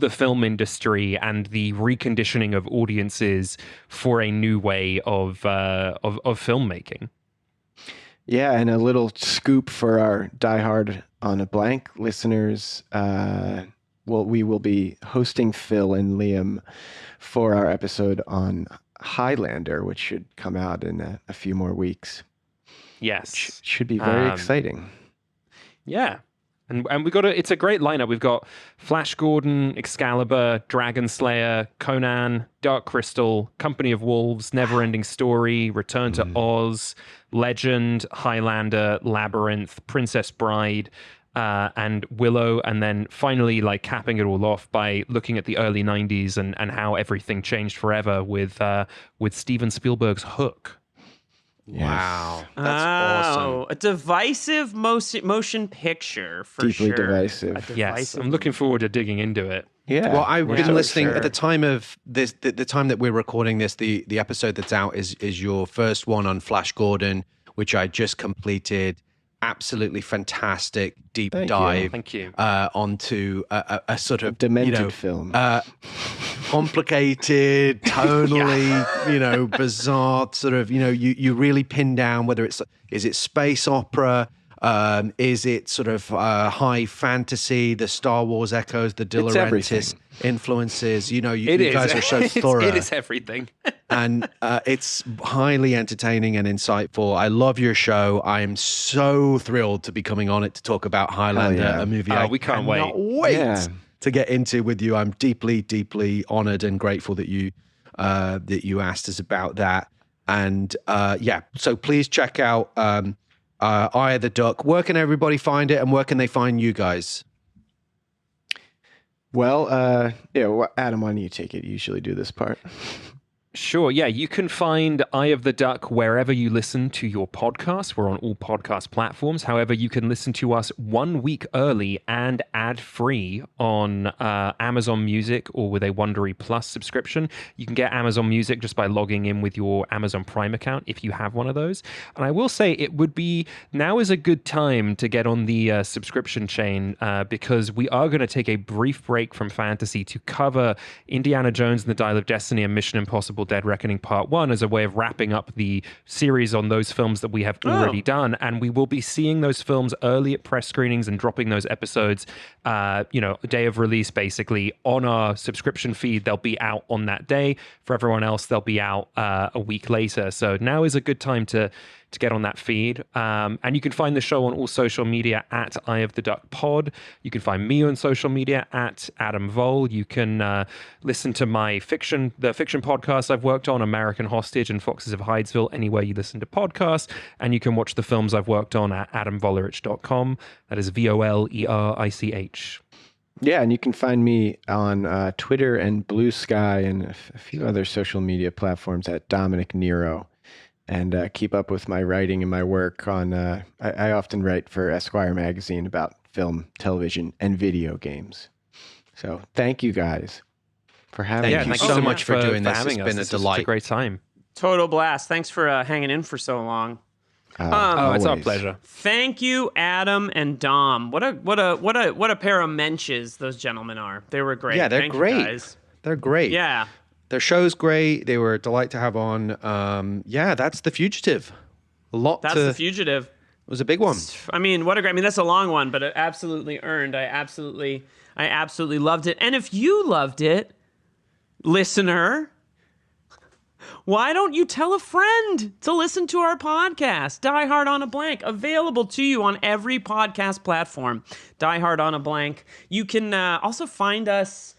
film industry and the reconditioning of audiences for a new way of filmmaking. Yeah, and a little scoop for our diehard on a blank listeners. We will be hosting Phil and Liam for our episode on Highlander, which should come out in a few more weeks. Yes, should be very exciting. Yeah. And we got it's a great lineup. We've got Flash Gordon, Excalibur, Dragon Slayer, Conan, Dark Crystal, Company of Wolves, Neverending Story, Return to Oz, Legend, Highlander, Labyrinth, Princess Bride. and Willow, and then finally like capping it all off by looking at the early 90s and how everything changed forever with Steven Spielberg's Hook. Yes. Wow, that's awesome. A divisive motion picture for Deeply sure. divisive. Yes, I'm looking forward to digging into it. Yeah. Well, I've been listening sure. at the time of this. The time that we're recording this, the episode that's out is your first one on Flash Gordon, which I just completed. Absolutely fantastic deep dive. Thank you. Onto a sort of demented film. Complicated, tonally, bizarre. Sort of, you really pin down whether is it space opera. Is it sort of high fantasy, the Star Wars echoes, the De Laurentiis influences? You guys are so thorough. It is everything. And it's highly entertaining and insightful. I love your show. I am so thrilled to be coming on it to talk about Highlander, a movie we can't wait. wait to get into with you. I'm deeply, deeply honored and grateful that you asked us about that. And so please check out Eye of the Duck. Where can everybody find it, and where can they find you guys? Well, Adam, why don't you take it? You usually do this part. Sure, yeah. You can find Eye of the Duck wherever you listen to your podcasts. We're on all podcast platforms. However, you can listen to us 1 week early and ad-free on Amazon Music or with a Wondery Plus subscription. You can get Amazon Music just by logging in with your Amazon Prime account if you have one of those. And I will say it would be, now is a good time to get on the subscription chain because we are going to take a brief break from fantasy to cover Indiana Jones and the Dial of Destiny and Mission Impossible Dead Reckoning Part 1 as a way of wrapping up the series on those films that we have already done. And we will be seeing those films early at press screenings and dropping those episodes, day of release, basically, on our subscription feed. They'll be out on that day. For everyone else, they'll be out a week later. So now is a good time to get on that feed. And you can find the show on all social media at Eye of the Duck Pod. You can find me on social media at Adam Vole. You can listen to the fiction podcast I've worked on, American Hostage and Foxes of Hydesville, anywhere you listen to podcasts. And you can watch the films I've worked on at adamvolerich.com. That is VOLERICH. Yeah, and you can find me on Twitter and Blue Sky and a few other social media platforms at Dominick Nero. And keep up with my writing and my work on, I often write for Esquire magazine about film, television, and video games. So thank you guys for having me. Thank you so much for doing this. It's been a delight. It's a great time. Total blast. Thanks for hanging in for so long. It's our pleasure. Thank you, Adam and Dom. What a pair of mensches those gentlemen are. They were great. Yeah, they're Thank great. You guys. They're great. Yeah. Their show's great. They were a delight to have on. That's The Fugitive. The Fugitive. It was a big one. I mean, that's a long one, but it absolutely earned. I absolutely loved it. And if you loved it, listener, why don't you tell a friend to listen to our podcast, Die Hard on a Blank, available to you on every podcast platform. Die Hard on a Blank. You can also find us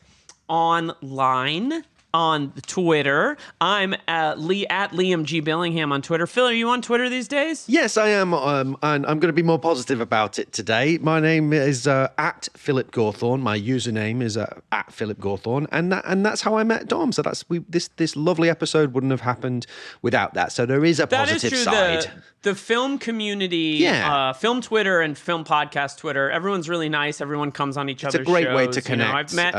online on Twitter. I'm at Liam G. Billingham on Twitter. Phil, are you on Twitter these days? Yes, I am. And I'm going to be more positive about it today. My name is at Philip Gawthorne. My username is at Philip Gawthorne. And that's how I met Dom. So this lovely episode wouldn't have happened without that. So there is a positive side. The film community, film Twitter and film podcast Twitter, everyone's really nice. Everyone comes on each other's shows. It's a great way to connect. I've met,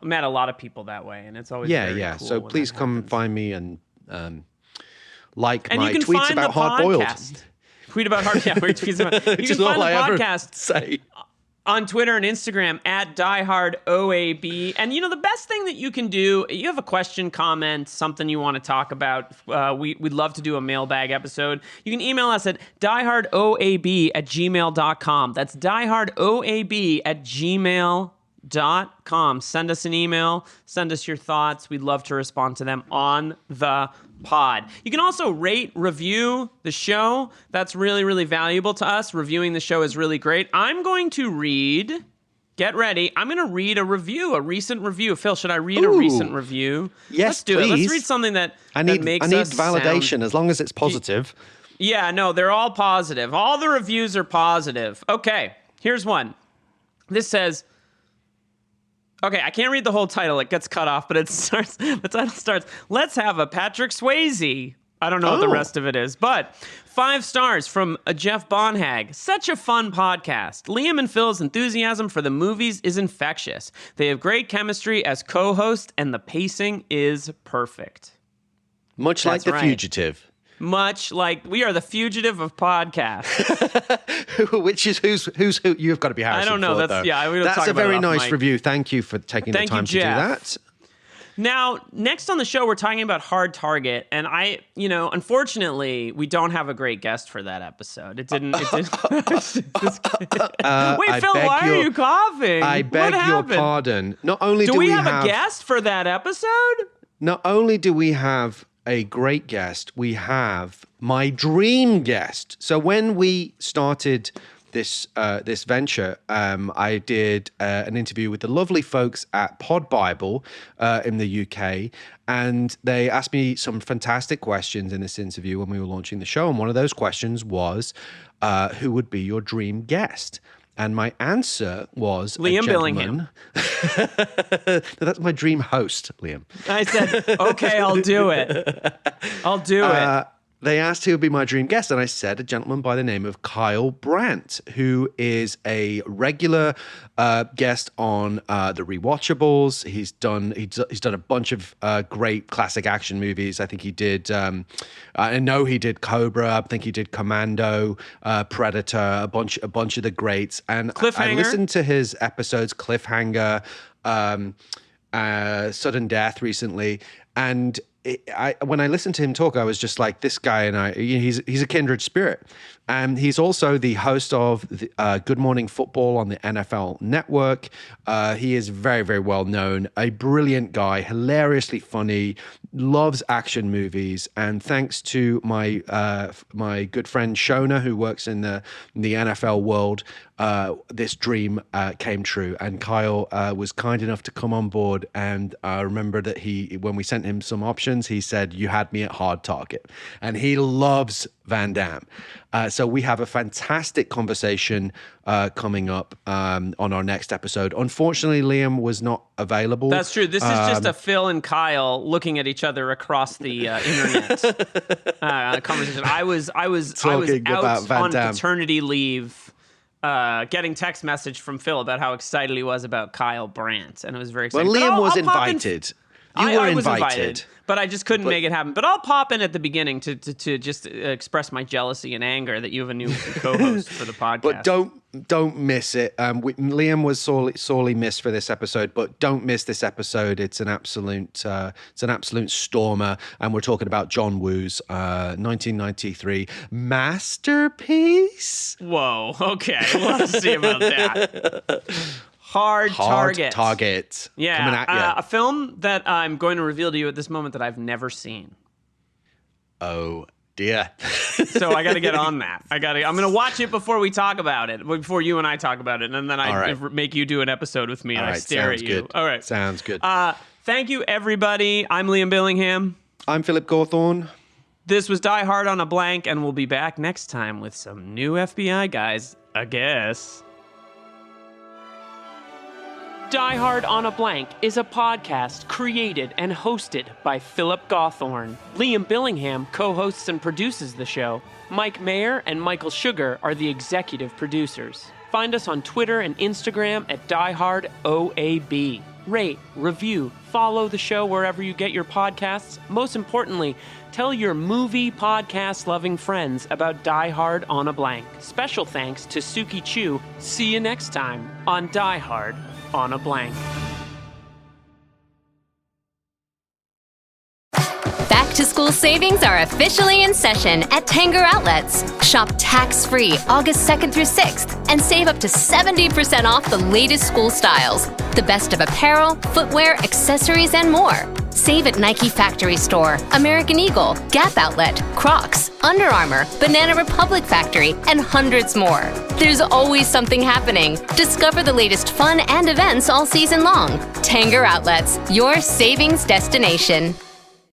met a lot of people that way, and it's always very cool. So please come find me and like and my tweets about hard boiled. Tweet about hard. Yeah, tweets about. You can find the podcast. Say. On Twitter and Instagram at DieHardOAB. And, the best thing that you can do, you have a question, comment, something you want to talk about, we'd love to do a mailbag episode. You can email us at diehardoab@gmail.com. That's diehardoab@gmail.com. Send us an email. Send us your thoughts. We'd love to respond to them on the pod. You can also rate, review the show. That's really, really valuable to us. Reviewing the show is really great. I'm going to read, get ready, I'm going to read a recent review. Phil, should I read a recent review? Yes, Let's do please. it. Let's read something that makes us validation sound... as long as it's positive. Yeah, no, they're all positive. All the reviews are positive. Okay. Here's one. This says, okay, I can't read the whole title. It gets cut off, but the title starts, let's have a Patrick Swayze. I don't know what the rest of it is, but 5 stars from a Jeff Bonhag. Such a fun podcast. Liam and Phil's enthusiasm for the movies is infectious. They have great chemistry as co-hosts, and the pacing is perfect. Much like The Fugitive. Much like we are the Fugitive of podcasts. Which is who's who? You've got to be Harrison I don't know. Ford, that's a very nice review. Thank you for taking the time to do that. Now, next on the show, we're talking about Hard Target, and unfortunately, we don't have a great guest for that episode. It didn't. Wait, Phil, why are you coughing? I beg your pardon. Not only do we have a guest for that episode? Not only do we have a great guest, we have my dream guest. So when we started this venture, I did an interview with the lovely folks at Pod Bible in the UK, and they asked me some fantastic questions in this interview when we were launching the show. And one of those questions was, who would be your dream guest? And my answer was Liam Billingham. That's my dream host, Liam. I said, okay, I'll do it. I'll do it. They asked who would be my dream guest, and I said a gentleman by the name of Kyle Brandt, who is a regular guest on The Rewatchables. He's done a bunch of great classic action movies. I think he did. I know he did Cobra. I think he did Commando, Predator, a bunch of the greats. And I listened to his episodes, Cliffhanger, Sudden Death recently, and when I listened to him talk, I was just like, this guy and I, he's a kindred spirit. And he's also the host of Good Morning Football on the NFL Network. He is very, very well known, a brilliant guy, hilariously funny, loves action movies. And thanks to my good friend Shona, who works in the NFL world, this dream came true. And Kyle was kind enough to come on board. And I remember that when we sent him some options, he said, "You had me at Hard Target." And he loves Van Damme. So we have a fantastic conversation coming up on our next episode. Unfortunately, Liam was not available. That's true. This is just a Phil and Kyle looking at each other across the internet conversation. I was out on paternity leave, getting text message from Phil about how excited he was about Kyle Brandt, and it was very exciting. Well, Liam was invited. I was invited, but I just couldn't make it happen. But I'll pop in at the beginning to just express my jealousy and anger that you have a new co-host for the podcast. But don't miss it. Liam was sorely missed for this episode, but don't miss this episode. It's an absolute stormer, and we're talking about John Woo's 1993 masterpiece. Whoa. Okay, let's see about that. Hard Target. Yeah, coming at you. A film that I'm going to reveal to you at this moment that I've never seen. Oh dear. So I got to get on that. I'm going to watch it before we talk about it, before you and I talk about it, and then I make you do an episode with me and I stare at you. Good. All right, sounds good. Thank you, everybody. I'm Liam Billingham. I'm Philip Gawthorne. This was Die Hard on a Blank, and we'll be back next time with some new FBI guys, I guess. Die Hard on a Blank is a podcast created and hosted by Philip Gawthorne. Liam Billingham co-hosts and produces the show. Mike Mayer and Michael Sugar are the executive producers. Find us on Twitter and Instagram at DieHardOAB. Rate, review, follow the show wherever you get your podcasts. Most importantly, tell your movie podcast-loving friends about Die Hard on a Blank. Special thanks to Suki Chu. See you next time on Die Hard on a Blank. Back to school savings are officially in session at Tanger Outlets. Shop tax-free August 2nd through 6th and save up to 70% off the latest school styles. The best of apparel, footwear, accessories, and more. Save at Nike Factory Store, American Eagle, Gap Outlet, Crocs, Under Armour, Banana Republic Factory, and hundreds more. There's always something happening. Discover the latest fun and events all season long. Tanger Outlets, your savings destination.